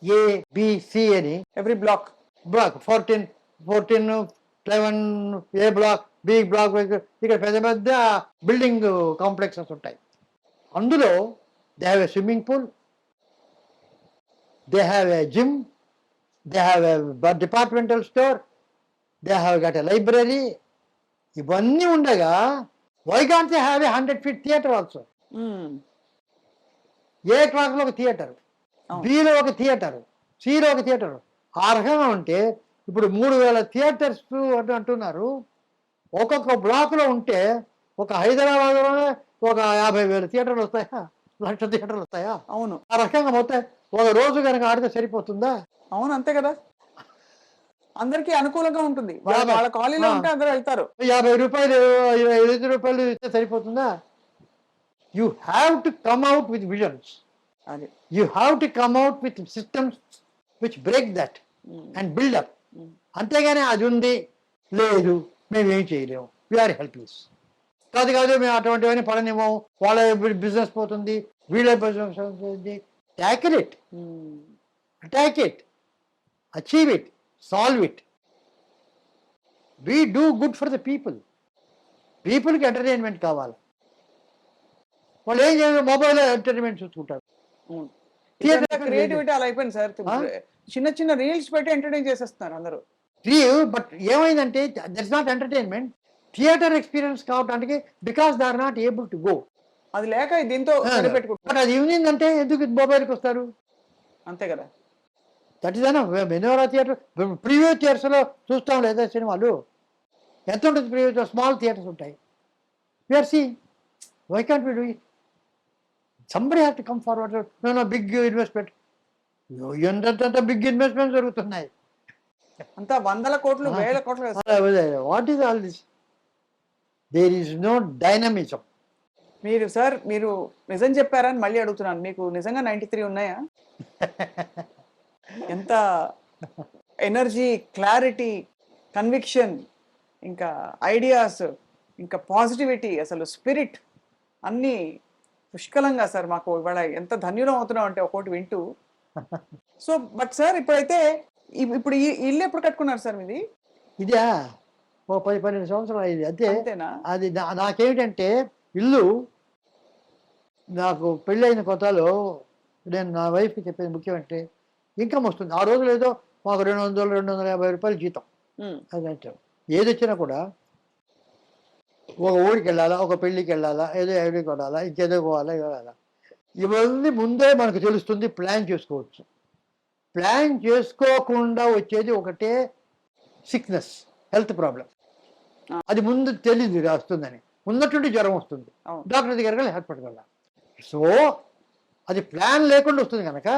ఏబిసి అని every block 14 11 A block, B block, ఇక్కడ పెద్ద పెద్ద బిల్డింగ్ కాంప్లెక్సెస్ ఉంటాయి. అందులో they have a swimming pool, they have a gym, they have a departmental store, they have got a library. ఇవన్నీ ఉండగా why can't they have a 100 feet theatre also? ఏ క్లాస్లో ఒక theatre, below ఒక theatre, సిలో ఒక theatre. ఆ రకంగా ఉంటే ఇప్పుడు 3000 థియేటర్స్ అంటున్నారు. ఒక్కొక్క బ్లాక్లో ఉంటే ఒక హైదరాబాద్లోనే ఒక 50,000 థియేటర్లు వస్తాయా, 1,00,000 థియేటర్లు వస్తాయా? అవును. ఆ రకంగా మొత్తం ఒక రోజు కనుక ఆడితే సరిపోతుందా? అవును, అంతే కదా. అందరికీ అనుకూలంగా ఉంటుంది. వాళ్ళ కాలనీలో ఉంటే అందరూ వెళ్తారు. 50 రూపాయలు 25 రూపాయలు ఇస్తే సరిపోతుందా? You have to come out with visions. అది you have to come out with systems which break that and build up. అంతేగాని అది ఉంది లేదు మేమేం చేయలేము, వీఆర్ హెల్ప్లెస్. కాదు మేము అటువంటివన్నీ పడనివ్వము, వాళ్ళ బిజినెస్ పోతుంది, వీళ్ళ బిజినెస్ పోతుంది. Tackle it, attack it, achieve it, solve it. We do good for the people. పీపుల్కి ఎంటర్టైన్మెంట్ కావాలి. వాళ్ళు ఏం చేయాలి, మొబైల్లో ఎంటర్టైన్మెంట్ చూసుకుంటారు. క్రియేటివిటీ అలా అయిపోయింది సార్. చిన్న చిన్న రీల్స్ పెట్టి ఎంటర్టైన్ చేసేస్తున్నారు అందరూ. బట్ ఏమైందంటే that's not entertainment. Theatre experience కావడానికి because they are not able to go. అది లేక దీంతో పెట్టుకుంటారు. బట్ అది ఈవినింగ్ ఎందుకు మొబైల్కి వస్తారు? అంతే కదా. దట్ ఈస్ అన్న మెనోరా థియేటర్, ప్రీవియస్ థియేటర్స్లో చూస్తాం లేదా సినిమాలు? ఎంత ఉంటుంది ప్రీవియస్? స్మాల్ థియేటర్స్ ఉంటాయి. We are seeing, why can't we do it? Somebody have to come forward. No big investment. ఎంత బిగ్ ఇన్వెస్ట్మెంట్ జరుగుతున్నాయి, అంతా 100 కోట్లు 1000 కోట్లు. What is all this? There is no dynamism. మీరు నిజం చెప్పారని మళ్ళీ అడుగుతున్నాను. మీకు నిజంగా 93 ఉన్నాయా? ఎంత ఎనర్జీ, క్లారిటీ, కన్విక్షన్, ఇంకా ఐడియాస్, ఇంకా పాజిటివిటీ, అసలు స్పిరిట్ అన్నీ పుష్కలంగా సార్. మాకు ఇవాళ ఎంత ధన్యులం అవుతున్నాం అంటే ఒక్కోటి వింటూ. సో బట్ సార్ ఇప్పుడు ఈ ఇల్లు ఎప్పుడు కట్టుకున్నారు సార్ మీది? ఇదా ఓ 10-12 సంవత్సరాలు అయింది అంతే. అంతేనా? అది నాకేమిటంటే ఇల్లు, నాకు పెళ్ళైన కొత్తలో నేను నా వైఫ్కి చెప్పేది ముఖ్యం అంటే ఇన్కమ్ వస్తుంది. ఆ రోజులు ఏదో మాకు 200-250 రూపాయలు జీతం. అదంటే ఏది వచ్చినా కూడా ఒక ఊరికి వెళ్ళాలా, ఒక పెళ్ళికి వెళ్ళాలా, ఏదో ఎవరికి కొడాలా, ఇంకేదో పోవాలా, ఇవ్వాలా, ఇవన్నీ ముందే మనకు తెలుస్తుంది. ప్లాన్ చేసుకోవచ్చు. ప్లాన్ చేసుకోకుండా వచ్చేది ఒకటే సిక్నెస్, హెల్త్ ప్రాబ్లం. అది ముందు తెలియదు వస్తుందని. ఉన్నట్టుండి జ్వరం వస్తుంది, డాక్టర్ దగ్గరికి వెళ్ళి హాస్పిటల్కి వెళ్ళాలి. సో అది ప్లాన్ లేకుండా వస్తుంది కనుక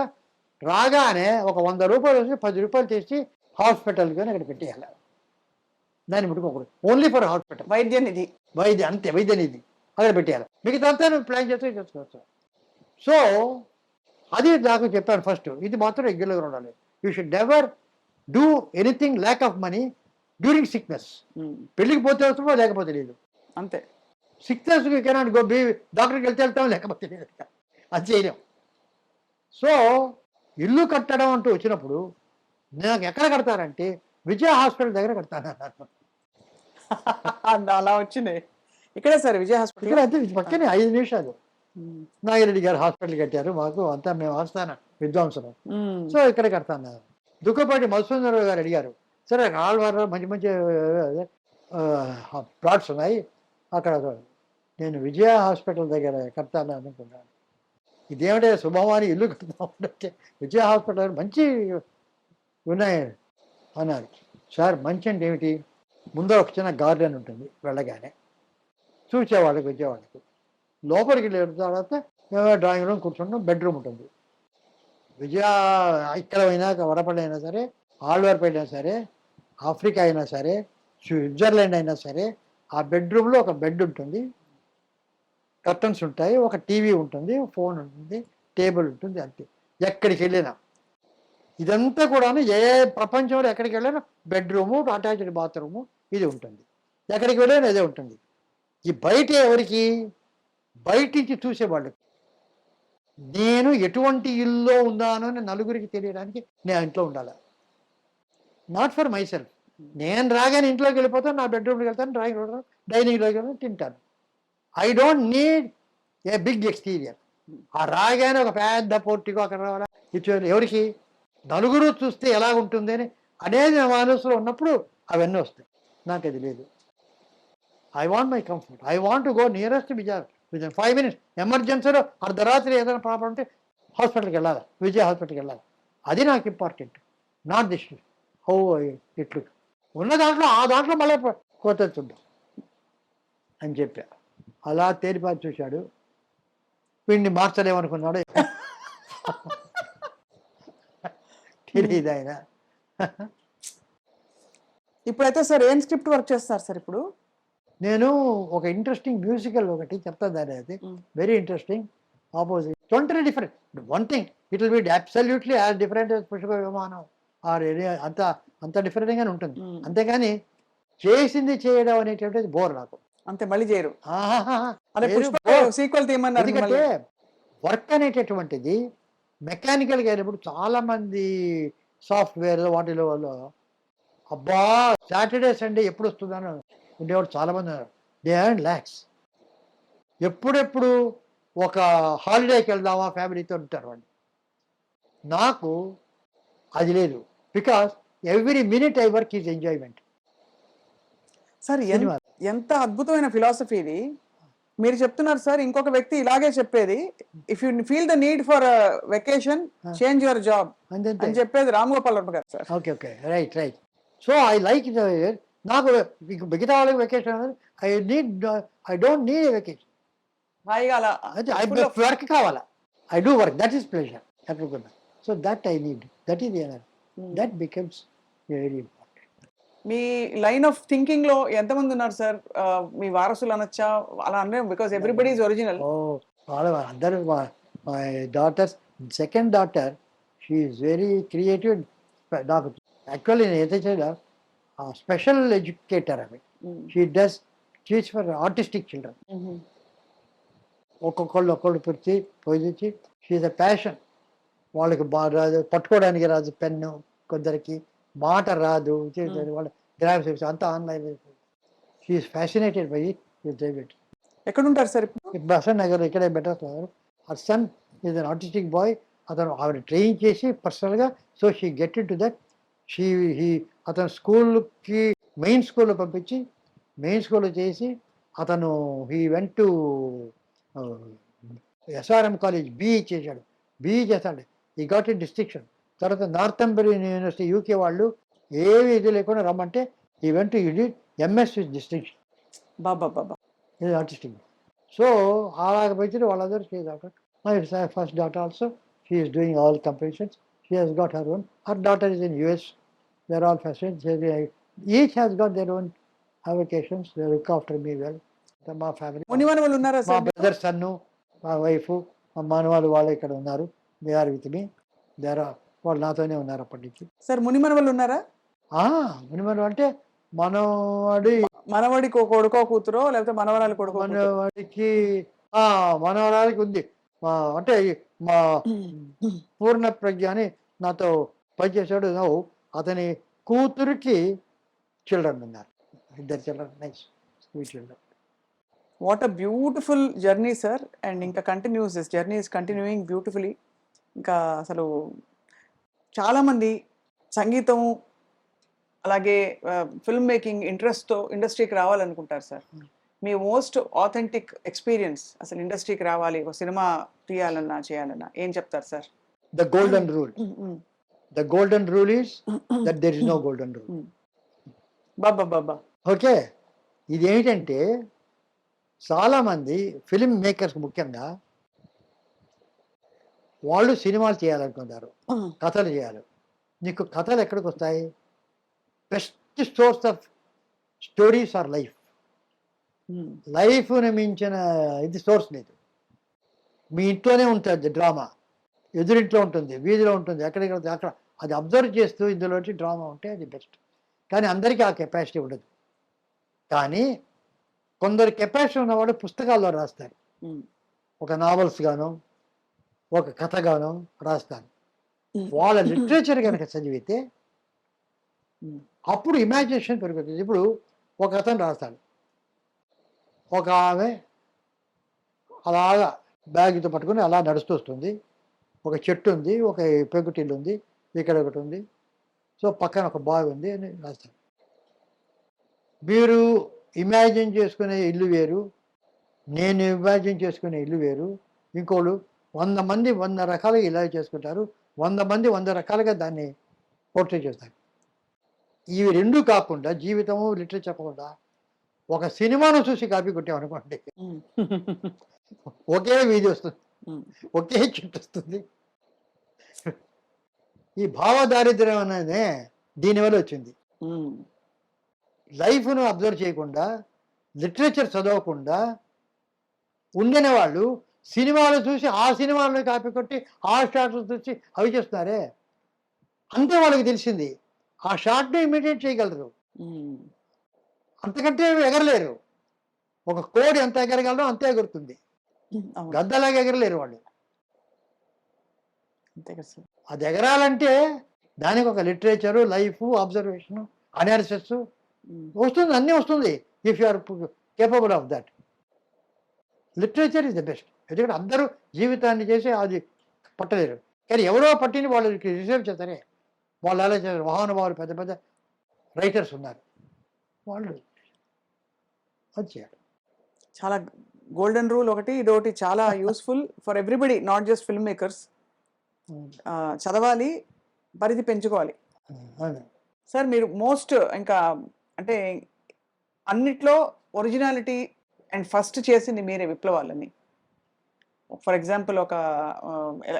రాగానే ఒక 100 రూపాయలు వచ్చి 10 రూపాయలు చేసి హాస్పిటల్కి అక్కడ పెట్టేయాలి. దాన్ని ముట్టుకోకూడదు. ఓన్లీ ఫర్ హాస్పిటల్, వైద్య నిధి అక్కడ పెట్టేయాలి. మిగతా అంతా ప్లాన్ చేస్తే చేసుకోవచ్చు. సో అది నాకు చెప్పాను ఫస్ట్, ఇది మాత్రం రెగ్యులర్గా ఉండాలి. You should never do anything lack of money during sickness. పెళ్ళికి పోతే వస్తుందో లేకపోతే లేదు. అంతే. Sickness you cannot go be, డాక్టర్కి వెళ్తాం లేకపోతే లేదు, అది చేయలేం. సో ఇల్లు కట్టడం అంటూ వచ్చినప్పుడు నాకు ఎక్కడ కడతారంటే విజయ హాస్పిటల్ దగ్గర కడతాను అన్నారు. అలా వచ్చినాయి ఇక్కడే సార్ విజయ ఇక్కడ హాస్పిటల్. అంతే పక్కనే 5 నిమిషాలు. నాగిరెడ్డి గారు హాస్పిటల్ కట్టారు, మాకు అంతా మేము ఆస్థాన విద్వాంసులు. సో ఇక్కడ కడతాను. దుఃఖపాటి మధుసూదనరావు గారు అడిగారు, సరే ఆళ్వారు మంచి మంచి ప్లాట్స్ ఉన్నాయి అక్కడ, నేను విజయ హాస్పిటల్ దగ్గర కడతాను అనుకున్నాను. ఇదేమిటే శుభమాని ఇల్లు కడతామంటే విజయ హాస్పిటల్ మంచి ఉన్నాయి అన్నారు. సార్ మంచి అంటే ఏమిటి, ముందర ఒక చిన్న గార్డెన్ ఉంటుంది, వెళ్ళగానే చూసేవాళ్ళకి వచ్చేవాళ్ళకి. లోపలికి వెళ్ళిన తర్వాత డ్రాయింగ్ రూమ్ కూర్చుంటాం, బెడ్రూమ్ ఉంటుంది. విజయ ఇక్కడ అయినా వడపల్లి అయినా సరే, ఆళ్వార్పేట అయినా సరే, ఆఫ్రికా అయినా సరే, స్విట్జర్లాండ్ అయినా సరే, ఆ బెడ్రూమ్లో ఒక బెడ్ ఉంటుంది, కర్టన్స్ ఉంటాయి, ఒక టీవీ ఉంటుంది, ఫోన్ ఉంటుంది, టేబుల్ ఉంటుంది, అంతే. ఎక్కడికి వెళ్ళినా ఇదంతా కూడా ఏ ప్రపంచంలో ఎక్కడికి వెళ్ళినా బెడ్రూము, అటాచ్డ్ బాత్రూము ఇది ఉంటుంది, ఎక్కడికి వెళ్ళినా ఇదే ఉంటుంది. ఈ బయట ఎవరికి, బయట నుంచి చూసేవాళ్ళకి. నేను ఎటువంటి ఇల్లు ఉన్నానో అని నలుగురికి తెలియడానికి నేను ఇంట్లో ఉండాలి. Not for my self. నేను రాగానే ఇంట్లోకి వెళ్ళిపోతాను, నా బెడ్రూమ్కి వెళ్తాను, డ్రాయింగ్ రూమ్, డైనింగ్లోకి వెళ్తాను, తింటాను. I don't need a big exterior. ఆ రాగానే ఒక పెద్ద పోర్టికో అక్కడ రావాలా, ఇచ్చేది ఎవరికి, నలుగురు చూస్తే ఎలా ఉంటుంది అని అనేది నా మనసులో ఉన్నప్పుడు అవన్నీ వస్తాయి. నాకు అది లేదు. I want my comfort. I want to go nearest Vijay with in 5 minutes. ఎమర్జెన్సీలో అర్ధరాత్రి ఏదైనా ప్రాబ్లం ఉంటే హాస్పిటల్కి వెళ్ళాలి, విజయ హాస్పిటల్కి వెళ్ళాలి. అది నాకు ఇంపార్టెంట్, నాట్ దిస్ హౌ ఇట్లు ఉన్న దాంట్లో ఆ దాంట్లో మళ్ళీ కోత చూద్దాం అని చెప్పా. అలా తేలిపాటి చూశాడు, వీడిని మార్చలేమనుకున్నాడు. తెలియదు ఆయన. ఇప్పుడైతే సార్ ఏం స్క్రిప్ట్ వర్క్ చేస్తారు సార్ ఇప్పుడు? నేను ఒక ఇంట్రెస్టింగ్ మ్యూజికల్ ఒకటి చెప్తాను, దాని అది very interesting. Opposite totally different. One thing it will be absolutely as different Pushpa విమానం ఆర్ అంత అంత డిఫరెంట్గానే ఉంటుంది. అంతేగాని చేసింది చేయడం అనేటువంటిది బోర్ నాకు. అంతే, మళ్ళీ చేయరు. అదే లేదు, పుష్ప bore. సీక్వెల్ తీయమన్నారు ఎందుకంటే వర్క్ అనేటటువంటిది మెకానికల్గా అయినప్పుడు చాలా మంది సాఫ్ట్వేర్ వాటిలో వాళ్ళు అబ్బా సాటర్డే సండే ఎప్పుడు వస్తుందని ఉండేవాడు చాలా మంది ఉన్నారు. They earn lakhs. ఎప్పుడెప్పుడు ఒక హాలిడేకి వెళ్దామా ఫ్యామిలీతో ఉంటారు వాళ్ళు. నాకు అది లేదు. Because every minute I work is enjoyment. Sir cinema. ఎంత అద్భుతమైన ఫిలాసఫీ ఇది. మీరు చెప్తున్నారు సార్, ఇంకొక వ్యక్తి ఇలాగే చెప్పేది, if you feel the need for vacation change your job అంతే అని చెప్పేది రామ్ గోపాల్ వర్మ గారు sir. Okay okay right right. So I like నాకు మిగతా వాళ్ళకి vacation I don't need a vacation. హాయిగా అలా ఐ వర్క్ కావాలా, I do work, that is pleasure ఎక్కడికున్నా. So that I need, that is honour, that becomes very important. మీ line of thinking లో ఎంతమంది ఉన్నారు సార్? మీ వారసులు అనొచ్చా అలా అంటే? Because everybody is original. వాళ్ళ అందరూ my daughters, second daughter she is very creative. నాకు యాక్చువల్లీ నేను ఏదైతే చేయడా స్పెషల్ ఎడ్యుకేటర్ అవి. She does teach for artistic children. ఒక్కొక్కళ్ళు పొజిచి షీఈ్ అ ప్యాషన్. వాళ్ళకి బాగా రాదు, పట్టుకోవడానికి రాదు పెన్ను, కొందరికి మాట రాదు, వాళ్ళ గ్రాఫిక్స్ అంతా online. She's fascinated by it. ఎక్కడ ఉంటారు సార్ ఇప్పుడు? బసన్ నగర్ ఇక్కడే బెటర్. ఆ son is an artistic boy. అతను ఆవిడ ట్రైన్ చేసి పర్సనల్గా, so she get in to that. అతను స్కూల్కి మెయిన్ స్కూల్లో పంపించి మెయిన్ స్కూల్లో చేసి అతను he went to SRM college BE చేశాడు. బీఈ చేస్తాడు, ఈ గాట్ ఇన్ డిస్టింక్షన్. తర్వాత నార్థంబరియన్ యూనివర్సిటీ యూకే వాళ్ళు ఏవి ఇది లేకుండా రమ్మంటే ఈ went you did MS with distinction. బాబా బాబా, ఇది ఆర్టిస్టిక్. సో అలాగ పెంచిన వాళ్ళందరూ చేశారు. My first daughter also, she is doing all competitions. She has got her own. Her daughter is in US. They are all fashion. Each has got their own avocations. They look after me well. మా family, మునివన వాళ్ళు ఉన్నారా మా sir? Brother సన్ను, మా wife, మా మనవాళ్ళు వాళ్ళు ఇక్కడ ఉన్నారు. దే ఆర్ విత్ మీ, వాళ్ళు నాతోనే ఉన్నారు అప్పటి నుంచి. సార్ మునిమనవలు ఉన్నారా? మునిమను అంటే మనవాడి మనవడికి ఒక కొడుకో కూతురో లేకపోతే మనవరాలు కొడుకో కూతురో? మనవాడికి మనవరాలికి ఉంది. అంటే మా పూర్ణ ప్రజ్ఞ అని నాతో పనిచేసాడు. అతని కూతురికి చిల్డ్రన్ ఉన్నారు, 2 children, nice sweet children. What a beautiful journey sir. And ఇంకా continues, this journey is continuing beautifully. ఇంకా అసలు చాలామంది సంగీతం అలాగే ఫిల్మ్ మేకింగ్ ఇంట్రెస్ట్తో ఇండస్ట్రీకి రావాలనుకుంటారు సార్. మీ మోస్ట్ ఆథెంటిక్ ఎక్స్పీరియన్స్, అసలు ఇండస్ట్రీకి రావాలి, ఒక సినిమా తీయాలన్నా చేయాలన్నా ఏం చెప్తారు sir? The golden rule, the golden rule is that there is no golden rule. బాబా బాబా. ఓకే, ఇదేంటంటే చాలామంది ఫిల్మ్ మేకర్స్ ముఖ్యంగా వాళ్ళు సినిమాలు చేయాలనుకుంటారు, కథలు చేయాలి. నీకు కథలు ఎక్కడికి వస్తాయి? Best source of stories are life. లైఫ్ని మించిన ఇది సోర్స్ లేదు. మీ ఇంట్లోనే ఉంటుంది డ్రామా, ఎదురింట్లో ఉంటుంది, వీధిలో ఉంటుంది, ఎక్కడెక్కడ అక్కడ అది అబ్జర్వ్ చేస్తూ ఇందులోంచి డ్రామా ఉంటే అది బెస్ట్. కానీ అందరికీ ఆ కెపాసిటీ ఉండదు. కానీ కొందరు కెపాసిటీ ఉన్నవాడు పుస్తకాల్లో రాస్తారు, ఒక నావల్స్ గాను ఒక కథగాను రాస్తారు. వాళ్ళ లిటరేచర్ కనుక చదివితే అప్పుడు ఇమాజినేషన్ పెరుగుతుంది. ఇప్పుడు ఒక అతను రాస్తాడు, ఒక ఆమె అలాగా బ్యాగ్తో పట్టుకుని అలా నడుస్తూ వస్తుంది, ఒక చెట్టు ఉంది, ఒక పెంకుటిల్లు ఉంది, ఇక్కడ ఒకటి ఉంది, సో పక్కన ఒక బావి ఉంది అని రాస్తాడు. మీరు ఇమాజిన్ చేసుకునే ఇల్లు వేరు, నేను ఇమాజిన్ చేసుకునే ఇల్లు వేరు. ఇంకోళ్ళు 100 మంది 100 రకాలుగా ఇలా చేసుకుంటారు, 100 మంది 100 రకాలుగా దాన్ని పోర్ట్రే చేస్తారు. ఇవి రెండు కాకుండా జీవితము లిటరేచర్ చెప్పకుండా ఒక సినిమాను చూసి కాపీ కొట్టామనుకోండి, ఒకే వీధి వస్తుంది, ఒకే చెట్టు వస్తుంది. ఈ భావదారిద్ర్యం అనేది దీనివల్ల వచ్చింది. లైఫ్ను అబ్జర్వ్ చేయకుండా, లిటరేచర్ చదవకుండా ఉండిన వాళ్ళు సినిమాలు చూసి ఆ సినిమాలను కాపీ కొట్టి ఆ షార్ట్లు చూసి అవి చేస్తున్నారే, అంతే వాళ్ళకి తెలిసింది. ఆ షార్ట్ని ఇమిడియేట్ చేయగలరు, అంతకంటే ఎగరలేరు. ఒక కోడి ఎంత ఎగరగలరో అంతే ఎగురుతుంది, గద్దలాగా ఎగరలేరు వాళ్ళు. అంతే కదా సార్. అది ఎగరాలంటే దానికి ఒక లిటరేచరు, లైఫ్, అబ్జర్వేషను, అనాలిసిస్ వస్తుంది, అన్నీ వస్తుంది. If you are capable of that, literature is the best. ఎందుకంటే అందరూ జీవితాన్ని చేసి అది పట్టలేరు, కానీ ఎవరో పట్టిని వాళ్ళకి రిసర్వ్ చేస్తారే, వాళ్ళు అలా చేస్తారు. మహానుభావులు, పెద్ద పెద్ద రైటర్స్ ఉన్నారు, వాళ్ళు అది చేయాలి. చాలా గోల్డెన్ రూల్ ఒకటి, ఇదొకటి చాలా useful for everybody, not just film makers. చదవాలి, పరిధి పెంచుకోవాలి. సార్ మీరు మోస్ట్ ఇంకా అంటే అన్నిట్లో ఒరిజినాలిటీ అండ్ ఫస్ట్ చేసింది మీరే విప్లవాలని. ఫర్ ఎగ్జాంపుల్ ఒక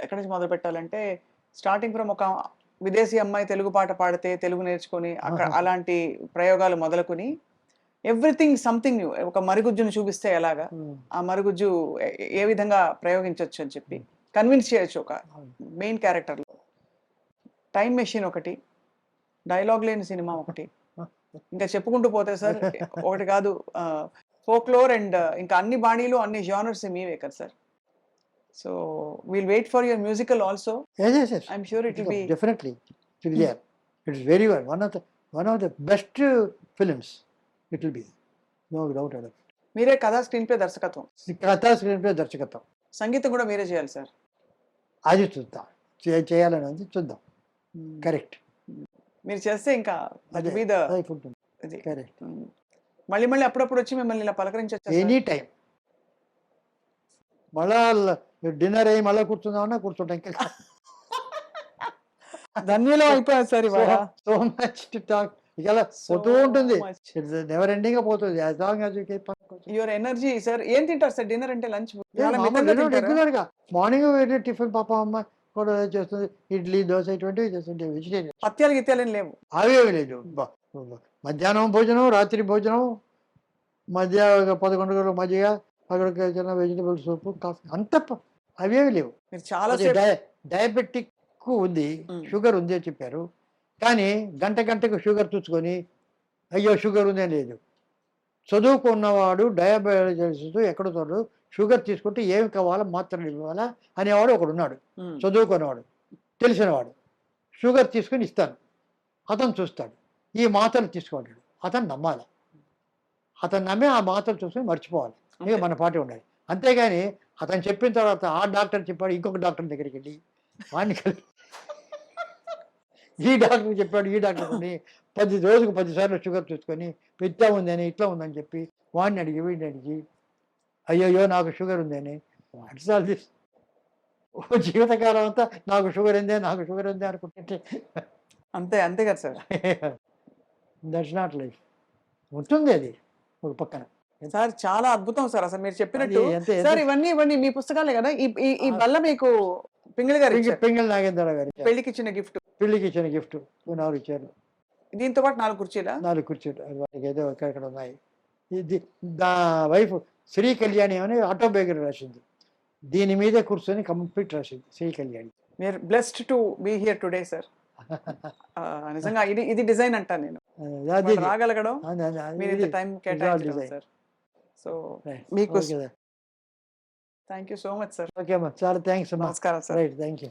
ఎక్కడి నుంచి మొదలు పెట్టాలంటే స్టార్టింగ్ ఫ్రమ్ ఒక విదేశీ అమ్మాయి తెలుగు పాట పాడితే తెలుగు నేర్చుకొని అక్కడ అలాంటి ప్రయోగాలు మొదలుకొని ఎవ్రీథింగ్ సంథింగ్ న్యూ. ఒక మరుగుజ్జును చూపిస్తే ఎలాగా ఆ మరుగుజ్జు ఏ విధంగా ప్రయోగించవచ్చు అని చెప్పి కన్విన్స్ చేయొచ్చు ఒక మెయిన్ క్యారెక్టర్లో. టైం మెషిన్ ఒకటి, డైలాగ్ లేని సినిమా ఒకటి, ఇంకా చెప్పుకుంటూ పోతే సార్ ఒకటి కాదు, ఫోక్లోర్ అండ్ ఇంకా అన్ని బాణీలు అన్ని జానర్స్ మీవే కదా sir. So we'll wait for your musical also. I'm sure it will be definitely it will be there. It is very well one of the best films. It will be, no doubt about. మీరే కథా screen play దర్శకత్వం, కథా screen play దర్శకత్వం, సంగీతం కూడా మీరే చేయాలి sir. అది చూద్దాం, చేయాలని చూద్దాం. కరెక్ట్, మీరు చేస్తే ఇంకా కరెక్ట్. మళ్ళీ మళ్ళీ అప్పుడప్పుడు వచ్చి మిమ్మల్ని ఇలా పలకరించవచ్చు ఎనీ టైం. మళ్ళా డిన్నర్ అయ్యి మళ్ళీ కూర్చుందామన్నా కూర్చుంటాం. ఇంకా ధన్యులు అయిపోయారు సార్ ఇవాళ. So much to talk. ఇలా పోతూ ఉంటుంది, నెవర్ ఎండింగ్ గా పోతుంది. As long as you keep your energy sir. ఏం తింటారు సార్ డిన్నర్ అంటే? లంచ్ రెగ్యులర్ గా మార్నింగ్ టిఫిన్ పాప అమ్మ కూడా చేస్తుంది, ఇడ్లీ, దోశ ఇటువంటివి చేస్తుంది. వెజిటేరియన్ పత్యాలు గిత్యాలు లేవు, అవేమి లేదు. మధ్యాహ్నం భోజనం, రాత్రి భోజనం, మధ్య 11 గంటల మధ్య అక్కడికి చిన్న వెజిటబుల్ సూప్, కాఫీ, అంత అవేమి లేవు. మీరు చాలా డయాబెటిక్ ఉంది, షుగర్ ఉంది అని చెప్పారు. కానీ గంటకు షుగర్ చూసుకొని అయ్యో షుగర్ ఉందని లేదు. చదువుకున్నవాడు డయాబెటిస్ ఎక్కడ చూడడు, షుగర్ తీసుకుంటే ఏమి కావాలా మాత్రలు ఇవ్వాలా అనేవాడు ఒకడు ఉన్నాడు. చదువుకున్నవాడు తెలిసినవాడు షుగర్ తీసుకుని ఇస్తాను, అతను చూస్తాడు, ఈ మాత్రలు తీసుకుంటాడు, అతను నమ్మాలి. అతను నమ్మి ఆ మాత్రలు చూసుకొని మర్చిపోవాలి, ఇక మన పాటే ఉండాలి. అంతేగాని అతను చెప్పిన తర్వాత ఆ డాక్టర్ చెప్పాడు ఇంకొక డాక్టర్ దగ్గరికి వెళ్ళి వాడిని ఈ డాక్టర్ చెప్పాడు ఈ డాక్టర్ అని 10 రోజుకు 10 సార్లు షుగర్ చూసుకొని ఇట్లా ఉందని ఇట్లా ఉందని చెప్పి వాడిని అడిగి వీడిని అడిగి అయ్యయ్యో నాకు షుగర్ ఉందని వాటిసార్లు జీవితకాలం అంతా నాకు షుగర్ ఉందే అనుకుంటుంటే అంతే అంతే కదా సార్. That's not life. ఉంటుంది అది ఒక పక్కన. సార్ చాలా అద్భుతం సార్ అసలు మీరు చెప్పినట్టు. అది ఎంత- సార్ ఇవన్నీ మీ పుస్తకాలే కదా. ఈ బల్ల మీకు పింగళి గారు ఇచ్చారు. పింగళి నాగేంద్ర గారు పెళ్లికి ఇచ్చిన గిఫ్ట్. పెళ్లికి ఇచ్చిన గిఫ్ట్ 4 ఇచ్చారు. దీంతో పాటు 4 కుర్చీలా? 4 కూర్చోడు వాటికి ఏదో ఇక్కడ ఉన్నాయి. ఇది నా వైఫ్ శ్రీ కళ్యాణి అని ఆటోబయోగ్రఫీ రాసింది, దీని మీదే కూర్చొని కంప్లీట్ రాసింది శ్రీ కళ్యాణి. మీరు blessed to be here today sir. నిజంగా ఇది డిజైన్ అంటాను నేను. అది రాగలగడం మీరు ఇంత టైం కేటాయించడం డిజైన్. సార్. సో మీకు okay thank you so much sir. అమ్మా, చాలా థ్యాంక్స్ అమ్మా. నమస్కారం సార్. Right, thank you.